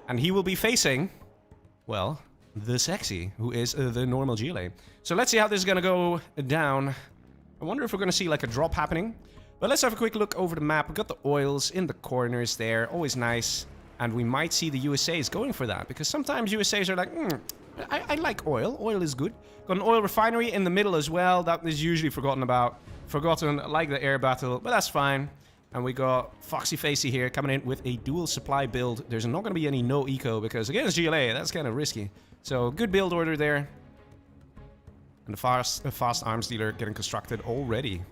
And he will be facing, well, the Sexy, who is the normal GLA. So let's see how this is going to go down. I wonder if we're going to see like a drop happening. But let's have a quick look over the map. We've got the oils in the corners there. Always nice. And we might see the USAs going for that. Because sometimes USAs are like, I like oil. Oil is good. Got an oil refinery in the middle as well. That is usually forgotten about. Forgotten like the Airbattle. But that's fine. And we got Foxy Facey here coming in with a dual supply build. There's not going to be any no eco. Because against GLA, that's kind of risky. So good build order there. And the fast arms dealer getting constructed already.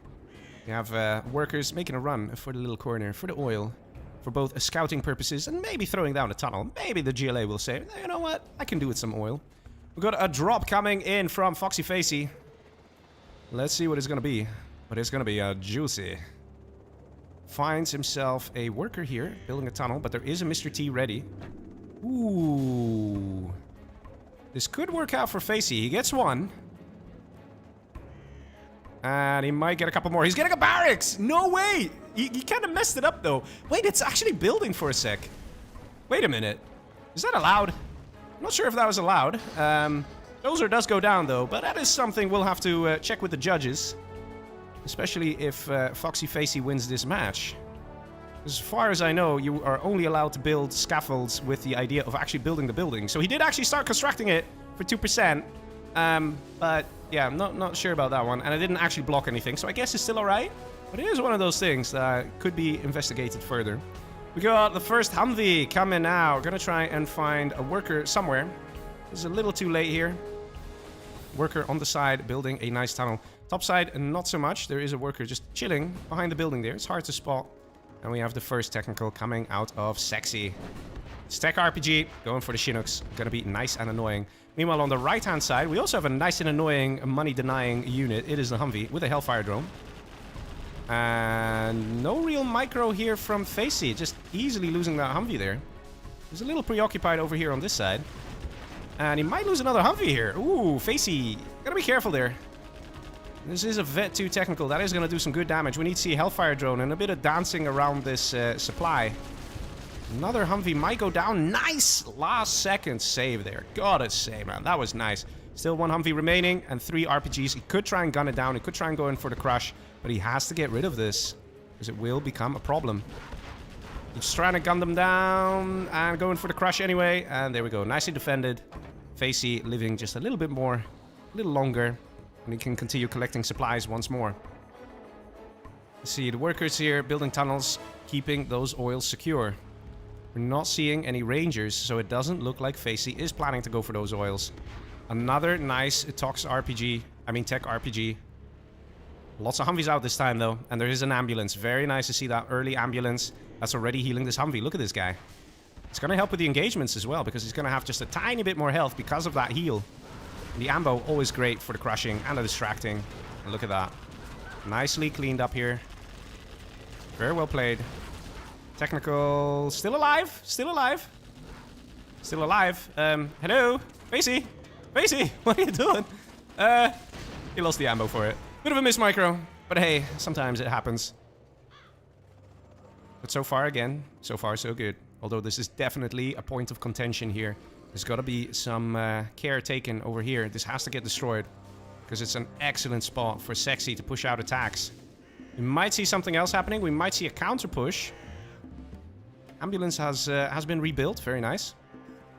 We have workers making a run for the little corner, for the oil, for both scouting purposes and maybe throwing down a tunnel. Maybe the GLA will say, you know what, I can do with some oil. We've got a drop coming in from Foxy Facey. Let's see what it's going to be. But it's going to be juicy. finds himself a worker here, building a tunnel, but there is a Mr. T ready. Ooh. This could work out for Facey. He gets one. And he might get a couple more. He's getting a barracks! No way! He kind of messed it up, though. Wait, it's actually building for a sec. Wait a minute. Is that allowed? I'm not sure if that was allowed. Dozer does go down, though, but that is something we'll have to check with the judges. Especially if Foxy Facey wins this match. As far as I know, you are only allowed to build scaffolds with the idea of actually building the building. So he did actually start constructing it for 2%. But yeah, I'm not sure about that one. And I didn't actually block anything, so I guess it's still alright. But it is one of those things that could be investigated further. We got the first Humvee coming now. We're gonna try and find a worker somewhere. It's a little too late here. Worker on the side, building a nice tunnel. Top side, not so much. There is a worker just chilling behind the building there. It's hard to spot. And we have the first technical coming out of Sexy. Stack RPG, going for the Chinooks. Gonna be nice and annoying. Meanwhile, on the right-hand side, we also have a nice and annoying money-denying unit. It is the Humvee with a Hellfire drone. And no real micro here from Facey. Just easily losing that Humvee there. He's a little preoccupied over here on this side. And he might lose another Humvee here. Ooh, Facey. Gotta be careful there. This is a Vet 2 technical. That is gonna do some good damage. We need to see a Hellfire drone and a bit of dancing around this supply. Another Humvee might go down. Nice! Last second save there. Gotta say, man. That was nice. Still one Humvee remaining and 3 RPGs. He could try and gun it down. He could try and go in for the crush. But he has to get rid of this. Because it will become a problem. He's trying to gun them down. And going for the crush anyway. And there we go. Nicely defended. Facey living just a little bit more. A little longer. And he can continue collecting supplies once more. See the workers here building tunnels. Keeping those oils secure. We're not seeing any rangers, so it doesn't look like Facey is planning to go for those oils. Another nice tech RPG. Lots of Humvees out this time, though. And there is an ambulance. Very nice to see that early ambulance that's already healing this Humvee. Look at this guy. It's going to help with the engagements as well, because he's going to have just a tiny bit more health because of that heal. And the ambo, always great for the crushing and the distracting. And look at that. Nicely cleaned up here. Very well played. Technical, still alive, still alive, still alive. Hello, Facey, Facey, what are you doing? He lost the ammo for it. Bit of a miss micro, but hey, sometimes it happens. But so far, again, so far so good. Although this is definitely a point of contention here. There's got to be some care taken over here. This has to get destroyed because it's an excellent spot for Sexy to push out attacks. We might see something else happening. We might see a counter push. Ambulance has been rebuilt. Very nice.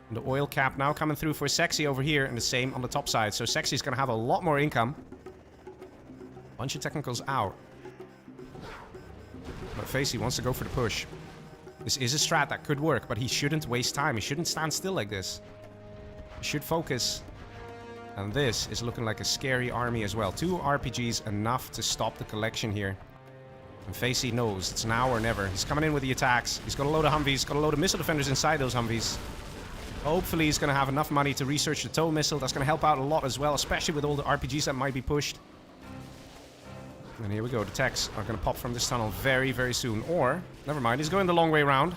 And the oil cap now coming through for Sexy over here. And the same on the top side. So Sexy's going to have a lot more income. Bunch of technicals out. But Facey wants to go for the push. This is a strat that could work. But he shouldn't waste time. He shouldn't stand still like this. He should focus. And this is looking like a scary army as well. 2 RPGs enough to stop the collection here. And Facey knows it's now or never. He's coming in with the attacks. He's got a load of Humvees. Got a load of missile defenders inside those Humvees. Hopefully he's going to have enough money to research the tow missile. That's going to help out a lot as well, especially with all the RPGs that might be pushed. And here we go. The techs are going to pop from this tunnel very, very soon. Or, never mind, he's going the long way around.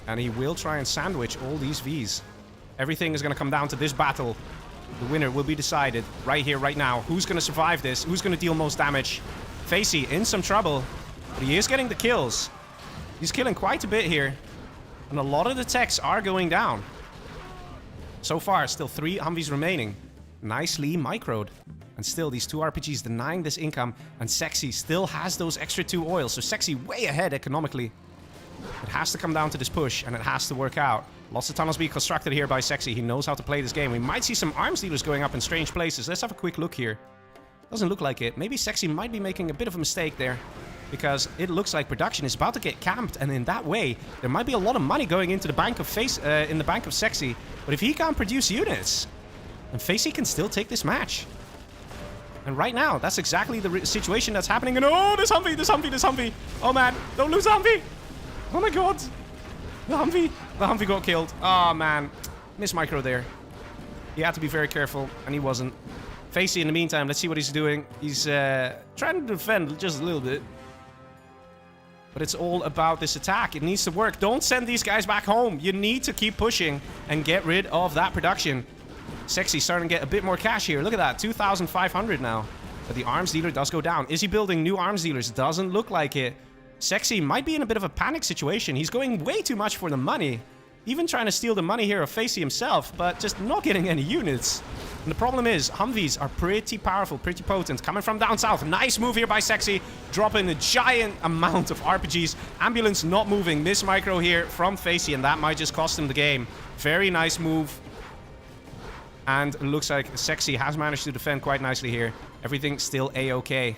And he will try and sandwich all these Vs. Everything is going to come down to this battle. The winner will be decided right here, right now. Who's going to survive this? Who's going to deal most damage? Facey in some trouble, but he is getting the kills. He's killing quite a bit here. And a lot of the techs are going down. So far, still 3 Humvees remaining. Nicely microed. And still, these 2 RPGs denying this income. And Sexy still has those extra 2 oils. So Sexy way ahead economically. It has to come down to this push, and it has to work out. Lots of tunnels being constructed here by Sexy. He knows how to play this game. We might see some arms dealers going up in strange places. Let's have a quick look here. Doesn't look like it. Maybe Sexy might be making a bit of a mistake there. Because it looks like production is about to get camped. And in that way, there might be a lot of money going into the bank of Sexy. But if he can't produce units, then Facey can still take this match. And right now, that's exactly the situation that's happening. And oh, this Humvee. Oh man, don't lose Humvee. Oh my god. The Humvee got killed. Oh man, miss micro there. He had to be very careful, and he wasn't. Facey, in the meantime, let's see what he's doing. He's trying to defend just a little bit. But it's all about this attack. It needs to work. Don't send these guys back home. You need to keep pushing and get rid of that production. Sexy starting to get a bit more cash here. Look at that, 2,500 now. But the arms dealer does go down. Is he building new arms dealers? Doesn't look like it. Sexy might be in a bit of a panic situation. He's going way too much for the money. Even trying to steal the money here of Facey himself, but just not getting any units. And the problem is, Humvees are pretty powerful, pretty potent. Coming from down south. Nice move here by Sexy. Dropping a giant amount of RPGs. Ambulance not moving. Miss micro here from Facey, and that might just cost him the game. Very nice move. And it looks like Sexy has managed to defend quite nicely here. Everything still A-okay.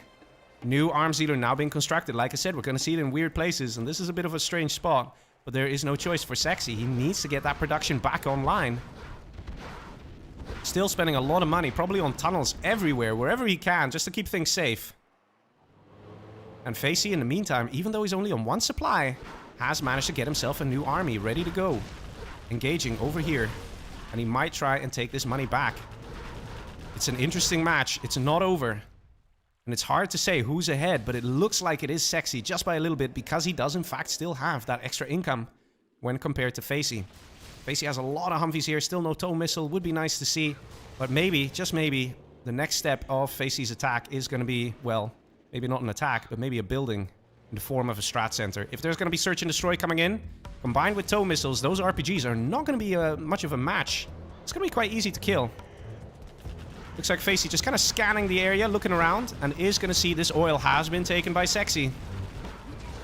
New arms dealer now being constructed. Like I said, we're going to see it in weird places, and this is a bit of a strange spot. But there is no choice for Sexy. He needs to get that production back online. Still spending a lot of money, probably on tunnels everywhere, wherever he can, just to keep things safe. And Facey, in the meantime, even though he's only on one supply, has managed to get himself a new army ready to go. Engaging over here. And he might try and take this money back. It's an interesting match. It's not over. And it's hard to say who's ahead, but it looks like it is Sexy just by a little bit because he does in fact still have that extra income when compared to Facey. Facey has a lot of Humvees here, still no tow missile, would be nice to see. But maybe, just maybe, the next step of Facey's attack is going to be, well, maybe not an attack, but maybe a building in the form of a strat center. If there's going to be search and destroy coming in, combined with tow missiles, those RPGs are not going to be much of a match. It's going to be quite easy to kill. Looks like Facey just kind of scanning the area, looking around, and is going to see this oil has been taken by Sexy.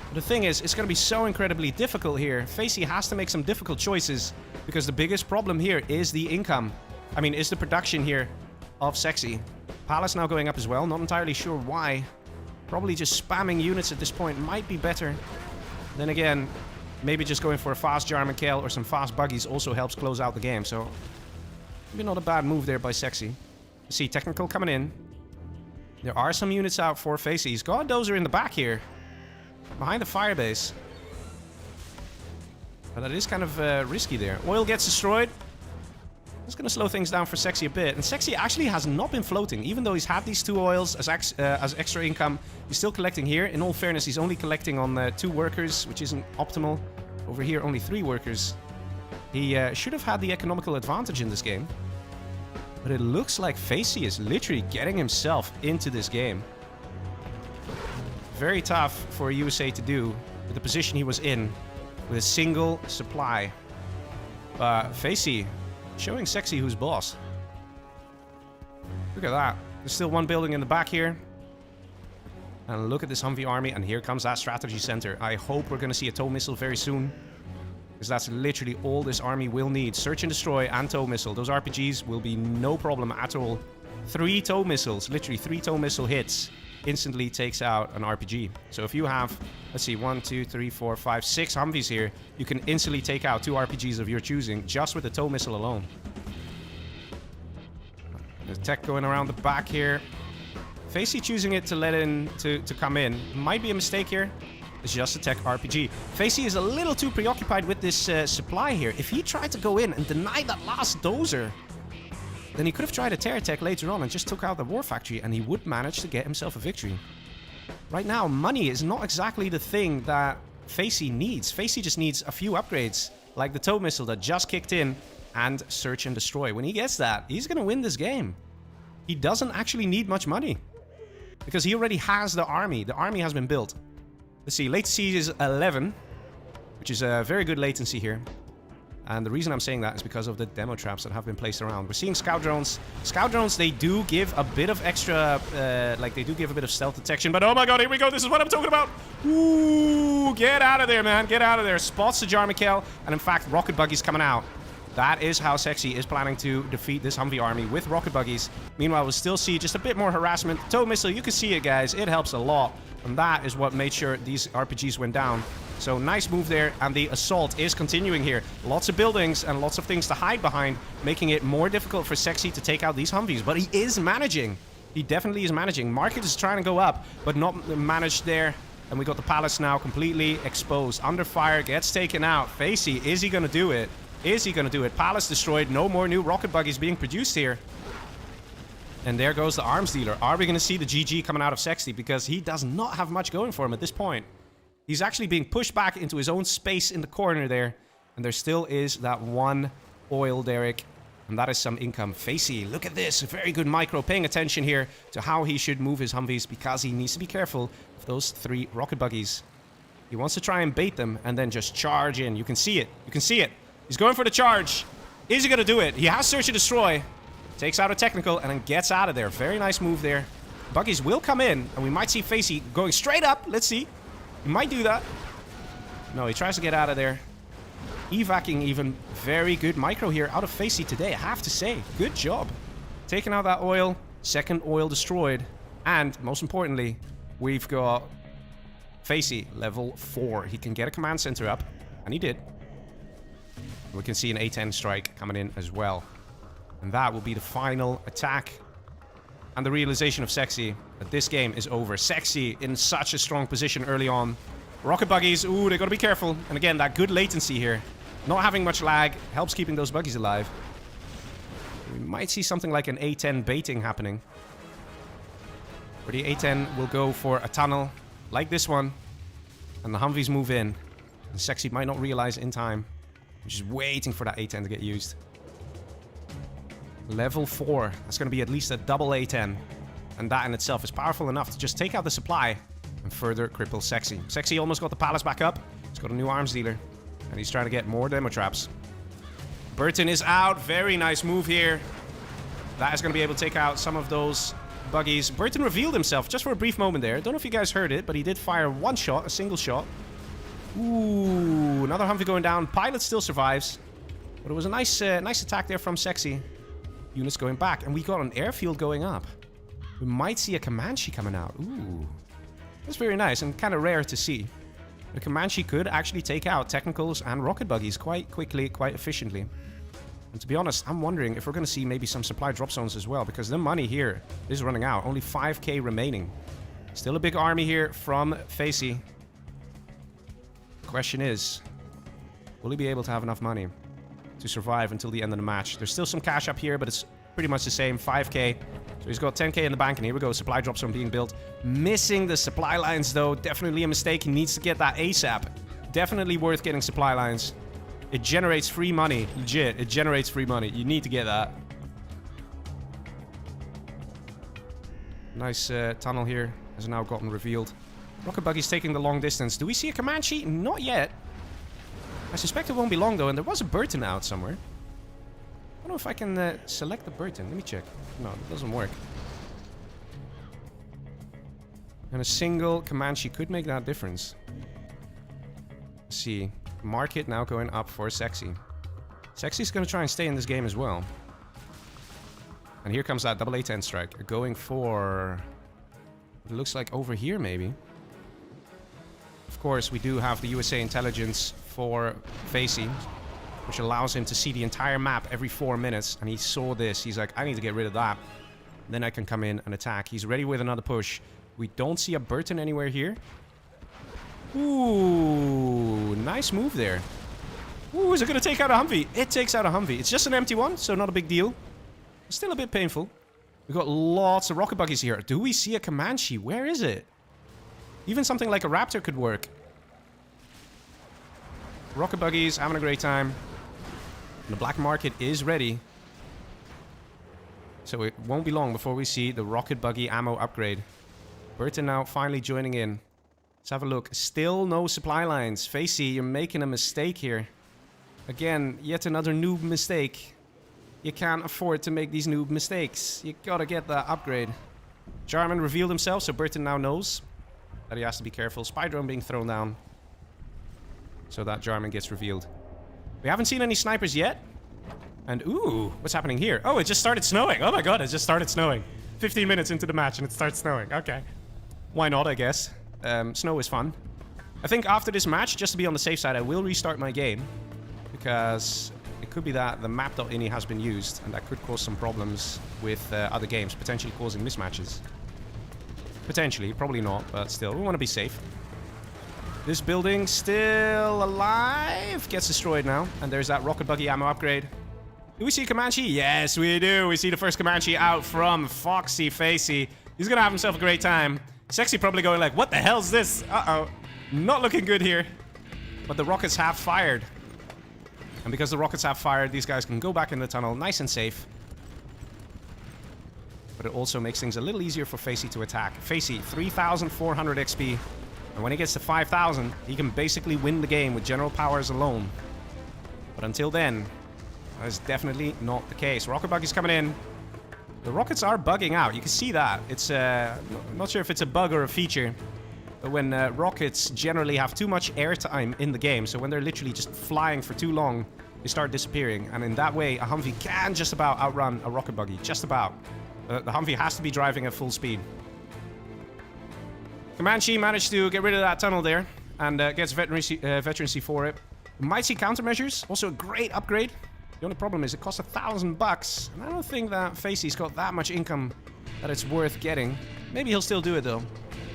But the thing is, it's going to be so incredibly difficult here. Facey has to make some difficult choices, because the biggest problem here is the income. I mean, is the production here of Sexy. Palace now going up as well, not entirely sure why. Probably just spamming units at this point might be better. Then again, maybe just going for a fast Jarman Kale or some fast buggies also helps close out the game, so maybe not a bad move there by Sexy. See, technical coming in. There are some units out for Facey. He's got a dozer in the back here. Behind the firebase. But that is kind of risky there. Oil gets destroyed. That's going to slow things down for Sexy a bit. And Sexy actually has not been floating. Even though he's had these two oils as extra income, he's still collecting here. In all fairness, he's only collecting on 2 workers, which isn't optimal. Over here, only 3 workers. He should have had the economical advantage in this game. But it looks like Facey is literally getting himself into this game. Very tough for USA to do with the position he was in with a single supply. Facey showing Sexy who's boss. Look at that. There's still one building in the back here. And look at this Humvee army, and here comes that strategy center. I hope we're going to see a tow missile very soon. Because that's literally all this army will need. Search and destroy and tow missile. Those RPGs will be no problem at all. 3 tow missiles, literally 3 tow missile hits, instantly takes out an RPG. So if you have, let's see, 1, 2, 3, 4, 5, 6 Humvees here, you can instantly take out 2 RPGs of your choosing just with the tow missile alone. There's tech going around the back here. Facey choosing it to let in, to come in. Might be a mistake here. It's just a tech RPG. Facey is a little too preoccupied with this supply here. If he tried to go in and deny that last dozer, then he could have tried a terror tech later on and just took out the war factory, and he would manage to get himself a victory. Right now, money is not exactly the thing that Facey needs. Facey just needs a few upgrades, like the tow missile that just kicked in, and search and destroy. When he gets that, he's going to win this game. He doesn't actually need much money, because he already has the army. The army has been built. Let's see, latency is 11, which is a very good latency here. And the reason I'm saying that is because of the demo traps that have been placed around. We're seeing scout drones. Scout drones, they do give a bit of extra, they do give a bit of stealth detection. But oh my god, here we go. This is what I'm talking about. Ooh, get out of there, man. Get out of there. Spots the Jarman Kale. And in fact, rocket buggies coming out. That is how Sexy is planning to defeat this Humvee army with rocket buggies. Meanwhile, we'll still see just a bit more harassment. Tow missile, you can see it, guys. It helps a lot. And that is what made sure these RPGs went down. So nice move there, and the assault is continuing here. Lots of buildings and lots of things to hide behind, making it more difficult for Sexy to take out these Humvees. But he is managing. He definitely is managing. Market is trying to go up, but not managed there. And we got the palace now completely exposed. Under fire, gets taken out. Facey, is he going to do it? Is he going to do it? Palace destroyed. No more new rocket buggies being produced here. And there goes the arms dealer. Are we going to see the GG coming out of Sexy? Because he does not have much going for him at this point. He's actually being pushed back into his own space in the corner there. And there still is that one oil derrick. And that is some income. Facey, look at this. Very good micro. Paying attention here to how he should move his Humvees because he needs to be careful of those 3 rocket buggies. He wants to try and bait them and then just charge in. You can see it. You can see it. He's going for the charge. Is he going to do it? He has Search and Destroy. Takes out a technical and then gets out of there. Very nice move there. Buggies will come in and we might see Facey going straight up. Let's see. He might do that. No, he tries to get out of there. Evacing even. Very good micro here out of Facey today, I have to say. Good job. Taking out that oil. Second oil destroyed. And, most importantly, we've got Facey, level 4. He can get a command center up. And he did. We can see an A10 strike coming in as well. And that will be the final attack. And the realization of Sexy that this game is over. Sexy in such a strong position early on. Rocket buggies, ooh, they gotta be careful. And again, that good latency here. Not having much lag helps keeping those buggies alive. We might see something like an A10 baiting happening. Where the A10 will go for a tunnel like this one. And the Humvees move in. And Sexy might not realize in time. Which is waiting for that A10 to get used. Level 4. That's going to be at least a double A10. And that in itself is powerful enough to just take out the supply and further cripple Sexy. Sexy almost got the palace back up. He's got a new arms dealer. And he's trying to get more demo traps. Burton is out. Very nice move here. That is going to be able to take out some of those buggies. Burton revealed himself just for a brief moment there. Don't know if you guys heard it, but he did fire one shot, a single shot. Ooh, another Humvee going down. Pilot still survives. But it was a nice attack there from Sexy. Units going back. And we got an airfield going up. We might see a Comanche coming out. Ooh. That's very nice and kind of rare to see. The Comanche could actually take out technicals and rocket buggies quite quickly, quite efficiently. And to be honest, I'm wondering if we're going to see maybe some supply drop zones as well. Because the money here is running out. Only 5k remaining. Still a big army here from Facey. Question is, will he be able to have enough money to survive until the end of the match? There's still some cash up here, but it's pretty much the same, 5k. So he's got 10k in the bank, and here we go, supply drop zone being built. Missing the supply lines, though. Definitely a mistake. He needs to get that ASAP. Definitely worth getting supply lines. It generates free money. Legit, it generates free money. You need to get that. Nice tunnel here has now gotten revealed. Rocket buggy's taking the long distance. Do we see a Comanche? Not yet. I suspect it won't be long, though, and there was a Burton out somewhere. I don't know if I can select the Burton. Let me check. No, it doesn't work. And a single Comanche could make that difference. Let's see. Market now going up for Sexy. Sexy's going to try and stay in this game as well. And here comes that double A10 strike. Going for... It looks like over here, maybe. Of course, we do have the USA intelligence for Facey, which allows him to see the entire map every 4 minutes. And he saw this. He's like, I need to get rid of that. Then I can come in and attack. He's ready with another push. We don't see a Burton anywhere here. Ooh, nice move there. Ooh, is it going to take out a Humvee? It takes out a Humvee. It's just an empty one, so not a big deal. It's still a bit painful. We've got lots of rocket buggies here. Do we see a Comanche? Where is it? Even something like a Raptor could work. Rocket buggies, having a great time. The black market is ready. So it won't be long before we see the rocket buggy ammo upgrade. Burton now finally joining in. Let's have a look. Still no supply lines. Facey, you're making a mistake here. Again, yet another noob mistake. You can't afford to make these noob mistakes. You gotta get that upgrade. Jarman revealed himself, so Burton now knows that he has to be careful. Spy drone being thrown down. So that Jarman gets revealed. We haven't seen any snipers yet. And ooh, what's happening here? Oh, it just started snowing. Oh my god, it just started snowing. 15 minutes into the match and it starts snowing. Okay. Why not, I guess. Snow is fun. I think after this match, just to be on the safe side, I will restart my game. Because it could be that the map.ini has been used. And that could cause some problems with other games. Potentially causing mismatches. Potentially, probably not, but still, we want to be safe. This building still alive. Gets destroyed now. And there's that rocket buggy ammo upgrade. Do we see Comanche? Yes, we do. We see the first Comanche out from Foxy Facey. He's going to have himself a great time. Sexy probably going like, what the hell's this? Uh-oh. Not looking good here. But the rockets have fired. And because the rockets have fired, these guys can go back in the tunnel nice and safe. But it also makes things a little easier for Facey to attack. Facey, 3,400 XP. And when he gets to 5,000, he can basically win the game with general powers alone. But until then, that is definitely not the case. Rocket buggy's coming in. The rockets are bugging out. You can see that. It's I'm not sure if it's a bug or a feature. But when rockets generally have too much airtime in the game, so when they're literally just flying for too long, they start disappearing. And in that way, a Humvee can just about outrun a rocket buggy. Just about. The Humvee has to be driving at full speed. Comanche managed to get rid of that tunnel there and gets veterancy for it. We might see countermeasures. Also a great upgrade. The only problem is it costs $1,000. And I don't think that Facey's got that much income that it's worth getting. Maybe he'll still do it though.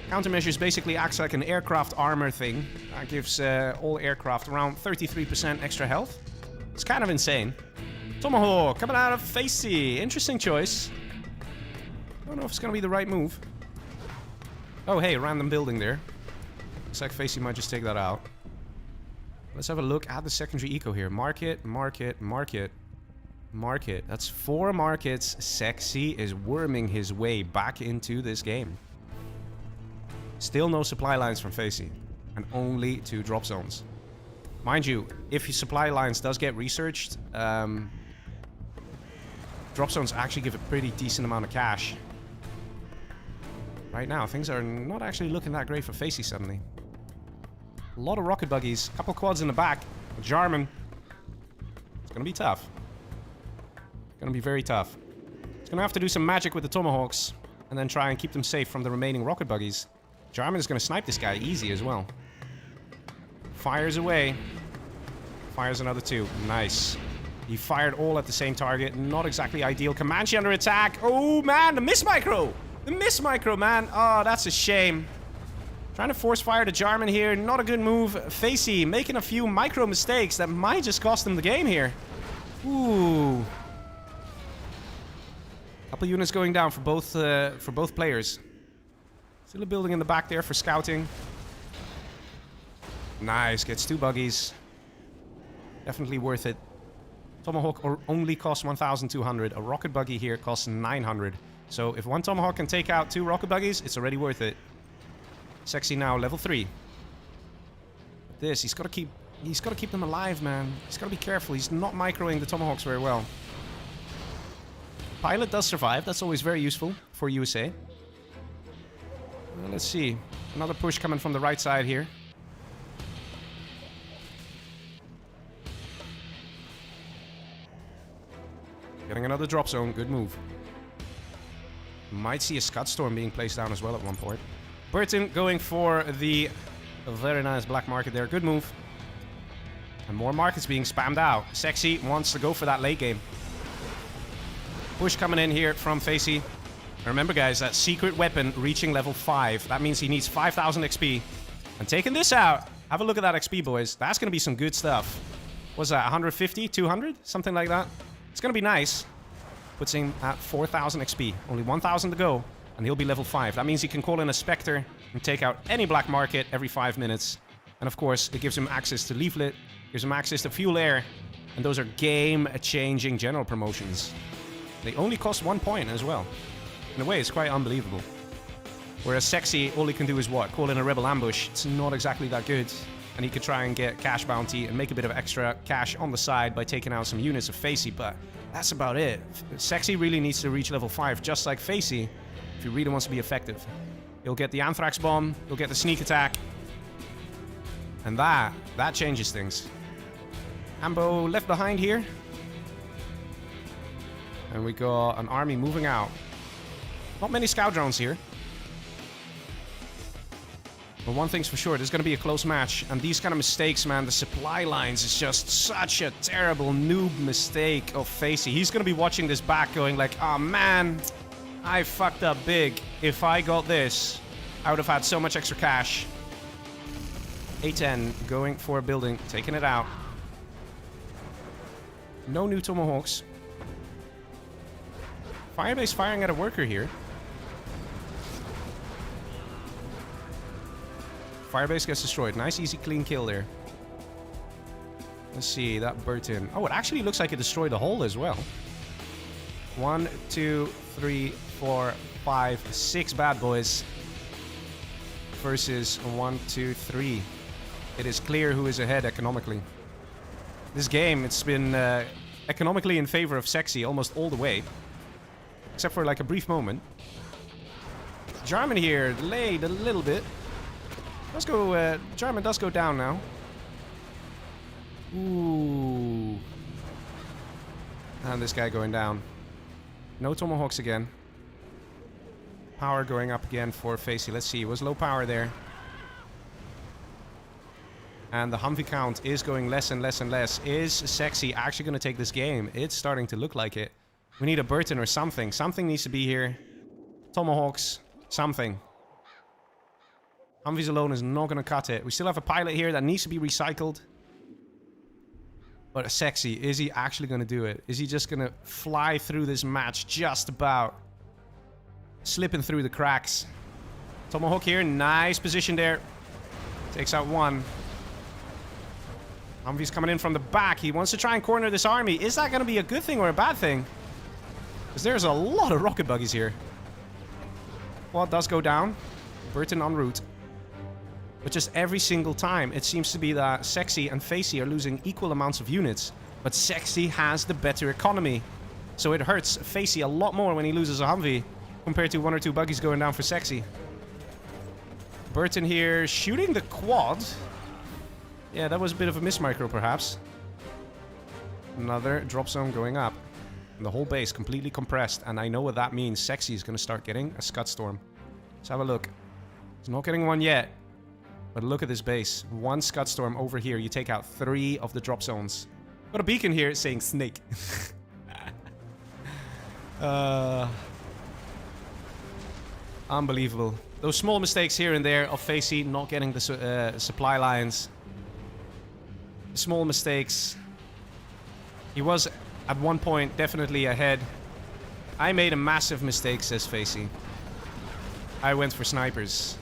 Countermeasures basically acts like an aircraft armor thing. That gives all aircraft around 33% extra health. It's kind of insane. Tomahawk coming out of Facey. Interesting choice. Don't know if it's going to be the right move. Oh, hey, random building there. Looks like Facey might just take that out. Let's have a look at the secondary eco here. Market, market, market, market. That's 4 markets. Sexy is worming his way back into this game. Still no supply lines from Facey. And only 2 drop zones. Mind you, if your supply lines does get researched, drop zones actually give a pretty decent amount of cash. Right now, things are not actually looking that great for Facey suddenly. A lot of rocket buggies, a couple quads in the back. Jarman. It's gonna be tough. Gonna be very tough. It's gonna have to do some magic with the Tomahawks and then try and keep them safe from the remaining rocket buggies. Jarman is gonna snipe this guy easy as well. Fires away. Fires another 2. Nice. He fired all at the same target. Not exactly ideal. Comanche under attack. Oh man, the miss micro! The miss micro, man. Oh, that's a shame. Trying to force fire to Jarman here. Not a good move. Facey making a few micro mistakes that might just cost him the game here. Ooh. Couple units going down for both players. Still a building in the back there for scouting. Nice. Gets 2 buggies. Definitely worth it. Tomahawk only costs 1,200. A rocket buggy here costs 900. So if one Tomahawk can take out 2 rocket buggies, it's already worth it. Sexy now, level 3. This, he's got to keep them alive, man. He's got to be careful. He's not microing the Tomahawks very well. Pilot does survive. That's always very useful for USA. Let's see. Another push coming from the right side here. Getting another drop zone. Good move. Might see a Scud Storm being placed down as well at one point. Burton going for the very nice black market there. Good move. And more markets being spammed out. Sexy wants to go for that late game. Push coming in here from Facey. Remember, guys, that secret weapon reaching level 5. That means he needs 5,000 XP. And taking this out. Have a look at that XP, boys. That's going to be some good stuff. What's that, 150? 200? Something like that. It's going to be nice. Puts him at 4,000 XP. Only 1,000 to go. And he'll be level 5. That means he can call in a Spectre and take out any black market every 5 minutes. And of course, it gives him access to Leaflet. Gives him access to Fuel Air. And those are game-changing general promotions. They only cost 1 point as well. In a way, it's quite unbelievable. Whereas Sexy, all he can do is what? Call in a Rebel Ambush. It's not exactly that good. And he could try and get cash bounty and make a bit of extra cash on the side by taking out some units of Facey, but that's about it. Sexy really needs to reach level 5, just like Facey, if he really wants to be effective. He'll get the Anthrax Bomb, he'll get the Sneak Attack, and that changes things. Ambo left behind here. And we got an army moving out. Not many scout drones here. But one thing's for sure, there's going to be a close match. And these kind of mistakes, man, the supply lines is just such a terrible noob mistake of Facey. He's going to be watching this back going like, oh man, I fucked up big. If I got this, I would have had so much extra cash. A10 going for a building, taking it out. No new Tomahawks. Firebase firing at a worker here. Firebase gets destroyed. Nice, easy, clean kill there. Let's see, that Burton. Oh, it actually looks like it destroyed the hole as well. 1, 2, 3, 4, 5, 6 bad boys. Versus 1, 2, 3. It is clear who is ahead economically. This game, it's been economically in favor of Sexy almost all the way. Except for like a brief moment. Jarman here, delayed a little bit. Let's go, Jarman does go down now. Ooh. And this guy going down. No Tomahawks again. Power going up again for Facey. Let's see, it was low power there. And the Humvee count is going less and less and less. Is Sexy actually going to take this game? It's starting to look like it. We need a Burton or something. Something needs to be here. Tomahawks. Something. Humvees alone is not going to cut it. We still have a pilot here that needs to be recycled. But Sexy, is he actually going to do it? Is he just going to fly through this match just about? Slipping through the cracks. Tomahawk here. Nice position there. Takes out one. Humvee's coming in from the back. He wants to try and corner this army. Is that going to be a good thing or a bad thing? Because there's a lot of rocket buggies here. Quad does go down. Burton en route. But just every single time, it seems to be that Sexy and Facey are losing equal amounts of units. But Sexy has the better economy. So it hurts Facey a lot more when he loses a Humvee compared to 1 or 2 buggies going down for Sexy. Burton here shooting the quad. Yeah, that was a bit of a mismicro, perhaps. Another drop zone going up. And the whole base completely compressed. And I know what that means. Sexy is going to start getting a Scud Storm. Let's have a look. He's not getting one yet. But look at this base. 1 Scud Storm over here. You take out 3 of the drop zones. Got a beacon here saying snake. Unbelievable. Those small mistakes here and there of Facey not getting the supply lines. Small mistakes. He was at one point definitely ahead. I made a massive mistake, says Facey. I went for snipers.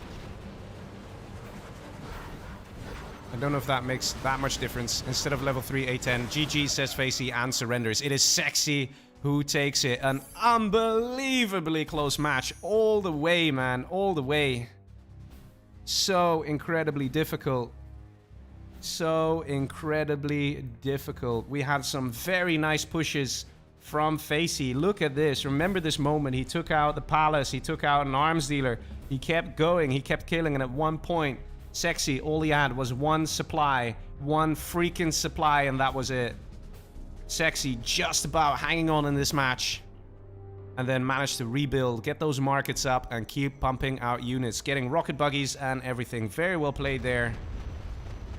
I don't know if that makes that much difference. Instead of level 3 A10, GG, says Facey, and surrenders. It is Sexy who takes it. An unbelievably close match. All the way, man. All the way. So incredibly difficult. So incredibly difficult. We had some very nice pushes from Facey. Look at this. Remember this moment. He took out the palace. He took out an arms dealer. He kept going. He kept killing. And at one point, Sexy, all he had was 1 supply. 1 freaking supply. And that was it. Sexy just about hanging on in this match. And then managed to rebuild, get those markets up, and keep pumping out units. Getting rocket buggies and everything. Very well played there.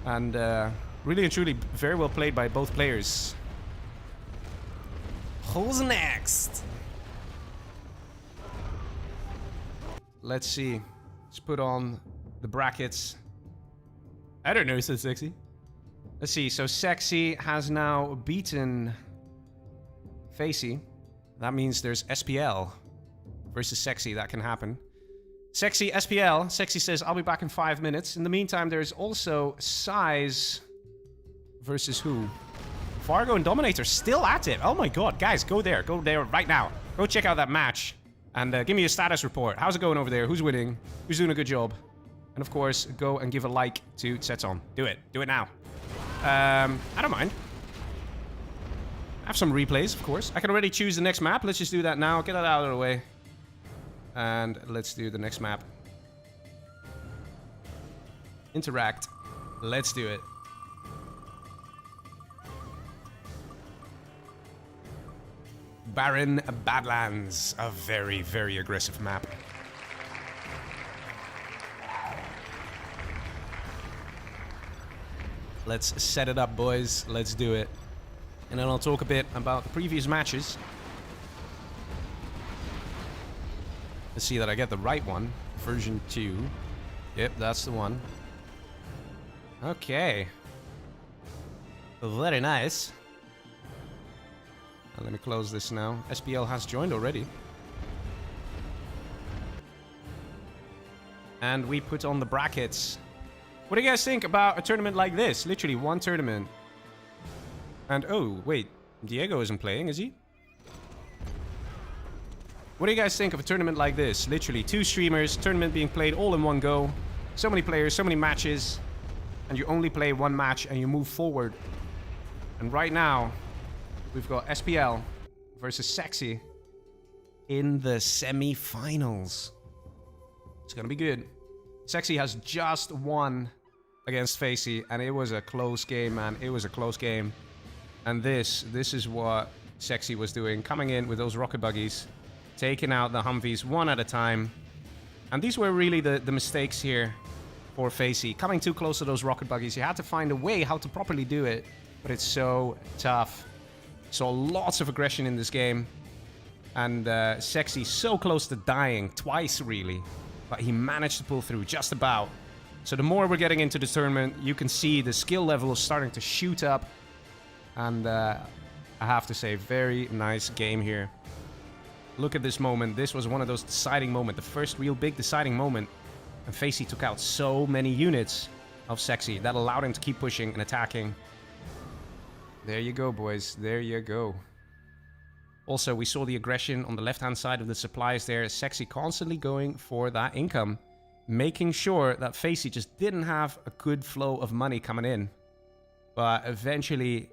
And really and truly, very well played by both players. Who's next? Let's see. Let's put on the brackets. I don't know, says Sexy. Let's see. So Sexy has now beaten Facey. That means there's SPL versus Sexy. That can happen. Sexy SPL. Sexy says, I'll be back in 5 minutes. In the meantime, there's also Size versus who? Fargo and Dominator still at it. Oh my god, guys, go there. Go there right now. Go check out that match. And give me a status report. How's it going over there? Who's winning? Who's doing a good job? And of course, go and give a like to Setson. Do it. Do it now. I don't mind. I have some replays, of course. I can already choose the next map. Let's just do that now. Get that out of the way. And let's do the next map. Interact. Let's do it. Barren Badlands. A very, very aggressive map. Let's set it up, boys. Let's do it. And then I'll talk a bit about the previous matches. Let's see that I get the right one. Version 2. Yep, that's the one. Okay. Very nice. Let me close this now. SPL has joined already. And we put on the brackets. What do you guys think about a tournament like this? Literally one tournament. And oh, wait. Diego isn't playing, is he? What do you guys think of a tournament like this? Literally 2 streamers, tournament being played all in one go. So many players, so many matches. And you only play one match and you move forward. And right now, we've got SPL versus Sexy in the semi-finals. It's gonna be good. Sexy has just won against Facey, and it was a close game, man. It was a close game. And this is what Sexy was doing, coming in with those rocket buggies, taking out the Humvees one at a time. And these were really the mistakes here for Facey. Coming too close to those rocket buggies. You had to find a way how to properly do it, but it's so tough. So lots of aggression in this game. And Sexy so close to dying, twice really. But he managed to pull through, just about. So the more we're getting into the tournament, you can see the skill level is starting to shoot up. And I have to say, very nice game here. Look at this moment. This was one of those deciding moments. The first real big deciding moment. And Facey took out so many units of Sexy. That allowed him to keep pushing and attacking. There you go, boys. There you go. Also, we saw the aggression on the left-hand side of the supplies there. Sexy constantly going for that income. Making sure that Facey just didn't have a good flow of money coming in. But eventually,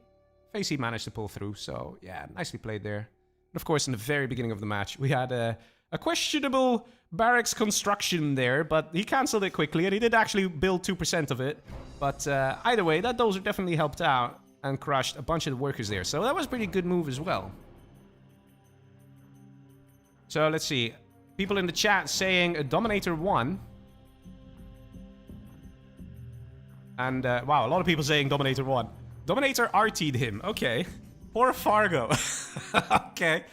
Facey managed to pull through. So, yeah, nicely played there. And of course, in the very beginning of the match, we had a questionable barracks construction there. But he cancelled it quickly, and he did actually build 2% of it. But either way, that dozer definitely helped out and crushed a bunch of the workers there. So that was a pretty good move as well. So let's see. People in the chat saying a Dominator won. And wow, a lot of people saying Dominator won. Dominator RT'd him. Okay. Poor Fargo. Okay.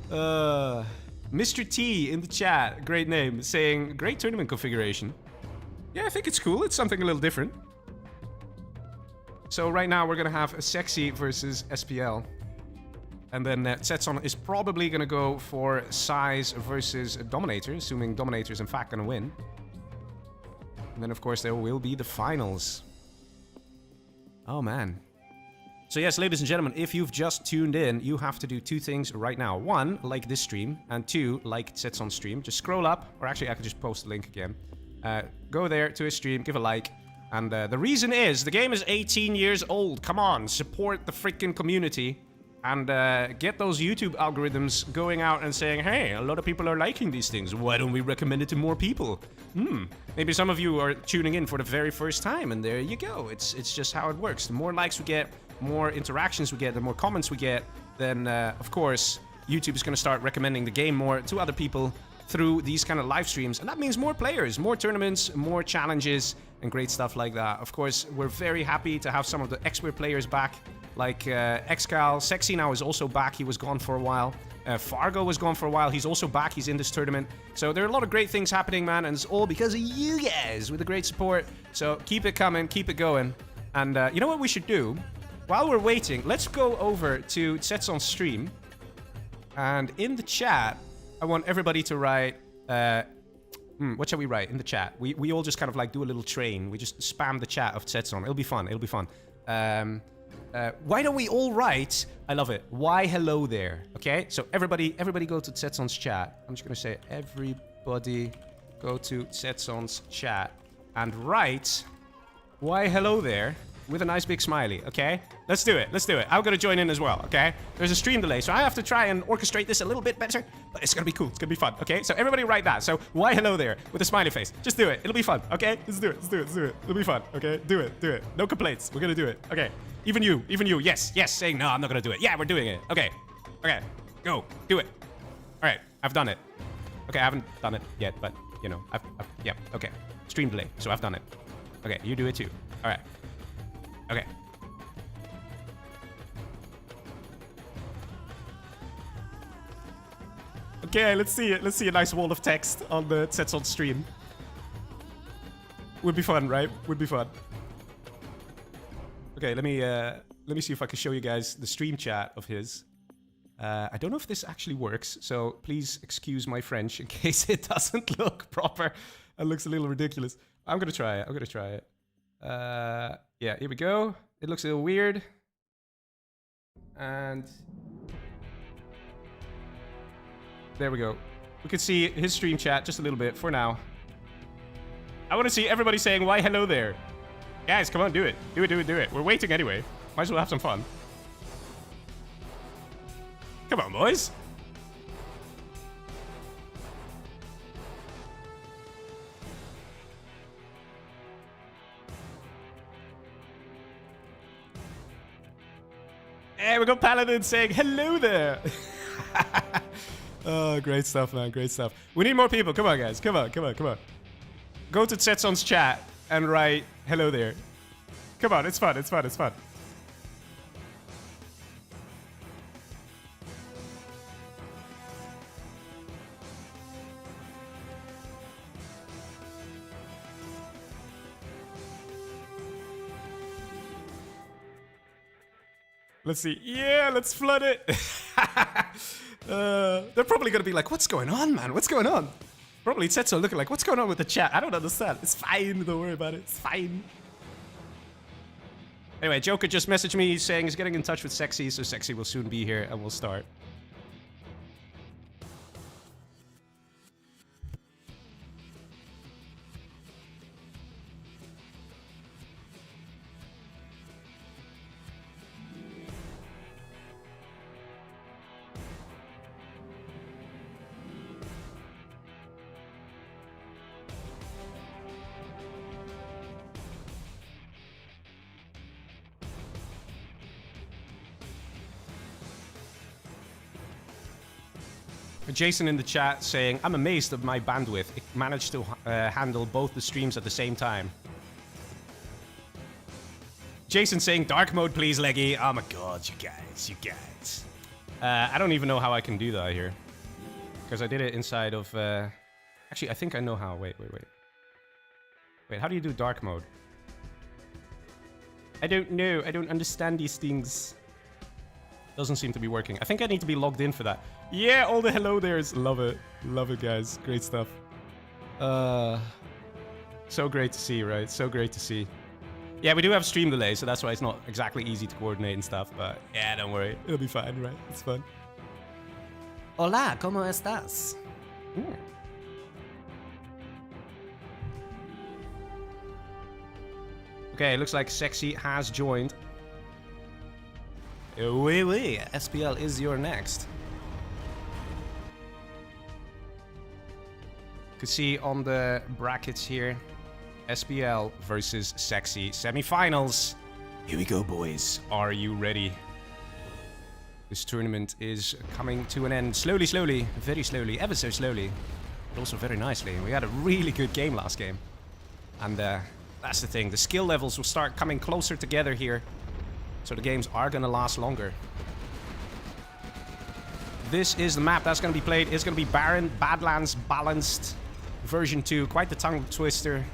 Mr. T in the chat, great name, saying great tournament configuration. Yeah, I think it's cool. It's something a little different. So right now we're gonna have a Sexy versus SPL. And then Setson is probably going to go for Size versus Dominator, assuming Dominator is in fact going to win. And then, of course, there will be the finals. Oh, man. So yes, ladies and gentlemen, if you've just tuned in, you have to do 2 things right now. 1, like this stream, and 2, like Setson's stream. Just scroll up, or actually I could just post the link again. Go there to his stream, give a like. And the reason is, the game is 18 years old. Come on, support the freaking community. And get those YouTube algorithms going out and saying, hey, a lot of people are liking these things. Why don't we recommend it to more people? Maybe some of you are tuning in for the very first time, and there you go. It's just how it works. The more likes we get, more interactions we get, the more comments we get, then, of course, YouTube is going to start recommending the game more to other people through these kind of live streams. And that means more players, more tournaments, more challenges, and great stuff like that. Of course, we're very happy to have some of the expert players back, like Excal. Sexy now is also back. He was gone for a while. Fargo was gone for a while. He's also back. He's in this tournament. So there are a lot of great things happening, man. And it's all because of you guys with the great support. So keep it coming. Keep it going. And you know what we should do? While we're waiting, let's go over to Setson's stream. And in the chat, I want everybody to write... what shall we write in the chat? We all just kind of like do a little train. We just spam the chat of Setson. It'll be fun. It'll be fun. Why don't we all write, I love it, why hello there, okay? So everybody go to Setson's chat. I'm just gonna say, everybody go to Setson's chat and write, why hello there, with a nice big smiley, okay? Let's do it, let's do it. I'm gonna join in as well, okay? There's a stream delay, so I have to try and orchestrate this a little bit better, but it's gonna be cool, it's gonna be fun, okay? So everybody write that, so why hello there, with a smiley face. Just do it, it'll be fun, okay? Let's do it, let's do it, let's do it. It'll be fun, okay? Do it, do it. No complaints, we're gonna do it, okay? Even you, yes, saying no, I'm not gonna do it. Yeah, we're doing it, okay. Okay, go, do it. All right, I've done it. Okay, I haven't done it yet, but, you know, yeah, okay. Stream delay, so I've done it. Okay, you do it too. All right. Okay. Okay, let's see it. Let's see a nice wall of text on the Setson stream. Would be fun, right? Would be fun. Okay, let me see if I can show you guys the stream chat of his. I don't know if this actually works, so please excuse my French in case it doesn't look proper and looks a little ridiculous. I'm gonna try it. I'm gonna try it. Yeah, here we go. It looks a little weird. And there we go. We can see his stream chat just a little bit for now. I want to see everybody saying, why hello there? Guys, come on, do it. Do it, do it, do it. We're waiting anyway. Might as well have some fun. Come on, boys. Hey, we got Paladin saying hello there. Oh, great stuff, man. Great stuff. We need more people. Come on, guys. Come on, come on, come on. Go to Tsetson's chat and write hello there. Come on, it's fun, it's fun, it's fun. Let's see. Yeah, let's flood it. They're probably going to be like, what's going on, man? What's going on? Probably Tetsuo looking like, what's going on with the chat? I don't understand. It's fine. Don't worry about it. It's fine. Anyway, Joker just messaged me saying he's getting in touch with Sexy, so Sexy will soon be here and we'll start. Jason in the chat saying, I'm amazed at my bandwidth. It managed to handle both the streams at the same time. Jason saying, dark mode please, Leggy. Oh my god, you guys, you guys. I don't even know how I can do that here. Because I did it inside of... Actually, I think I know how. Wait. Wait, how do you do dark mode? I don't know. I don't understand these things. Doesn't seem to be working. I think I need to be logged in for that. Yeah, all the hello there's. Love it. Love it, guys. Great stuff. So great to see, right? So great to see. Yeah, we do have stream delay, so that's why it's not exactly easy to coordinate and stuff. But yeah, don't worry. It'll be fine, right? It's fun. Hola, ¿cómo estás? Okay, looks like Sexy has joined. Oui, SPL is your next. You can see on the brackets here, SPL versus Sexy semifinals. Here we go, boys. Are you ready? This tournament is coming to an end slowly, very slowly, ever so slowly, but also very nicely. We had a really good game last game. And that's the thing. The skill levels will start coming closer together here. So the games are going to last longer. This is the map that's going to be played. It's going to be Barren, Badlands, Balanced, version 2. Quite the tongue twister.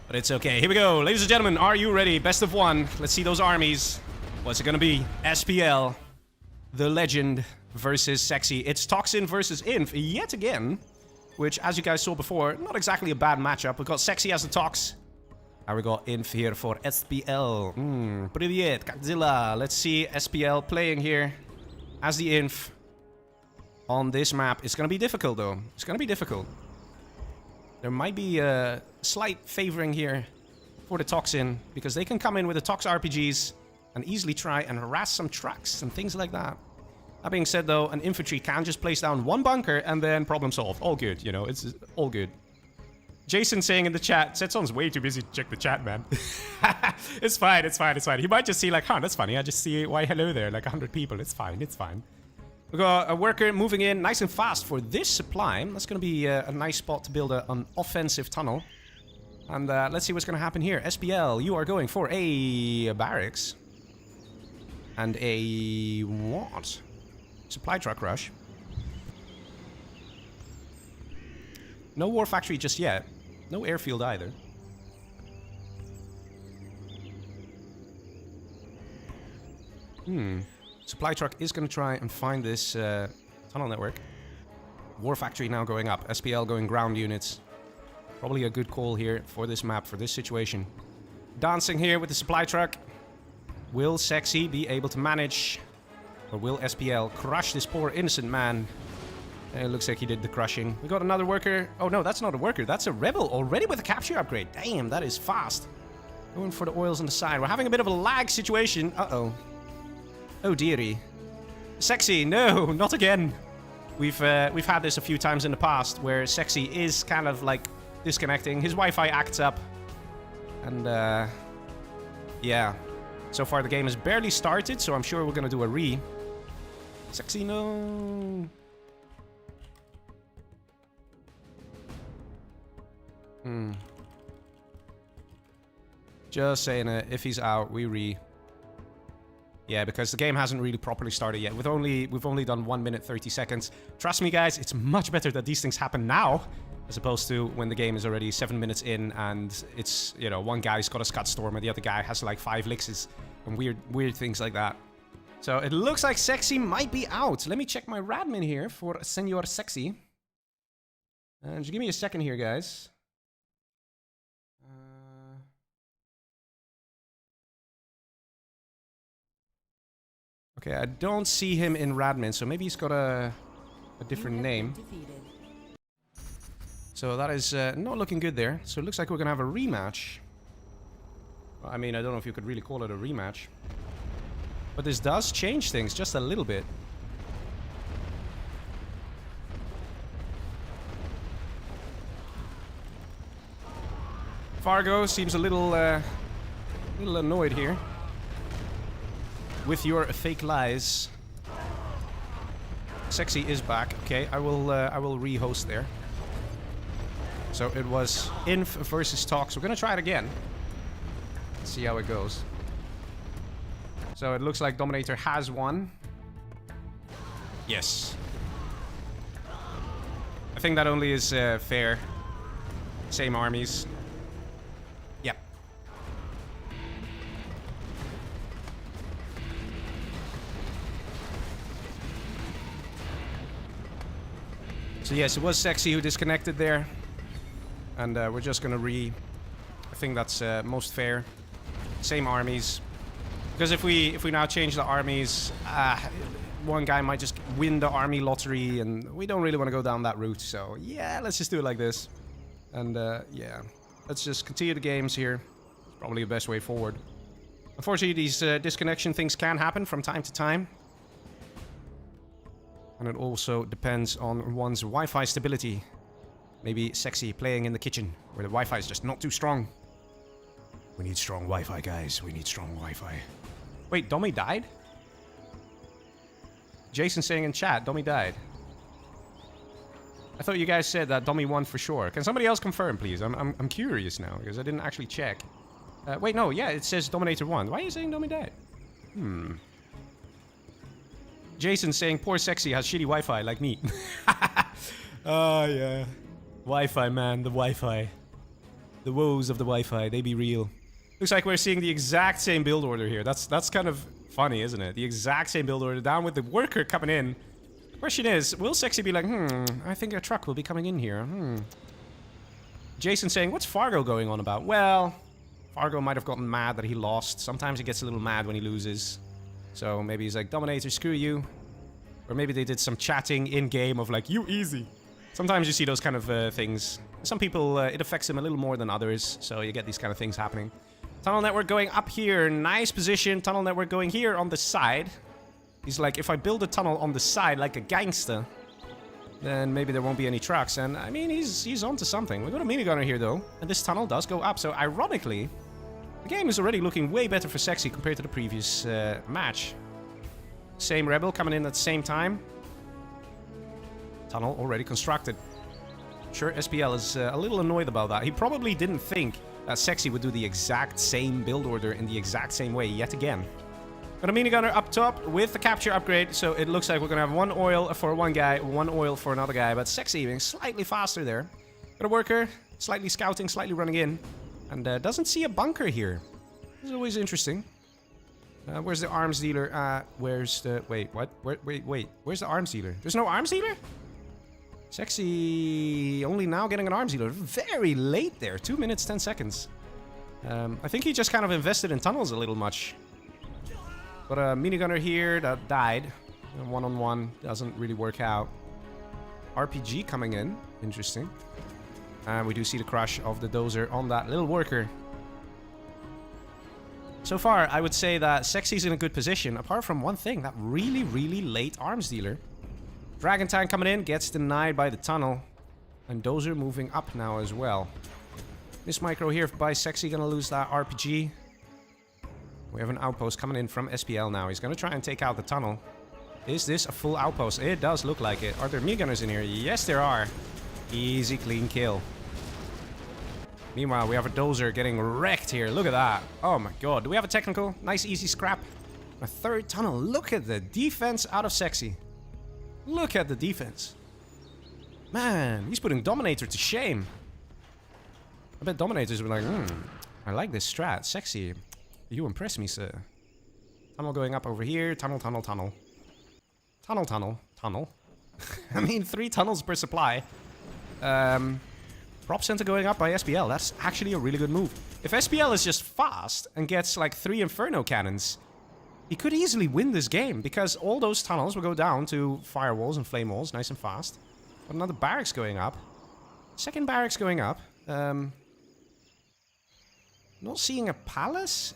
But it's okay. Here we go. Ladies and gentlemen, are you ready? Best of one. Let's see those armies. What's it going to be? SPL, the Legend versus Sexy. It's Toxin versus Inf yet again. Which, as you guys saw before, not exactly a bad matchup. We've got Sexy as the Tox. And we got Inf here for SPL. Привет, Godzilla. Let's see SPL playing here as the Inf on this map. It's going to be difficult, though. It's going to be difficult. There might be a slight favoring here for the Toxin, because they can come in with the Tox RPGs and easily try and harass some trucks and things like that. That being said, though, an infantry can just place down one bunker and then problem solved. All good, you know, it's all good. Jason saying in the chat, Setson's way too busy to check the chat, man. It's fine, it's fine, it's fine. He might just see like, huh, that's funny. I just see why hello there, like 100 people. It's fine, it's fine. We got a worker moving in nice and fast for this supply. That's going to be a nice spot to build an offensive tunnel. And let's see what's going to happen here. SPL, you are going for a barracks. And a what? Supply truck rush. No war factory just yet. No airfield either. Supply truck is going to try and find this tunnel network. War factory now going up. SPL going ground units. Probably a good call here for this map, for this situation. dancing here with the supply truck. Will Sexy be able to manage? Or will SPL crush this poor innocent man? It looks like he did the crushing. We got another worker. Oh no, that's not a worker. That's a rebel already with a capture upgrade. Damn, that is fast. Going for the oils on the side. We're having a bit of a lag situation. Uh-oh. Oh dearie. Sexy, no, not again. We've had this a few times in the past where Sexy is kind of like disconnecting. His Wi-Fi acts up. And yeah. So far the game has barely started, so I'm sure we're gonna do a re. Sexy, no. Just saying it. If he's out, we re. Yeah, because the game hasn't really properly started yet. We've only done 1 minute 30 seconds. Trust me, guys, it's much better that these things happen now, as opposed to when the game is already 7 minutes in and it's, you know, one guy's got a Scud Storm and the other guy has like 5 Lixes and weird things like that. So it looks like Sexy might be out. Let me check my Radmin here for Senor Sexy. And just give me a second here, guys. Okay, I don't see him in Radmin, so maybe he's got a different name. So that is not looking good there. So it looks like we're gonna have a rematch. Well, I mean, I don't know if you could really call it a rematch. But this does change things just a little bit. Fargo seems a little annoyed here. With your fake lies. Sexy is back. Okay, I will re-host there. So it was Inf versus Tox. We're gonna try it again. Let's see how it goes. So it looks like Dominator has won. Yes. I think that only is fair. Same armies. Yep. So yes, it was Sexy who disconnected there. And we're just gonna I think that's most fair. Same armies. Because if we now change the armies, one guy might just win the army lottery, and we don't really want to go down that route. So yeah, let's just do it like this. And yeah, let's just continue the games here. Probably the best way forward. Unfortunately, these disconnection things can happen from time to time. And it also depends on one's Wi-Fi stability. Maybe Sexy playing in the kitchen, where the Wi-Fi is just not too strong. We need strong Wi-Fi, guys. We need strong Wi-Fi. Wait, Dommy died? Jason saying in chat, Dommy died. I thought you guys said that Dommy won for sure. Can somebody else confirm, please? I'm curious now, because I didn't actually check. Wait, no, yeah, it says Dominator won. Why are you saying Dommy died? Jason saying poor Sexy has shitty Wi-Fi like me. Oh, yeah. Wi-Fi, man. The Wi-Fi. The woes of the Wi-Fi. They be real. Looks like we're seeing the exact same build order here. That's kind of funny, isn't it? The exact same build order down with the worker coming in. The question is, will Sexy be like, I think a truck will be coming in here. Jason saying, what's Fargo going on about? Well, Fargo might have gotten mad that he lost. Sometimes he gets a little mad when he loses. So maybe he's like, Dominator, screw you. Or maybe they did some chatting in-game of like, you easy. Sometimes you see those kind of things. Some people, it affects them a little more than others. So you get these kind of things happening. Tunnel network going up here. Nice position. Tunnel network going here on the side. He's like, if I build a tunnel on the side like a gangster, then maybe there won't be any trucks. And I mean, he's onto something. We've got a minigunner here though. And this tunnel does go up. So ironically, the game is already looking way better for Sexy compared to the previous match. Same rebel coming in at the same time. Tunnel already constructed. Sure, SPL is a little annoyed about that. He probably didn't think that Sexy would do the exact same build order in the exact same way yet again. Got a minigunner up top with the capture upgrade, so it looks like we're gonna have one oil for one guy, one oil for another guy, but Sexy being slightly faster there. Got a worker, slightly scouting, slightly running in, and doesn't see a bunker here. This is always interesting. Where's the arms dealer? Where's the... Wait, what? Wait. Where's the arms dealer? There's no arms dealer? Sexy only now getting an arms dealer. Very late there. 2 minutes, 10 seconds. I think he just kind of invested in tunnels a little much. Got a minigunner here that died. One-on-one doesn't really work out. RPG coming in. Interesting. And we do see the crush of the dozer on that little worker. So far, I would say that Sexy's in a good position, apart from one thing, that really, really late arms dealer. Dragon Tank coming in, gets denied by the tunnel. And Dozer moving up now as well. This micro here by Sexy gonna lose that RPG. We have an outpost coming in from SPL now. He's gonna try and take out the tunnel. Is this a full outpost? It does look like it. Are there minigunners in here? Yes, there are. Easy, clean kill. Meanwhile, we have a Dozer getting wrecked here. Look at that. Oh my god. Do we have a technical? Nice, easy scrap. A third tunnel. Look at the defense out of Sexy. Look at the defense. Man, he's putting Dominator to shame. I bet Dominators were like, I like this strat. Sexy. You impress me, sir. Tunnel going up over here. Tunnel, tunnel, tunnel. Tunnel, tunnel, tunnel. I mean, 3 tunnels per supply. Prop center going up by SPL. That's actually a really good move. If SPL is just fast and gets like 3 Inferno cannons, he could easily win this game because all those tunnels will go down to firewalls and flame walls nice and fast. But another barracks going up. Second barracks going up. Not seeing a palace?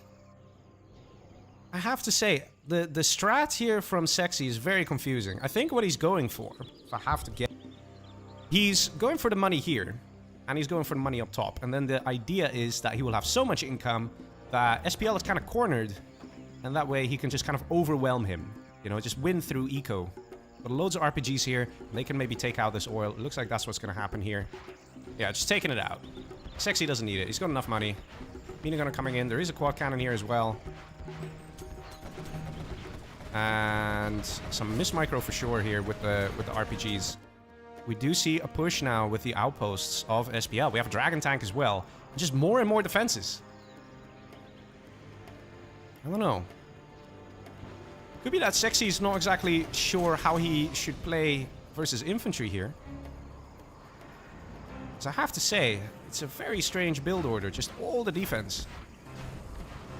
I have to say, the strat here from Sexy is very confusing. I think what he's going for, if I have to get... He's going for the money here. And he's going for the money up top. And then the idea is that he will have so much income that SPL is kind of cornered. And that way he can just kind of overwhelm him. You know, just win through eco. But loads of RPGs here. And they can maybe take out this oil. It looks like that's what's going to happen here. Yeah, just taking it out. Sexy doesn't need it. He's got enough money. Minigunner coming in. There is a quad cannon here as well. And some miss micro for sure here with the RPGs. We do see a push now with the outposts of SPL. We have a Dragon Tank as well. Just more and more defenses. I don't know. Could be that Sexy is not exactly sure how he should play versus infantry here. So I have to say, it's a very strange build order. Just all the defense.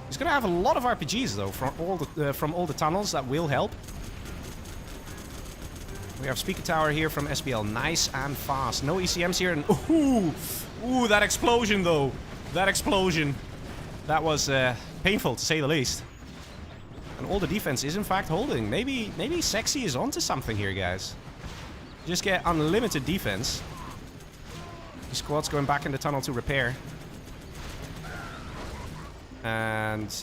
He's gonna have a lot of RPGs though from all the tunnels. That will help. We have Speaker Tower here from SPL. Nice and fast. No ECMs here. And ooh, that explosion though. That explosion. That was painful to say the least. And all the defense is in fact holding. Maybe Sexy is onto something here, guys. Just get unlimited defense. The squad's going back in the tunnel to repair. And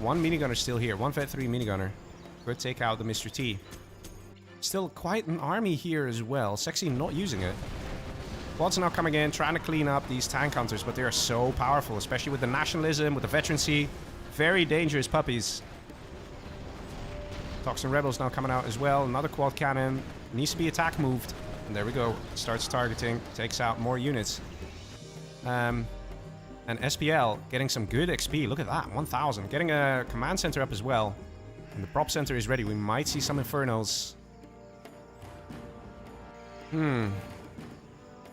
one minigunner still here. 1 Vet 3 minigunner. Could take out the Mr. T. Still quite an army here as well. Sexy not using it. Quads now coming in, trying to clean up these tank hunters, but they are so powerful, especially with the nationalism, with the veterancy. Very dangerous puppies. Toxin Rebels now coming out as well. Another quad cannon. Needs to be attack moved. And there we go. Starts targeting. Takes out more units. And SPL getting some good XP. Look at that. 1,000. Getting a command center up as well. And the prop center is ready. We might see some Infernos.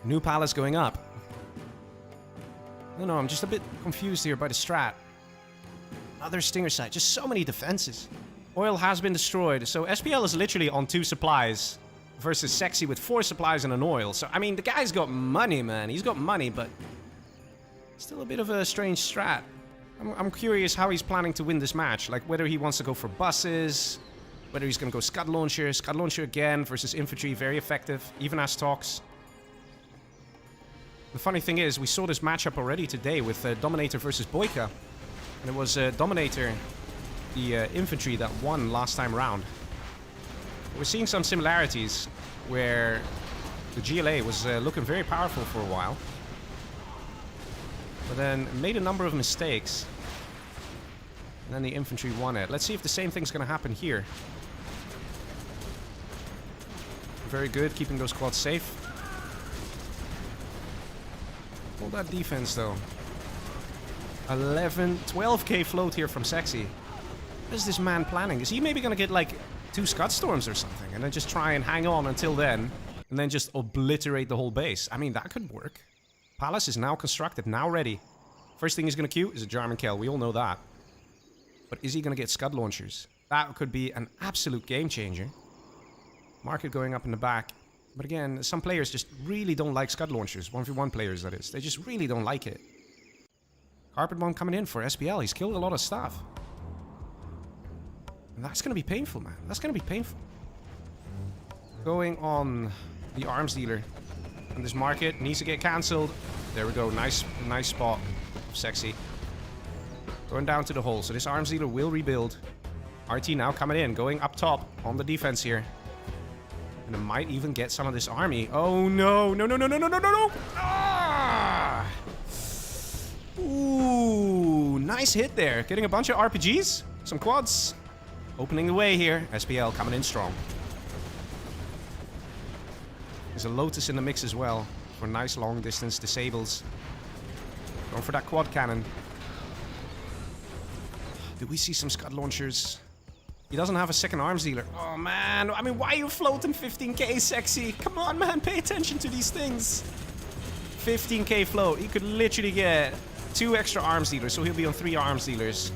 New palace going up. I don't know. I'm just a bit confused here by the strat. Another Stinger site. Just so many defenses. Oil has been destroyed. So SPL is literally on 2 supplies. Versus Sexy with 4 supplies and an oil. So, I mean, the guy's got money, man. He's got money, but... Still a bit of a strange strat. I'm curious how he's planning to win this match. Like, whether he wants to go for buses... Whether he's going to go Scud Launcher. Scud Launcher again versus Infantry. Very effective. Even as Tox. The funny thing is, we saw this matchup already today with Dominator versus Boyka. And it was Dominator, the Infantry, that won last time around. We're seeing some similarities where the GLA was looking very powerful for a while. But then made a number of mistakes. And then the Infantry won it. Let's see if the same thing's going to happen here. Very good, keeping those quads safe. All that defense though. 12k float here from Sexy. What is this man planning? Is he maybe going to get like 2 Scud Storms or something? And then just try and hang on until then. And then just obliterate the whole base. I mean, that could work. Palace is now constructed, now ready. First thing he's going to queue is a German kill. We all know that. But is he going to get Scud launchers? That could be an absolute game changer. Market going up in the back. But again, some players just really don't like Scud launchers. 1v1 players, that is. They just really don't like it. Carpet Bomb coming in for SPL. He's killed a lot of stuff. And that's going to be painful, man. That's going to be painful. Going on the arms dealer. And this market needs to get cancelled. There we go. Nice spot. Sexy. Going down to the hole. So this arms dealer will rebuild. RT now coming in. Going up top on the defense here. And it might even get some of this army. Oh no. No, no, no, no, no, no, no, no. Ah! Ooh. Nice hit there. Getting a bunch of RPGs. Some quads. Opening the way here. SPL coming in strong. There's a Lotus in the mix as well. For nice long distance disables. Going for that quad cannon. Do we see some Scud launchers? He doesn't have a second arms dealer. Oh, man. I mean, why are you floating 15k, Sexy? Come on, man. Pay attention to these things. 15k float. He could literally get 2 extra arms dealers. So he'll be on 3 arms dealers.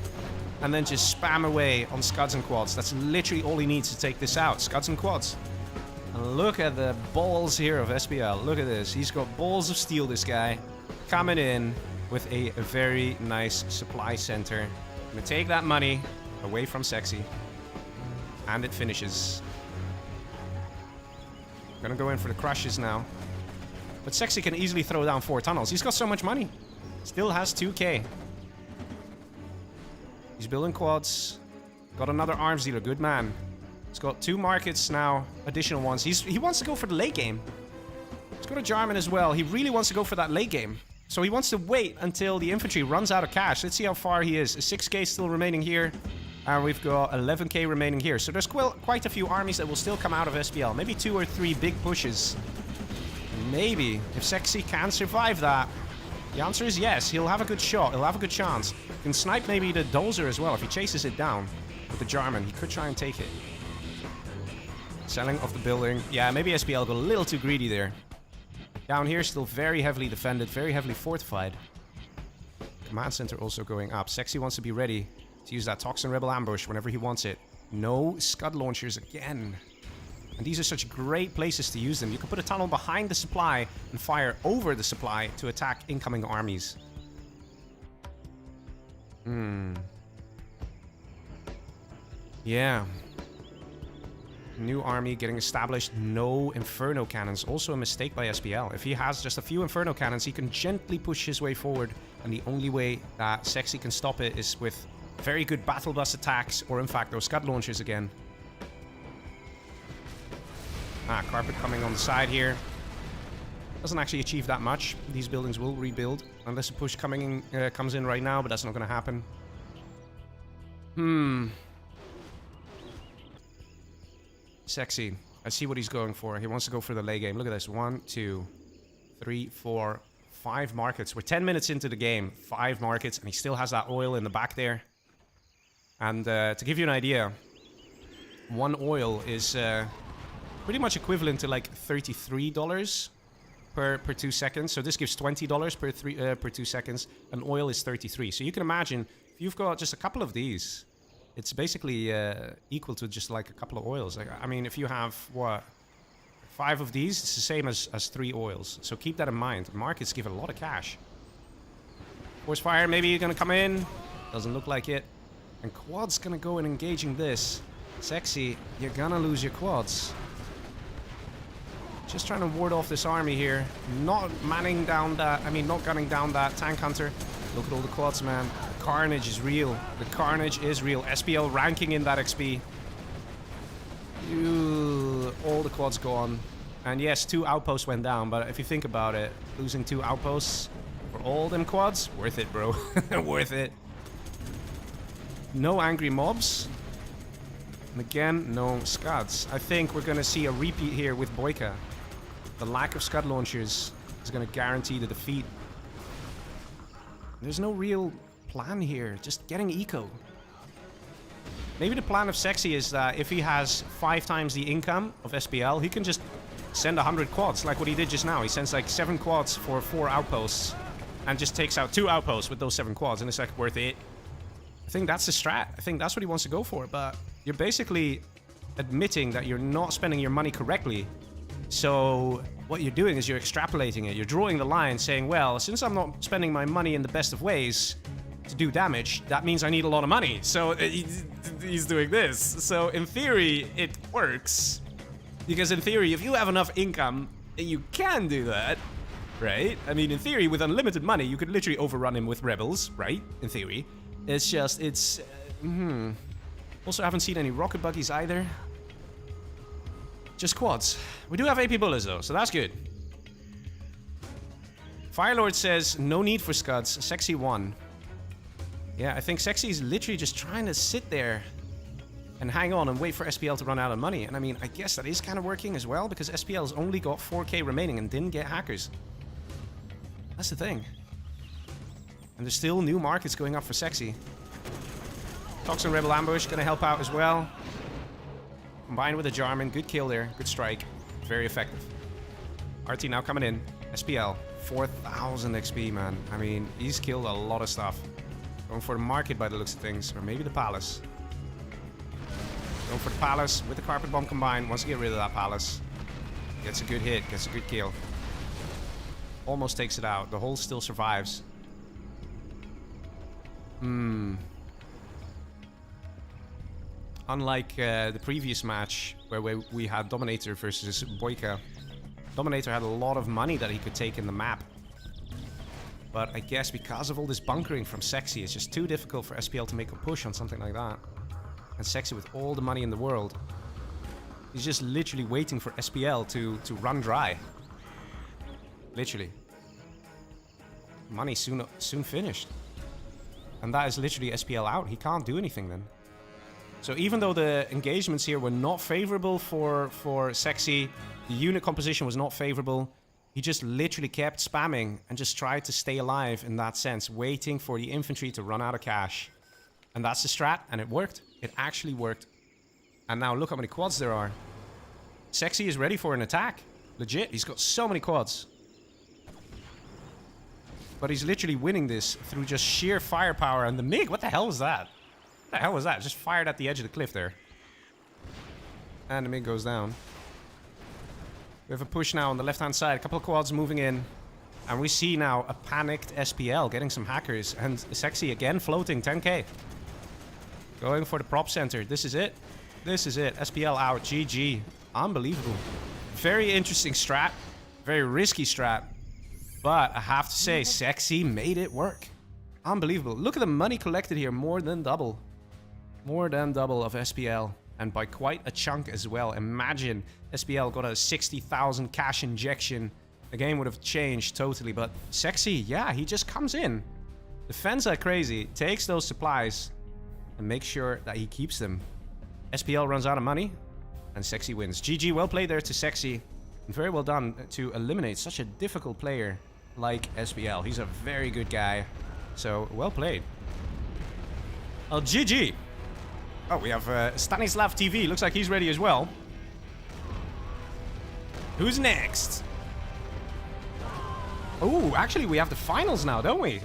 And then just spam away on Scuds and quads. That's literally all he needs to take this out. Scuds and quads. And look at the balls here of SPL. Look at this. He's got balls of steel, this guy. Coming in with a very nice supply center. Gonna take that money away from Sexy. And it finishes. Gonna go in for the crushes now. But Sexy can easily throw down 4 tunnels. He's got so much money. Still has 2k. He's building quads. Got another arms dealer. Good man. He's got 2 markets now. Additional ones. He wants to go for the late game. He's got a Jarman as well. He really wants to go for that late game. So he wants to wait until the infantry runs out of cash. Let's see how far he is. 6k still remaining here. And we've got 11k remaining here. So there's quite a few armies that will still come out of SPL. Maybe 2 or 3 big pushes. Maybe. If Sexy can survive that. The answer is yes. He'll have a good shot. He'll have a good chance. He can snipe maybe the Dozer as well. If he chases it down with the Jarman, he could try and take it. Selling off the building. Yeah, maybe SPL got a little too greedy there. Down here, still very heavily defended, very heavily fortified. Command center also going up. Sexy wants to be ready to use that Toxin Rebel ambush whenever he wants it. No Scud launchers again. And these are such great places to use them. You can put a tunnel behind the supply and fire over the supply to attack incoming armies. Yeah. New army getting established. No Inferno cannons. Also a mistake by SPL. If he has just a few Inferno cannons, he can gently push his way forward. And the only way that Sexy can stop it is with very good battle bus attacks, or in fact those Scud launchers again. Carpet coming on the side here. Doesn't actually achieve that much. These buildings will rebuild unless a push comes in right now, but that's not going to happen. Sexy. I see what he's going for. He wants to go for the late game. Look at this. 1, 2, 3, 4, 5 markets. We're 10 minutes into the game. 5 markets, and he still has that oil in the back there. And to give you an idea, 1 oil is pretty much equivalent to like $33 per 2 seconds. So this gives $20 per 2 seconds, and oil is 33. So you can imagine if you've got just a couple of these, it's basically equal to just like a couple of oils. Like, I mean, if you have, what, 5 of these, it's the same as 3 oils. So keep that in mind. Markets give a lot of cash. Force fire, maybe you're going to come in. Doesn't look like it. And quad's going to go and engaging this. Sexy, you're going to lose your quads. Just trying to ward off this army here. Not manning down that, not gunning down that tank hunter. Look at all the quads, man. The carnage is real. The carnage is real. SPL ranking in that XP. All the quads gone. And yes, 2 outposts went down, but if you think about it, losing 2 outposts for all them quads, worth it, bro. Worth it. No angry mobs. And again, no Scuds. I think we're going to see a repeat here with Boyka. The lack of Scud launchers is going to guarantee the defeat. There's no real plan here. Just getting eco. Maybe the plan of Sexy is that if he has 5 times the income of SPL, he can just send 100 quads, like what he did just now. He sends like 7 quads for 4 outposts. and just takes out 2 outposts with those 7 quads, and it's like worth it. I think that's the strat. I think that's what he wants to go for, but you're basically admitting that you're not spending your money correctly. So what you're doing is you're extrapolating it. You're drawing the line saying, well, since I'm not spending my money in the best of ways to do damage, that means I need a lot of money. So he's doing this. So in theory, it works. Because in theory, if you have enough income, you can do that, right? I mean, in theory, with unlimited money, you could literally overrun him with rebels, right? In theory. It's just, it's... Also, haven't seen any rocket buggies either. Just quads. We do have AP bullets, though, so that's good. Firelord says, no need for scuds. Sexy won. Yeah, I think Sexy is literally just trying to sit there and hang on and wait for SPL to run out of money. And I mean, I guess that is kind of working as well, because SPL's only got 4k remaining and didn't get hackers. That's the thing. And there's still new markets going up for Sexy. Toxin Rebel Ambush gonna help out as well. Combined with a Jarman, good kill there, good strike. Very effective. RT now coming in. SPL, 4,000 XP, man. I mean, he's killed a lot of stuff. Going for the market by the looks of things, or maybe the palace. Going for the palace with the carpet bomb combined. Wants to get rid of that palace. Gets a good hit, gets a good kill. Almost takes it out. The hole still survives. Unlike the previous match, where we had Dominator versus Boyka. Dominator had a lot of money that he could take in the map. But I guess because of all this bunkering from Sexy, it's just too difficult for SPL to make a push on something like that. And Sexy, with all the money in the world, he's just literally waiting for SPL to run dry. Literally. Money soon finished. And that is literally SPL out. He can't do anything then. So even though the engagements here were not favorable for Sexy, the unit composition was not favorable, he just literally kept spamming and just tried to stay alive in that sense, waiting for the infantry to run out of cash. And that's the strat, and it worked. It actually worked. And now look how many quads there are. Sexy is ready for an attack. Legit, he's got so many quads. But he's literally winning this through just sheer firepower. And the MiG, what the hell was that? What the hell was that? Just fired at the edge of the cliff there. And the MiG goes down. We have a push now on the left-hand side. A couple of quads moving in. And we see now a panicked SPL getting some hackers. And Sexy again floating 10k. Going for the prop center. This is it. This is it. SPL out. GG. Unbelievable. Very interesting strat. Very risky strat. But I have to say, Sexy made it work. Unbelievable. Look at the money collected here. More than double. More than double of SPL. And by quite a chunk as well. Imagine SPL got a 60,000 cash injection. The game would have changed totally. But Sexy, yeah, he just comes in. Defends like crazy. Takes those supplies. And makes sure that he keeps them. SPL runs out of money. And Sexy wins. GG, well played there to Sexy. And very well done to eliminate such a difficult player like SPL. He's a very good guy. So, well played. Oh, GG. Oh, we have Stanislav TV. Looks like he's ready as well. Who's next? Oh, actually, we have the finals now, don't we?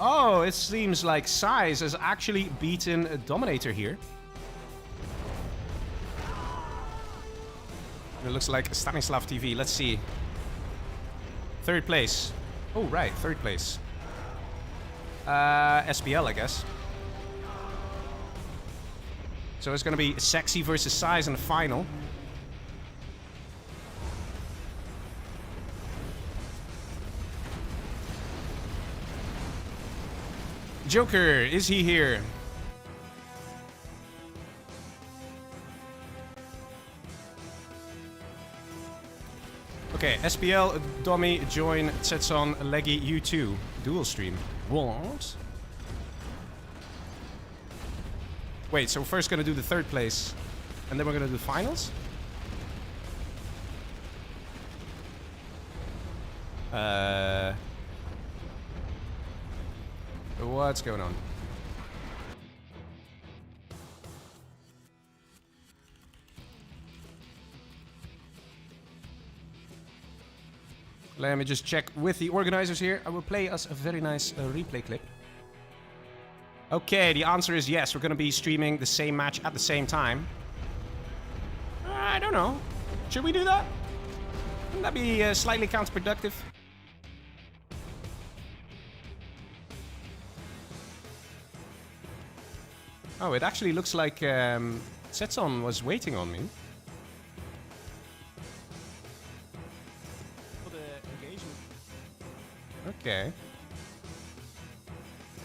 Oh, it seems like Size has actually beaten Dominator here. It looks like Stanislav TV. Let's see. 3rd place. Oh, right. 3rd place. SPL, I guess. So it's going to be Sexy versus Size in the final. Joker, is he here? Okay, SPL, Domi, join, Tsetson, Leggy, U2. Dual stream. What? Wait, so we're first gonna do the 3rd place, and then we're gonna do the finals? What's going on? Let me just check with the organizers here. I will play us a very nice replay clip. Okay, the answer is yes. We're going to be streaming the same match at the same time. I don't know. Should we do that? Wouldn't that be slightly counterproductive? Oh, it actually looks like Setson was waiting on me. For the engagement. Okay.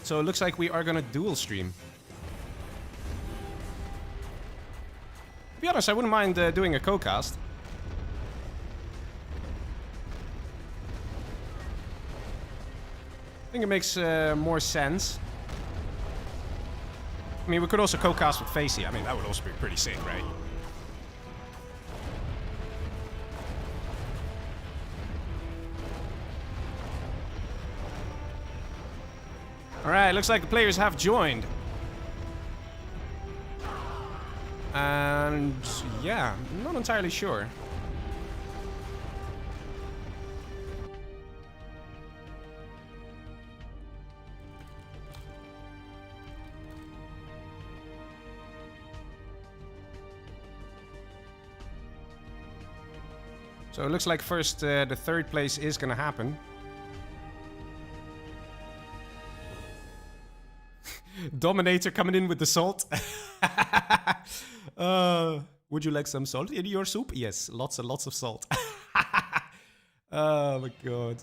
So it looks like we are gonna dual stream. To be honest, I wouldn't mind doing a co-cast. I think it makes more sense. I mean, we could also co-cast with Facey. I mean, that would also be pretty sick, right? Alright, looks like the players have joined. And yeah, not entirely sure. So it looks like first the third place is gonna happen. Dominator coming in with the salt. Would you like some salt in your soup? Yes, lots and lots of salt. Oh my god.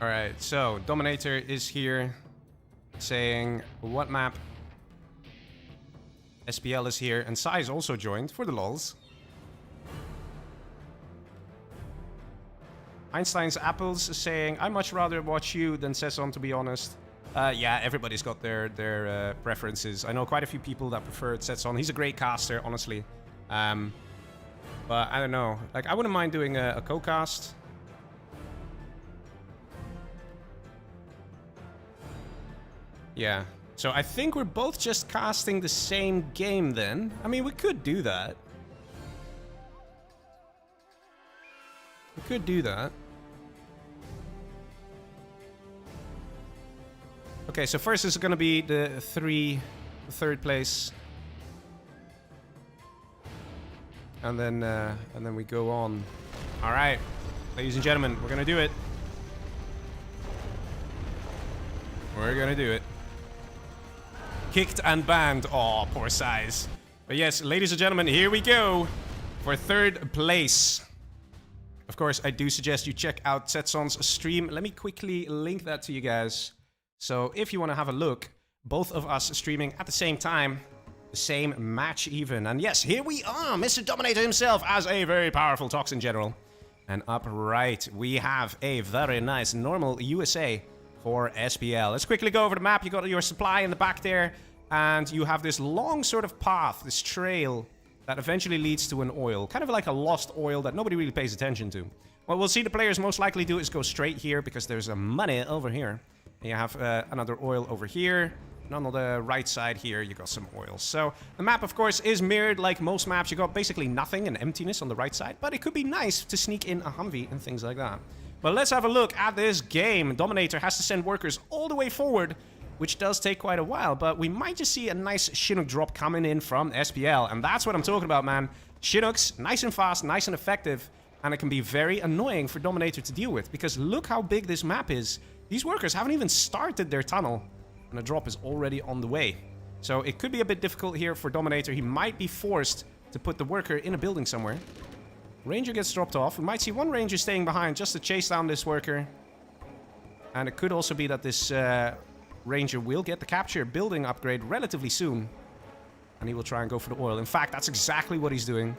Alright, so Dominator is here saying what map. SPL is here and Sai is also joined for the lols. Einstein's Apples is saying I'd much rather watch you than Sesson, to be honest. Yeah, everybody's got their preferences. I know quite a few people that prefer Sesson. He's a great caster, honestly. But I don't know. Like, I wouldn't mind doing a co-cast. Yeah, so I think we're both just casting the same game then. I mean, we could do that. We could do that. Okay, so first is going to be the third place. And then we go on. All right, ladies and gentlemen, we're going to do it. We're going to do it. Kicked and banned. Oh, poor size. But yes, ladies and gentlemen, here we go for third place. Of course, I do suggest you check out Setson's stream. Let me quickly link that to you guys. So if you want to have a look, both of us streaming at the same time, the same match even. And yes, here we are, Mr. Dominator himself as a very powerful Toxin General. And up right, we have a very nice normal USA for SPL. Let's quickly go over the map. You got your supply in the back there, and you have this long sort of path, this trail that eventually leads to an oil. Kind of like a lost oil that nobody really pays attention to. What we'll see the players most likely do is go straight here because there's a money over here. And you have another oil over here. And on the right side here, you got some oil. So the map, of course, is mirrored like most maps. You got basically nothing and emptiness on the right side, but it could be nice to sneak in a Humvee and things like that. But let's have a look at this game. Dominator has to send workers all the way forward, which does take quite a while, but we might just see a nice Chinook drop coming in from SPL, and that's what I'm talking about, man. Chinooks, nice and fast, nice and effective, and it can be very annoying for Dominator to deal with, because look how big this map is. These workers haven't even started their tunnel, and the drop is already on the way. So it could be a bit difficult here for Dominator. He might be forced to put the worker in a building somewhere. Ranger gets dropped off. We might see one Ranger staying behind just to chase down this worker. And it could also be that this Ranger will get the capture building upgrade relatively soon. And he will try and go for the oil. In fact, that's exactly what he's doing.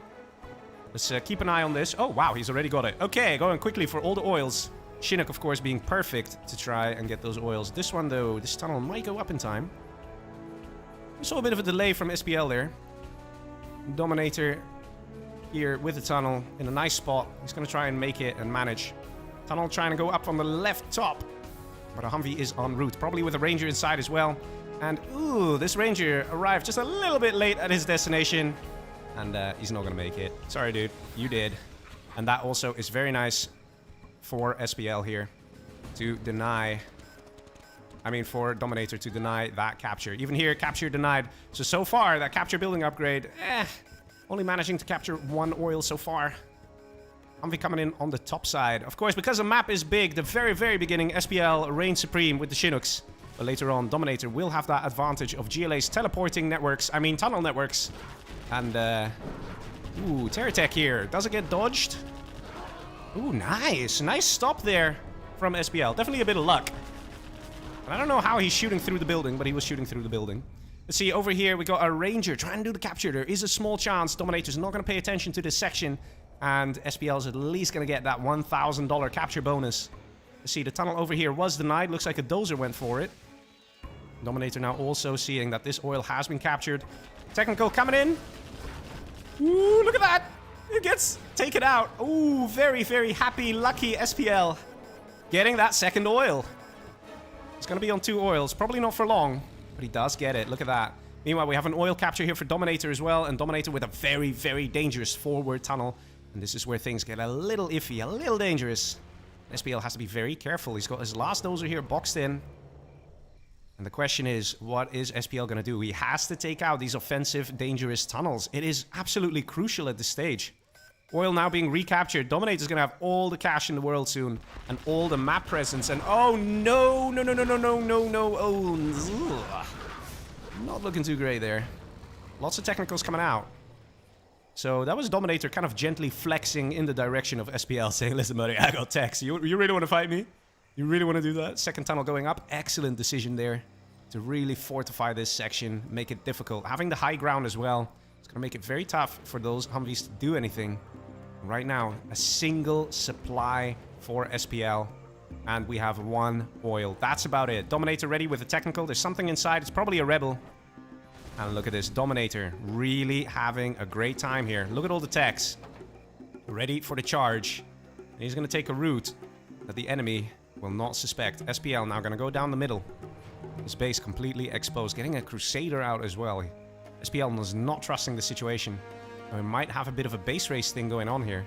Let's keep an eye on this. Oh, wow, he's already got it. Okay, going quickly for all the oils. Chinook, of course, being perfect to try and get those oils. This one, though, this tunnel might go up in time. saw a bit of a delay from SPL there. Dominator here with the tunnel in a nice spot. He's going to try and make it and manage. Tunnel trying to go up on the left top. But a Humvee is en route, probably with a Ranger inside as well. And, ooh, this Ranger arrived just a little bit late at his destination. And he's not going to make it. Sorry, dude. You did. And that also is very nice for SPL here to deny... I mean, for Dominator to deny that capture. Even here, capture denied. So far, that capture building upgrade, only managing to capture 1 oil so far. Humvee coming in on the top side. Of course, because the map is big, the very beginning, SPL reigns supreme with the Chinooks. But later on, Dominator will have that advantage of GLA's teleporting networks. I mean, tunnel networks. And, ooh, Terror Tech here. Does it get dodged? Ooh, nice. Nice stop there from SPL. Definitely a bit of luck. And I don't know how he's shooting through the building, but he was shooting through the building. Let's see, over here we got a Ranger trying to do the capture. There is a small chance Dominator's not going to pay attention to this section. And SPL's at least going to get that $1,000 capture bonus. Let's see, the tunnel over here was denied. Looks like a dozer went for it. Dominator now also seeing that this oil has been captured. Technical coming in. Ooh, look at that. It gets taken out. Ooh, very happy, lucky SPL. Getting that second oil. It's going to be on 2 oils. Probably not for long, but he does get it. Look at that. Meanwhile, we have an oil capture here for Dominator as well. And Dominator with a very dangerous forward tunnel. And this is where things get a little iffy, a little dangerous. SPL has to be very careful. He's got his last dozer here boxed in. And the question is, what is SPL going to do? He has to take out these offensive, dangerous tunnels. It is absolutely crucial at this stage. Oil now being recaptured. Dominator's going to have all the cash in the world soon. And all the map presence. And oh, no. Oh, ugh. Not looking too great there. Lots of technicals coming out. So that was Dominator kind of gently flexing in the direction of SPL, saying, listen, buddy, I got techs. You really want to fight me? You really want to do that? Second tunnel going up. Excellent decision there to really fortify this section, make it difficult. Having the high ground as well. It's going to make it very tough for those Humvees to do anything. Right now, a single supply for SPL. And we have 1 oil. That's about it. Dominator ready with a technical. There's something inside. It's probably a rebel. And look at this. Dominator really having a great time here. Look at all the techs. Ready for the charge. And he's going to take a route that the enemy will not suspect. SPL now going to go down the middle. His base completely exposed. Getting a Crusader out as well. SPL is not trusting the situation. And we might have a bit of a base race thing going on here.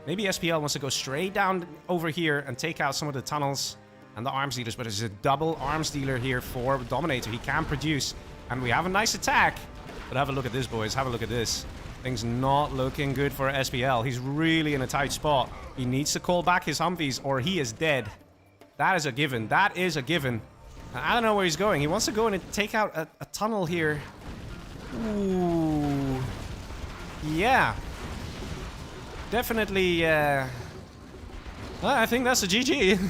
Maybe SPL wants to go straight down over here and take out some of the tunnels and the arms dealers. But there's a double arms dealer here for Dominator. He can produce. And we have a nice attack. But have a look at this, boys. Have a look at this. Things not looking good for SPL. He's really in a tight spot. He needs to call back his Humvees or he is dead. That is a given. That is a given. I don't know where he's going. He wants to go in and take out a tunnel here. Ooh. Yeah. Definitely, well, I think that's a GG.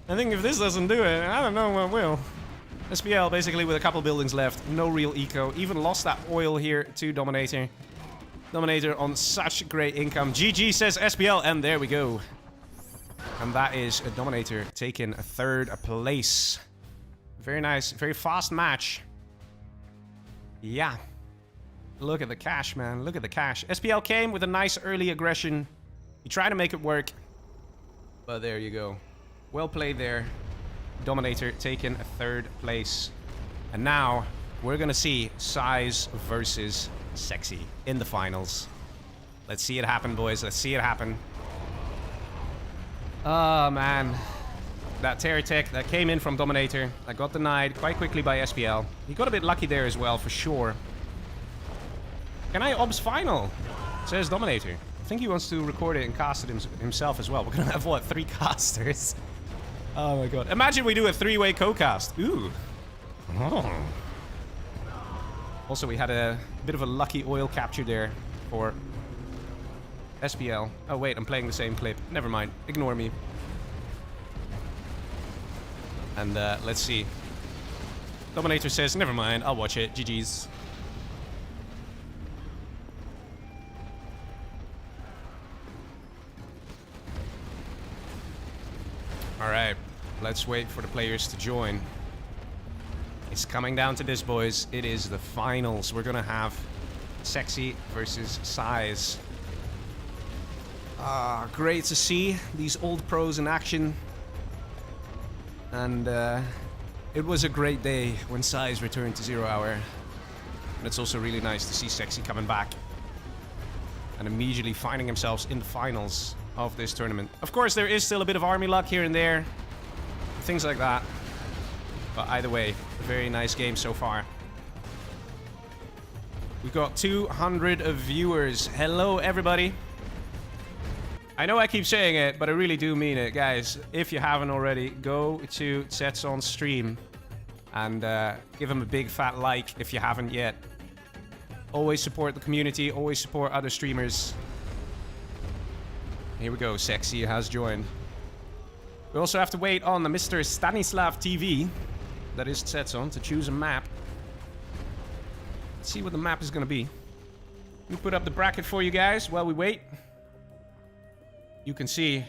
I think if this doesn't do it, I don't know what will. SPL basically with a couple buildings left. No real eco. Even lost that oil here to Dominator. Dominator on such great income. GG says SPL, and there we go. And that is a Dominator taking a 3rd place. Very nice, very fast match. Yeah. Look at the cash, man. Look at the cash. SPL came with a nice early aggression. He tried to make it work. But there you go. Well played there. Dominator taking a 3rd place. And now we're going to see size versus sexy in the finals. Let's see it happen, boys. Let's see it happen. Oh, man. That Terror Tech that came in from Dominator. That got denied quite quickly by SPL. He got a bit lucky there as well, for sure. Can I obs final? Says Dominator. I think he wants to record it and cast it himself as well. We're going to have, what, 3 casters? Oh my god. Imagine we do a 3-way co-cast. Ooh. Oh. Also, we had a bit of a lucky oil capture there for SPL. Oh wait, I'm playing the same clip. Never mind. Ignore me. And let's see. Dominator says, never mind, I'll watch it. GG's. Alright, let's wait for the players to join. It's coming down to this, boys. It is the finals. We're gonna have Sexy versus Size. Great to see these old pros in action. And it was a great day when Size returned to 0 Hour. And it's also really nice to see Sexy coming back and immediately finding himself in the finals of this tournament. Of course, there is still a bit of army luck here and there, things like that. But either way, a very nice game so far. We've got 200 viewers. Hello, everybody. I know I keep saying it, but I really do mean it, guys. If you haven't already, go to Zetson's stream and give him a big fat like if you haven't yet. Always support the community, always support other streamers. Here we go, Sexy has joined. We also have to wait on the Mr. Stanislav TV, that is Zetson, to choose a map. Let's see what the map is gonna be. Let me put up the bracket for you guys while we wait. You can see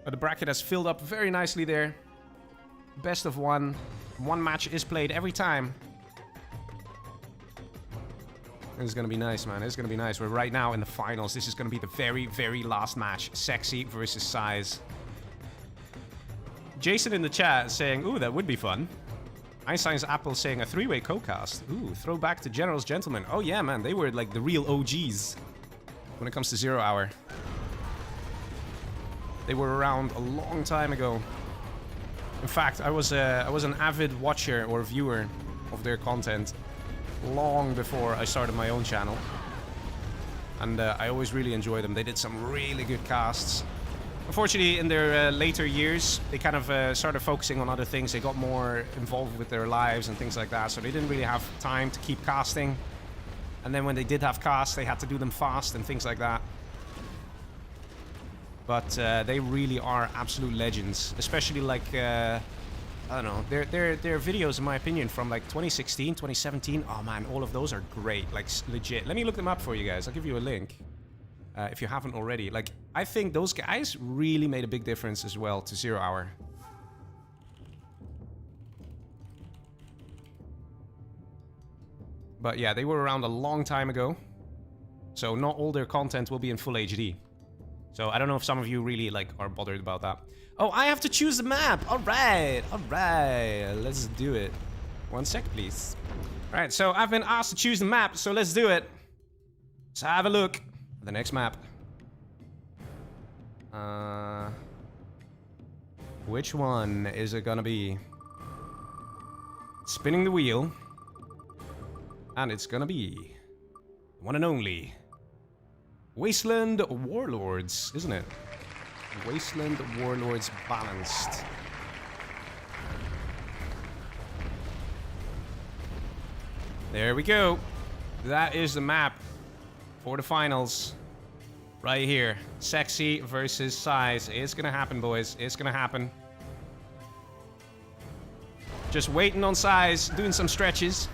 the bracket has filled up very nicely there. Best of one. One match is played every time. This is gonna be nice, man. It's gonna be nice. We're right now in the finals. This is gonna be the very, very last match. Sexy versus Size. Jason in the chat saying, ooh, that would be fun. Einstein's Apple saying a 3-way co-cast. Ooh, throwback to General's Gentlemen. Oh yeah, man. They were like the real OGs when it comes to 0 Hour. They were around a long time ago. In fact, I was an avid watcher or viewer of their content long before I started my own channel. And I always really enjoyed them. They did some really good casts. Unfortunately, in their later years, they kind of started focusing on other things. They got more involved with their lives and things like that, so they didn't really have time to keep casting. And then when they did have casts, they had to do them fast and things like that. But they really are absolute legends, especially like, I don't know, their videos, in my opinion, from like 2016, 2017. Oh man, all of those are great, like legit. Let me look them up for you guys. I'll give you a link if you haven't already. Like, I think those guys really made a big difference as well to 0 Hour. But yeah, they were around a long time ago, so not all their content will be in full HD. So I don't know if some of you really like are bothered about that. Oh, I have to choose the map. All right, let's do it. 1 sec, please. All right, so I've been asked to choose the map, so let's do it. Let's have a look at the next map. Which one is it gonna be? Spinning the wheel, and it's gonna be one and only Wasteland Warlords, isn't it? Wasteland Warlords Balanced. There we go. That is the map for the finals. Right here. Sexy versus Size. It's gonna happen, boys. It's gonna happen. Just waiting on Size, doing some stretches.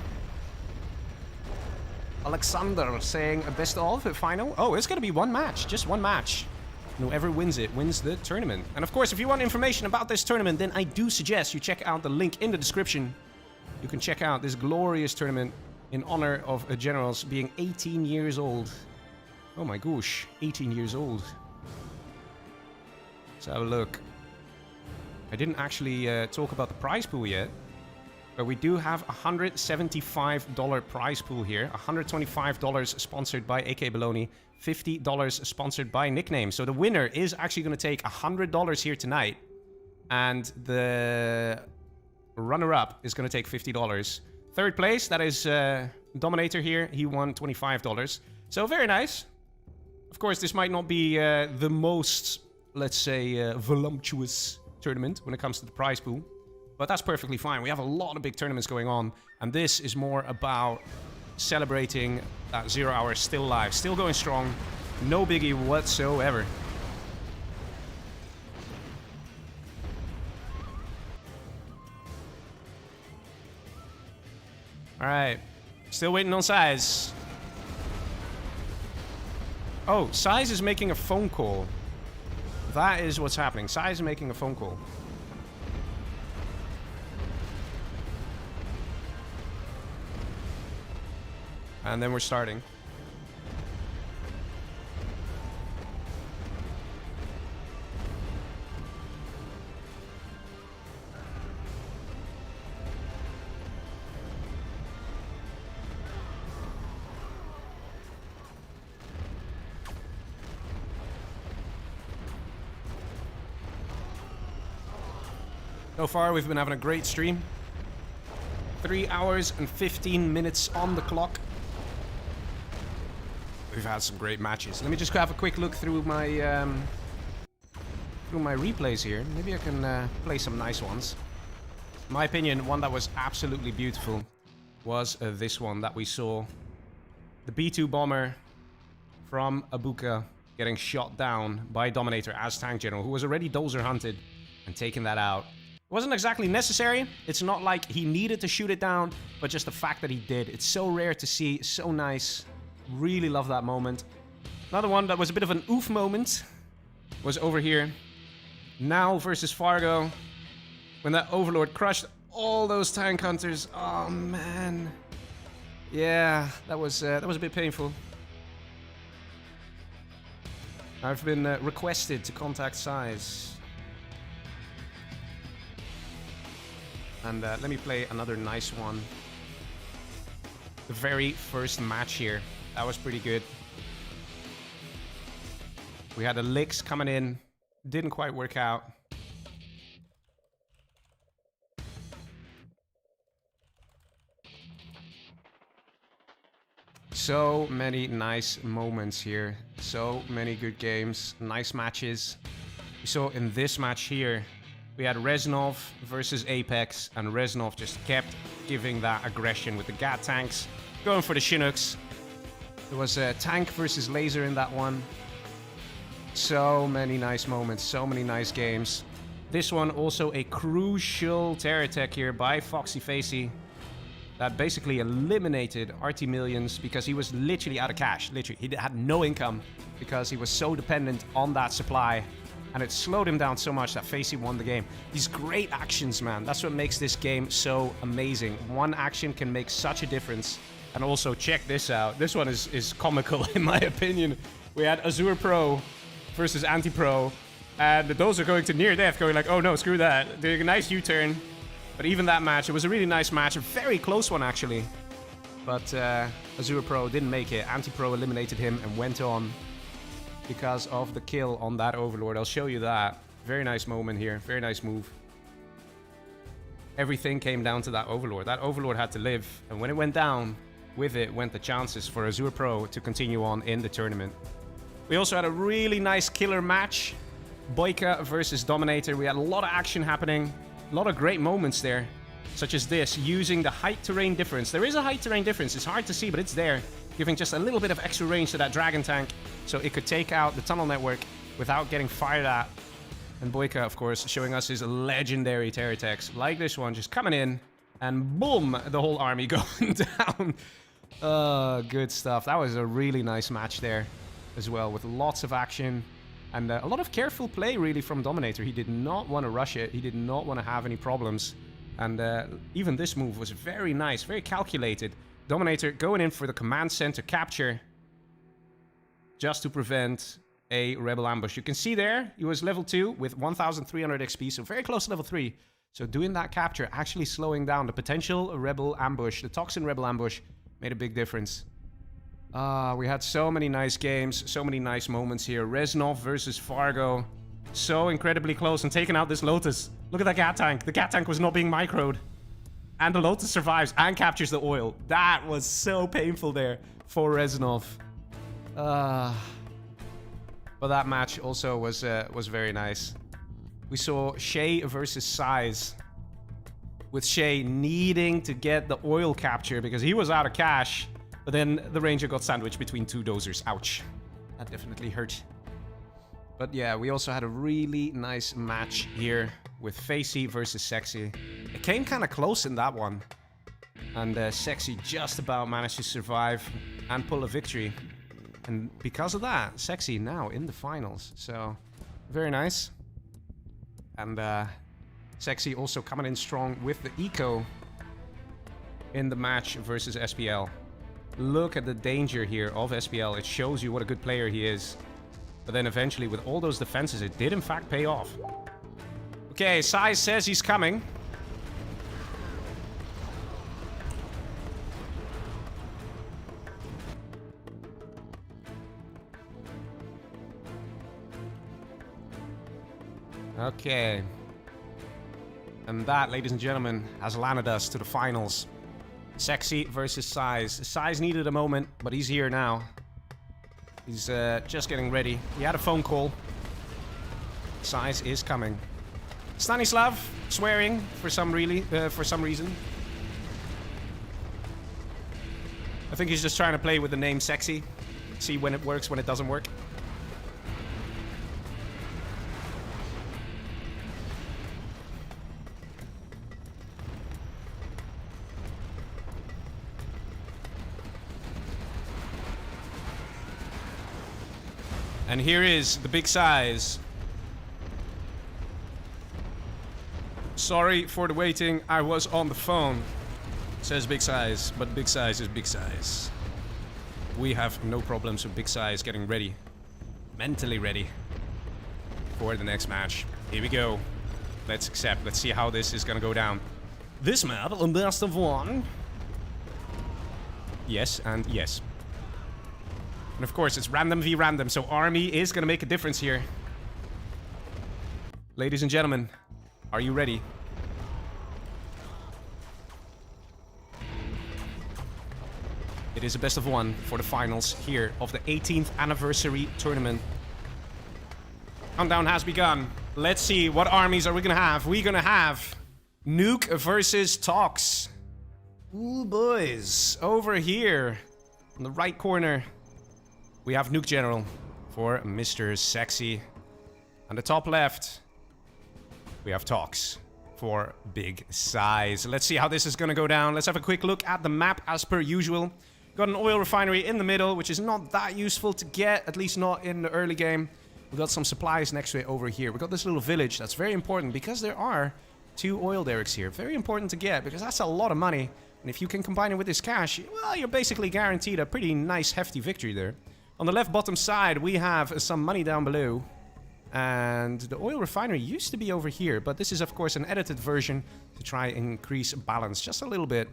Alexander saying a best of final. Oh, it's gonna be one match, just one match. Whoever wins it wins the tournament. And of course, if you want information about this tournament, then I do suggest you check out the link in the description. You can check out this glorious tournament in honor of generals being 18 years old. Oh my gosh, 18 years old. Let's have a look. I didn't actually talk about the prize pool yet. But we do have a $175 prize pool here. $125 sponsored by AK Baloney. $50 sponsored by Nickname. So the winner is actually going to take $100 here tonight. And the runner-up is going to take $50. Third place, that is Dominator here. He won $25. So very nice. Of course, this might not be the most, let's say, voluptuous tournament when it comes to the prize pool. But that's perfectly fine. We have a lot of big tournaments going on. And this is more about celebrating that 0 Hour still live. Still going strong. No biggie whatsoever. Alright. Still waiting on Size. Oh, Size is making a phone call. That is what's happening. Size is making a phone call. And then we're starting. So far, we've been having a great stream. 3 hours and 15 minutes on the clock. We've had some great matches. Let me just have a quick look through my replays here. Maybe I can play some nice ones. In my opinion, one that was absolutely beautiful was this one that we saw. The B2 bomber from Abuka getting shot down by Dominator as tank general, who was already dozer hunted and taking that out. It wasn't exactly necessary. It's not like he needed to shoot it down, but just the fact that he did. It's so rare to see, so nice. Really love that moment. Another one that was a bit of an oof moment was over here. Now versus Fargo. When that Overlord crushed all those tank hunters. Oh, man. Yeah, that was a bit painful. I've been requested to contact Size. And let me play another nice one. The very first match here. That was pretty good. We had a Licks coming in. Didn't quite work out. So many nice moments here. So many good games. Nice matches. We saw in this match here, we had Reznov versus Apex, and Reznov just kept giving that aggression with the Gat tanks, going for the Chinooks. There was a tank versus laser in that one. So many nice moments, so many nice games. This one also a crucial terror attack here by Foxy Facey that basically eliminated RT Millions because he was literally out of cash. Literally, he had no income because he was so dependent on that supply. And it slowed him down so much that Facey won the game. These great actions, man. That's what makes this game so amazing. One action can make such a difference. And also, check this out. This one is comical, in my opinion. We had Azure Pro versus Anti-Pro. And those are going to near death, going like, oh no, screw that. Doing a nice U-turn. But even that match, it was a really nice match. A very close one, actually. But Azure Pro didn't make it. Anti-Pro eliminated him and went on because of the kill on that Overlord. I'll show you that. Very nice moment here. Very nice move. Everything came down to that Overlord. That Overlord had to live. And when it went down, with it went the chances for Azure Pro to continue on in the tournament. We also had a really nice killer match. Boyka versus Dominator. We had a lot of action happening. A lot of great moments there. Such as this, using the height terrain difference. There is a height terrain difference. It's hard to see, but it's there. Giving just a little bit of extra range to that Dragon tank, so it could take out the tunnel network without getting fired at. And Boyka, of course, showing us his legendary terror attacks, like this one, just coming in, and boom, the whole army going down. Good stuff. That was a really nice match there as well, with lots of action. And a lot of careful play, really, from Dominator. He did not want to rush it. He did not want to have any problems. And even this move was very nice, very calculated. Dominator going in for the command center capture just to prevent a rebel ambush. You can see there, he was level 2 with 1,300 XP, so very close to level 3. So doing that capture, actually slowing down the potential rebel ambush, the Toxin rebel ambush, made a big difference. We had so many nice games, so many nice moments here. Reznov versus Fargo. So incredibly close and taking out this Lotus. Look at that Gat tank. The Gat tank was not being microed. And the Lotus survives and captures the oil. That was so painful there for Reznov. But that match also was very nice. We saw Shay versus Size. With Shay needing to get the oil capture because he was out of cash. But then the Ranger got sandwiched between two dozers. Ouch. That definitely hurt. But yeah, we also had a really nice match here with Facey versus Sexy. It came kind of close in that one. And Sexy just about managed to survive and pull a victory. And because of that, Sexy now in the finals. So, very nice. And Sexy also coming in strong with the eco in the match versus SPL. Look at the danger here of SPL. It shows you what a good player he is. But then eventually, with all those defenses, it did in fact pay off. Okay, Sai says he's coming. Okay. And that, ladies and gentlemen, has landed us to the finals. Sexy versus Size. Size needed a moment, but he's here now. He's just getting ready. He had a phone call. Size is coming. Stanislav swearing for some reason. I think he's just trying to play with the name Sexy. See when it works, when it doesn't work. And here is the big size. Sorry for the waiting, I was on the phone. Says big size, but big size is big size. We have no problems with big size getting ready. Mentally ready. For the next match. Here we go. Let's accept, let's see how this is gonna go down. This map, a best of one. Yes, and yes. And of course, it's random v random, so army is gonna make a difference here. Ladies and gentlemen, are you ready? It is a best of one for the finals here of the 18th anniversary tournament. Countdown has begun. Let's see, what armies are we gonna have? We're gonna have Nuke versus Tox. Ooh, boys. Over here, in the right corner, we have Nuke General for Mr. Sexy. On the top left, we have Tox for Big Size. Let's see how this is gonna go down. Let's have a quick look at the map as per usual. Got an oil refinery in the middle, which is not that useful to get, at least not in the early game. We got some supplies next to it over here. We got this little village that's very important because there are 2 oil derricks here. Very important to get because that's a lot of money. And if you can combine it with this cash, well, you're basically guaranteed a pretty nice hefty victory there. On the left bottom side, we have some money down below. And the oil refinery used to be over here, but this is of course an edited version to try and increase balance just a little bit.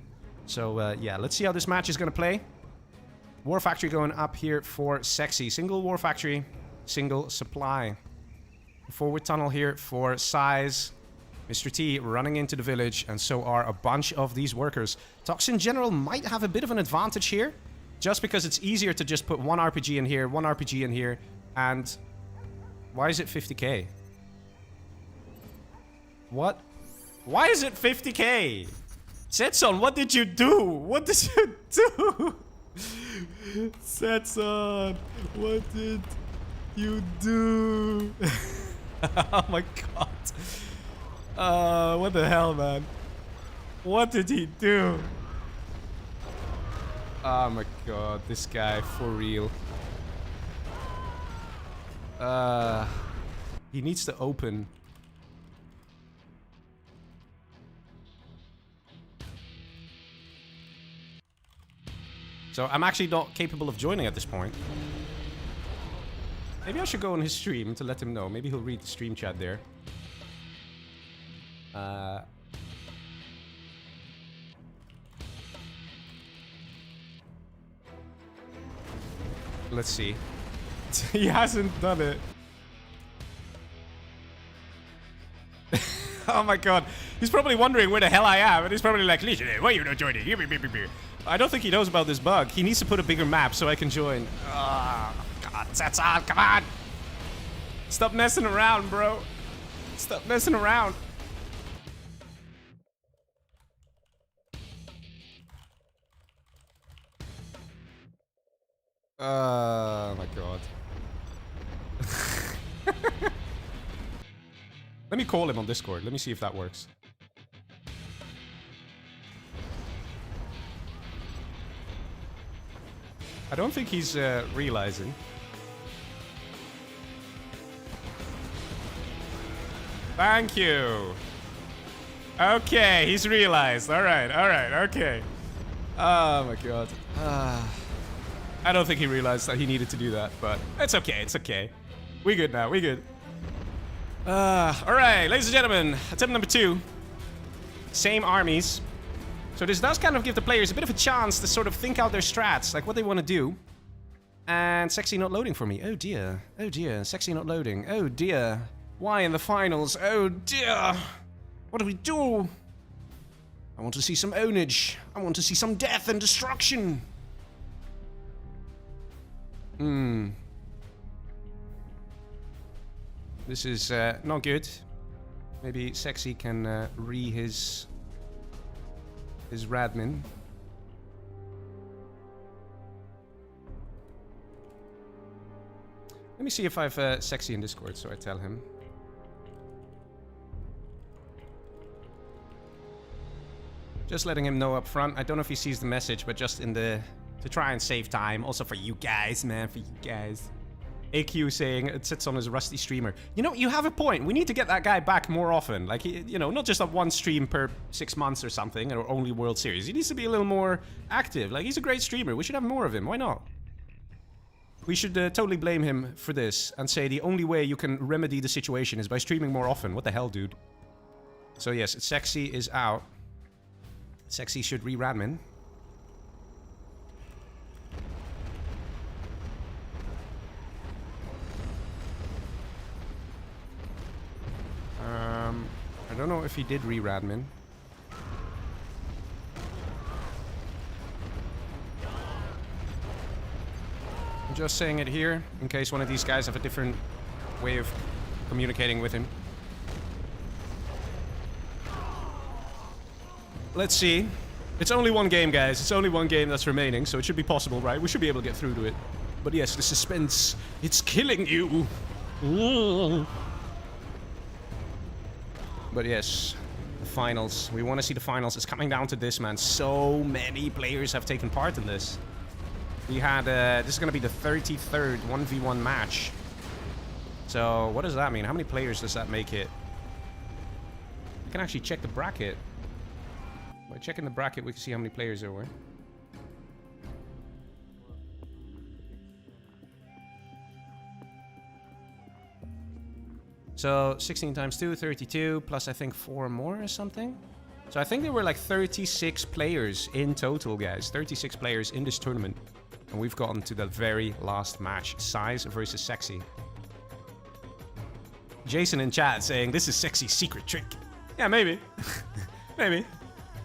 So yeah, let's see how this match is gonna play. War factory going up here for Sexy. Single war factory, single supply. Forward tunnel here for Size. Mr. T running into the village, and so are a bunch of these workers. Tox in general might have a bit of an advantage here, just because it's easier to just put 1 RPG in here, 1 RPG in here, and... Why is it 50k? What? Why is it 50k? Setson, what did you do? What did you do? Setson, what did you do? Oh my god. What the hell, man? What did he do? Oh my god, this guy, for real. He needs to open. So I'm actually not capable of joining at this point. Maybe I should go on his stream to let him know. Maybe he'll read the stream chat there. Let's see. He hasn't done it. Oh my god. He's probably wondering where the hell I am. And he's probably like, Legionnaire, why are you not joining? I don't think he knows about this bug. He needs to put a bigger map so I can join. Oh, god, that's on. Come on. Stop messing around, bro. Stop messing around. Oh my god. Let me call him on Discord. Let me see if that works. I don't think he's realizing. Thank you. Okay, he's realized. Alright, okay. Oh my god. I don't think he realized that he needed to do that, but it's okay, it's okay. We good now, we good. Alright, ladies and gentlemen, attempt number 2. Same armies. So this does kind of give the players a bit of a chance to sort of think out their strats, like what they want to do. And Sexy not loading for me. Oh dear. Oh dear. Sexy not loading. Oh dear. Why in the finals? Oh dear. What do we do? I want to see some ownage. I want to see some death and destruction. This is not good. Maybe Sexy can re his Radmin. Let me see if I've Sexy in Discord, so I tell him. Just letting him know up front. I don't know if he sees the message, but just in the... to try and save time. Also for you guys, man, for you guys. AQ saying it sits on his rusty streamer. You know, you have a point. We need to get that guy back more often. Like, you know, not just on one stream per 6 months or something, or only World Series. He needs to be a little more active. Like, he's a great streamer. We should have more of him. Why not? We should totally blame him for this and say the only way you can remedy the situation is by streaming more often. What the hell, dude? So yes, Sexy is out. Sexy should re-Radmin. I don't know if he did re-Radmin. I'm just saying it here, in case one of these guys have a different way of communicating with him. Let's see. It's only one game, guys. It's only one game that's remaining, so it should be possible, right? We should be able to get through to it. But yes, the suspense, it's killing you. But yes, the finals. We want to see the finals. It's coming down to this, man. So many players have taken part in this. We had, this is going to be the 33rd 1v1 match. So, what does that mean? How many players does that make it? We can actually check the bracket. By checking the bracket, we can see how many players there were. So, 16 times 2, 32, plus I think 4 more or something. So I think there were like 36 players in total, guys. 36 players in this tournament. And we've gotten to the very last match. Size versus Sexy. Jason in chat saying, this is Sexy's secret trick. Yeah, maybe. Maybe.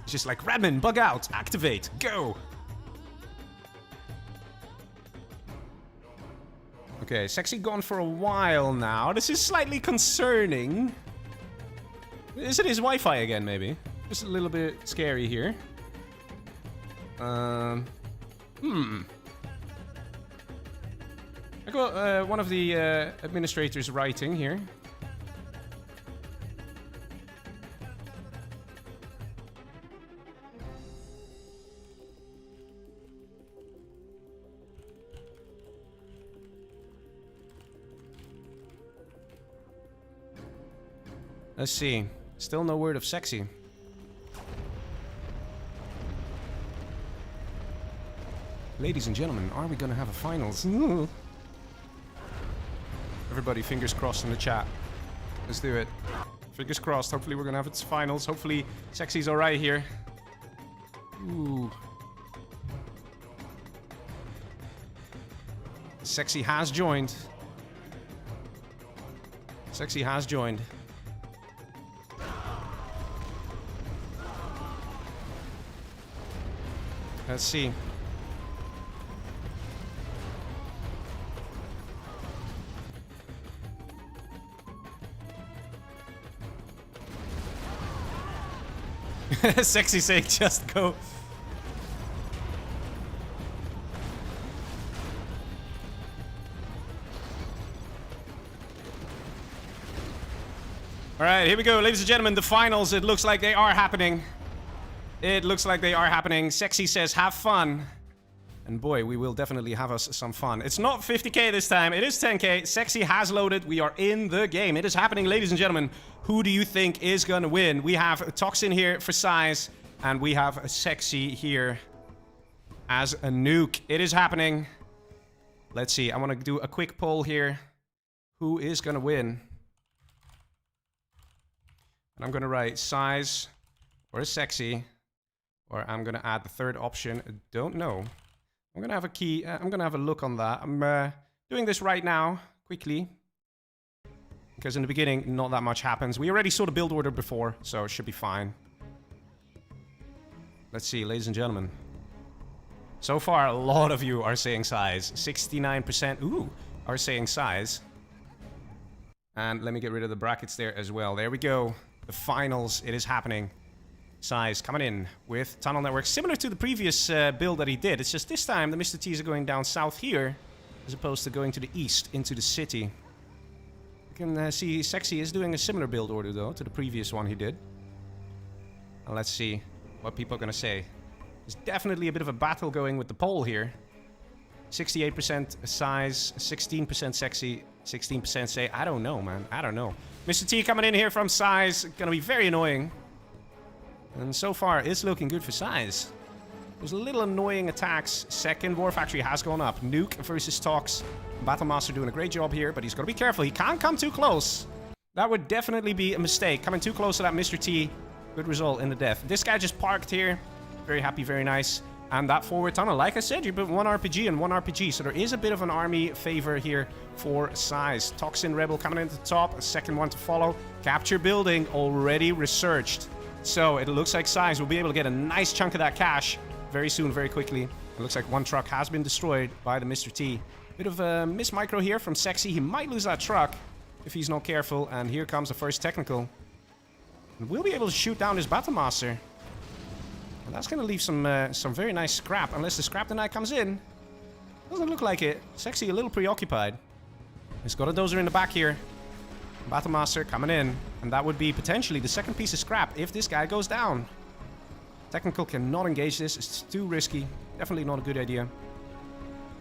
It's just like, Radmin, bug out, activate, go. Okay, Sexy gone for a while now. This is slightly concerning. Is it his Wi-Fi again, maybe? Just a little bit scary here. I got one of the administrators writing here. Let's see. Still no word of Sexy. Ladies and gentlemen, are we gonna have a finals? Everybody, fingers crossed in the chat. Let's do it. Fingers crossed. Hopefully we're gonna have its finals. Hopefully Sexy's alright here. Ooh. Sexy has joined. Sexy has joined. Let's see. Sexy saying just go. Alright, here we go, ladies and gentlemen, the finals. It looks like they are happening. It looks like they are happening. Sexy says, have fun. And boy, we will definitely have us some fun. It's not 50k this time, it is 10k. Sexy has loaded, we are in the game. It is happening, ladies and gentlemen. Who do you think is gonna win? We have Toxin here for size, and we have Sexy here as a nuke. It is happening. Let's see. I want to do a quick poll here. Who is going to win? And I'm going to write size or sexy. Or I'm going to add the third option. Don't know. I'm going to have a key. I'm going to have a look on that. I'm doing this right now, quickly. Because in the beginning, not that much happens. We already saw the build order before, so it should be fine. Let's see, ladies and gentlemen. So far, a lot of you are saying size. 69%, ooh, are saying size. And let me get rid of the brackets there as well. There we go. The finals, it is happening. Size coming in with tunnel network. Similar to the previous build that he did. It's just this time the Mr. T's are going down south here, as opposed to going to the east, into the city. You can see Sexy is doing a similar build order, though, to the previous one he did. And let's see what people are going to say. There's definitely a bit of a battle going with the poll here. 68% size, 16% sexy, 16% say, I don't know, man. I don't know. Mr. T coming in here from size. Going to be very annoying. And so far, it's looking good for size. Those little annoying attacks. Second War Factory has gone up. Nuke versus Tox. Battlemaster doing a great job here, but he's got to be careful. He can't come too close. That would definitely be a mistake. Coming too close to that Mr. T. Good result in the death. This guy just parked here. Very happy, very nice. And that forward tunnel, like I said, you put one RPG and one RPG. So there is a bit of an army favor here for size. Toxin Rebel coming in at the top. A second one to follow. Capture building already researched. So it looks like size will be able to get a nice chunk of that cash very soon, very quickly. It looks like one truck has been destroyed by the Mr. T. Bit of a miss micro here from Sexy. He might lose that truck if he's not careful. And here comes the first technical. And we'll be able to shoot down his Battlemaster. And that's going to leave some very nice scrap. Unless the scrap tonight comes in. Doesn't look like it. Sexy a little preoccupied. He's got a dozer in the back here. Battlemaster coming in. And that would be potentially the second piece of scrap if this guy goes down. Technical cannot engage this. It's too risky. Definitely not a good idea.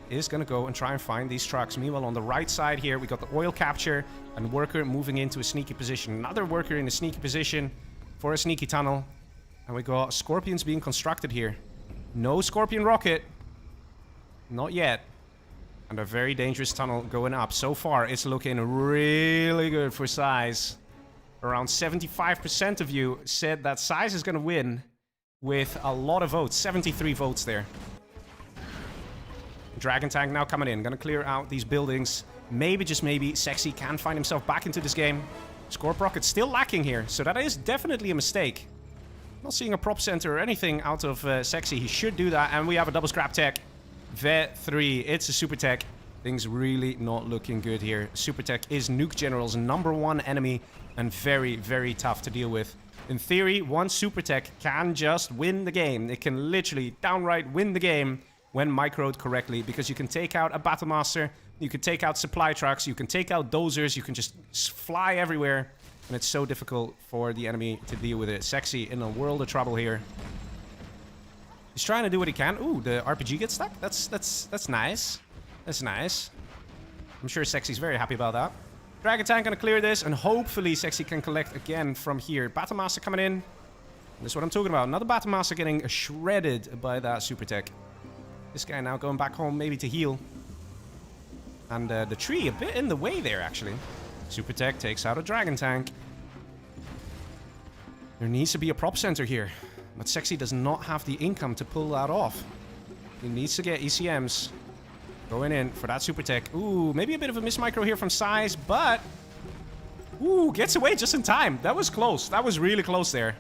Is going to go and try and find these trucks. Meanwhile, on the right side here, we got the oil capture and worker moving into a sneaky position. Another worker in a sneaky position for a sneaky tunnel. And we got scorpions being constructed here. No scorpion rocket. Not yet. And a very dangerous tunnel going up. So far, it's looking really good for size. Around 75% of you said that size is going to win with a lot of votes. 73 votes there. Dragon Tank now coming in. Gonna clear out these buildings. Maybe, just maybe, Sexy can find himself back into this game. Scorp Rocket still lacking here. So that is definitely a mistake. Not seeing a prop center or anything out of Sexy. He should do that. And we have a double scrap tech. Vet 3. It's a super tech. Things really not looking good here. Super tech is Nuke General's #1 enemy. And very, very tough to deal with. In theory, one super tech can just win the game. It can literally downright win the game when microed correctly, because you can take out a Battlemaster, you can take out supply trucks, you can take out dozers, you can just fly everywhere, and it's so difficult for the enemy to deal with it. Sexy in a world of trouble here. He's trying to do what he can. Ooh, the RPG gets stuck. That's nice. That's nice. I'm sure Sexy's very happy about that. Dragon Tank gonna clear this, and hopefully Sexy can collect again from here. Battlemaster coming in. This is what I'm talking about. Another Battlemaster getting shredded by that super tech. This guy now going back home, maybe to heal. And the tree a bit in the way there, actually. Super Tech takes out a Dragon Tank. There needs to be a prop center here. But Sexy does not have the income to pull that off. He needs to get ECMs. Going in for that Super Tech. Ooh, maybe a bit of a miss micro here from size, but... Ooh, gets away just in time. That was close. That was really close there.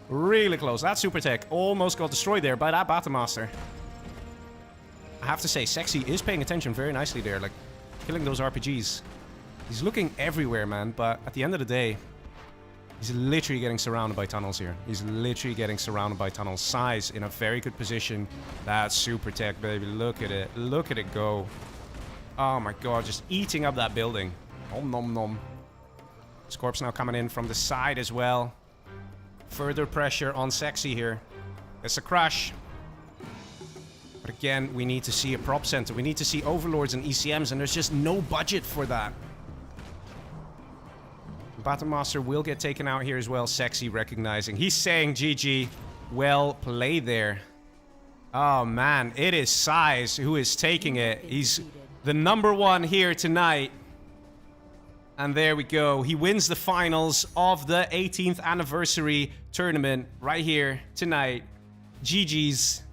Really close. That Super Tech almost got destroyed there by that Battlemaster. I have to say, Sexy is paying attention very nicely there, like killing those RPGs. He's looking everywhere, man, but at the end of the day, he's literally getting surrounded by tunnels here. He's literally getting surrounded by tunnels. Size in a very good position. That super tech, baby. Look at it. Look at it go. Oh my god, just eating up that building. Nom nom nom. Scorp's now coming in from the side as well. Further pressure on Sexy here. It's a crush. But again, we need to see a prop center. We need to see overlords and ECMs, and there's just no budget for that. Battlemaster will get taken out here as well. Sexy recognizing. He's saying GG. Well played there. Oh man, it is Size who is taking it. He's the #1 here tonight. And there we go. He wins the finals of the 18th anniversary tournament right here tonight. GG's.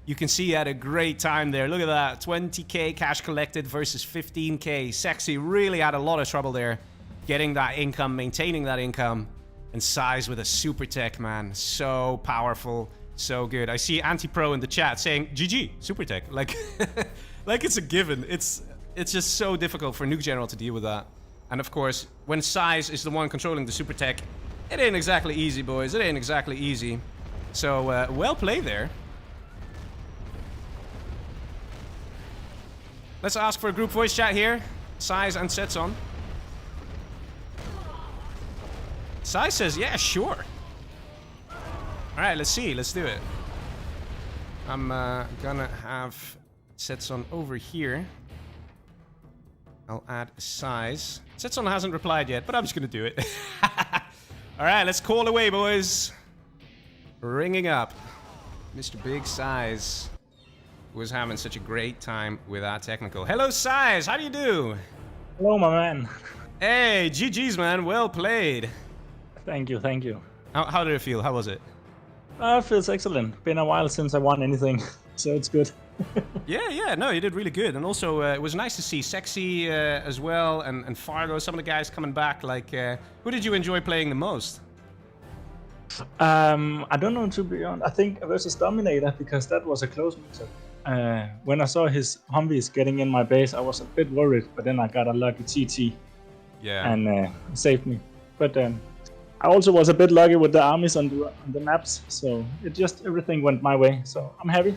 You can see he had a great time there. Look at that. 20k cash collected versus 15k. Sexy really had a lot of trouble there getting that income, maintaining that income. And Size with a super tech, man. So powerful. So good. I see Anti-Pro in the chat saying, GG, super tech. Like, like it's a given. It's just so difficult for Nuke General to deal with that. And of course, when Size is the one controlling the super tech, it ain't exactly easy, boys. It ain't exactly easy. So, well played there. Let's ask for a group voice chat here. Size and Setson. Size says, yeah, sure. Alright, let's see. Let's do it. I'm gonna have Setson over here. I'll add Size. Setson hasn't replied yet, but I'm just gonna do it. Alright, let's call away, boys. Ringing up. Mr. Big Size was having such a great time with our technical. Hello, Size. How do you do? Hello, my man. Hey, GG's, man. Well played. Thank you, thank you. How did it feel? How was it? It feels excellent. Been a while since I won anything, so it's good. Yeah, no, you did really good. And also, it was nice to see Sexy as well, and Fargo, some of the guys coming back. Like, who did you enjoy playing the most? I don't know, to be honest. I think versus Dominator, because that was a close matchup. When I saw his Humvees getting in my base, I was a bit worried, but then I got a lucky TT. Yeah. And saved me. But I also was a bit lucky with the armies on the maps, so it just everything went my way. So I'm happy.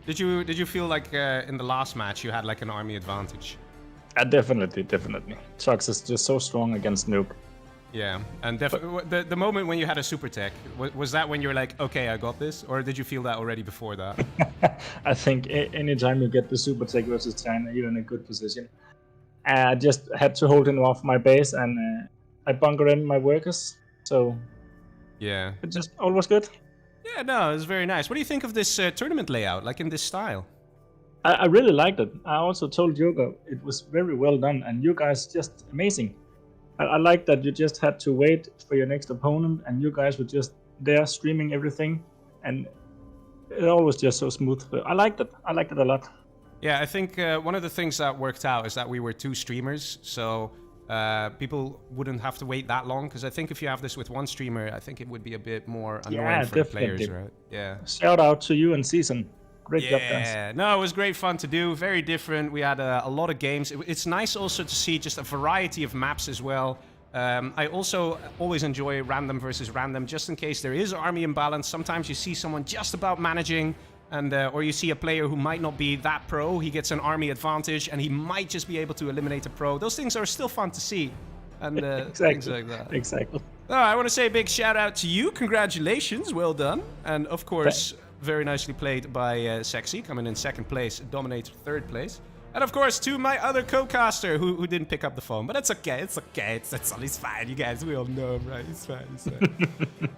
Did you feel like in the last match you had like an army advantage? Definitely. Tux is just so strong against Nuke. Yeah, and the moment when you had a super tech, was that when you were like, okay, I got this? Or did you feel that already before that? I think anytime you get the super tech versus China, you're in a good position. I just had to hold him off my base, and I bunkered in my workers, so yeah, it just all was good. Yeah, no, it was very nice. What do you think of this tournament layout, like in this style? I really liked it. I also told Yoga it was very well done, and you guys just amazing. I like that you just had to wait for your next opponent, and you guys were just there streaming everything, and it all was just so smooth. I liked it. I liked it a lot. Yeah, I think one of the things that worked out is that we were 2 streamers, so people wouldn't have to wait that long. Because I think if you have this with 1 streamer, I think it would be a bit more annoying for the players, right? Yeah. Shout out to you and Season. Great job, guys. Yeah, no, it was great fun to do. Very different. We had a lot of games. It's nice also to see just a variety of maps as well. I also always enjoy random versus random, just in case there is army imbalance. Sometimes you see someone just about managing, and or you see a player who might not be that pro. He gets an army advantage, and he might just be able to eliminate a pro. Those things are still fun to see, and exactly. things like that. Exactly. I want to say a big shout out to you. Congratulations, well done, and of course. Very nicely played by Sexy, coming in 2nd place, Dominator 3rd place. And of course, to my other co-caster who didn't pick up the phone. But it's okay, it's fine, you guys, we all know him, right? It's fine.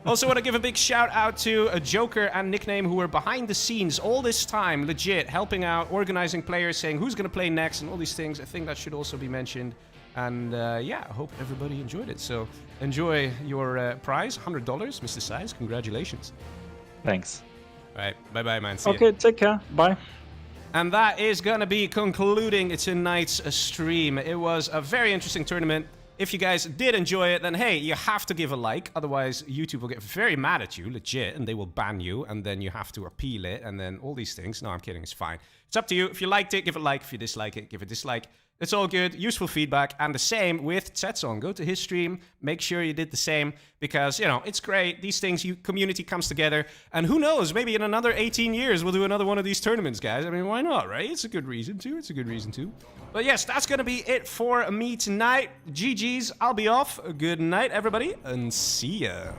Also want to give a big shout out to a Joker and Nickname who were behind the scenes all this time, legit, helping out, organizing players, saying who's going to play next and all these things. I think that should also be mentioned. And yeah, I hope everybody enjoyed it. So enjoy your prize, $100, Mr. Size. Congratulations. Thanks. All right, bye-bye, man. See okay, ya. take care. Bye. And that is going to be concluding tonight's stream. It was a very interesting tournament. If you guys did enjoy it, then hey, you have to give a like. Otherwise, YouTube will get very mad at you, legit, and they will ban you, and then you have to appeal it, and then all these things. No, I'm kidding. It's fine. It's up to you. If you liked it, give it a like. If you dislike it, give it a dislike. It's all good, useful feedback, and the same with Tsetson. Go to his stream, make sure you did the same, because, you know, it's great. These things, community comes together, and who knows, maybe in another 18 years, we'll do another one of these tournaments, guys. I mean, why not, right? It's a good reason to. But yes, that's going to be it for me tonight. GG's, I'll be off. Good night, everybody, and see ya.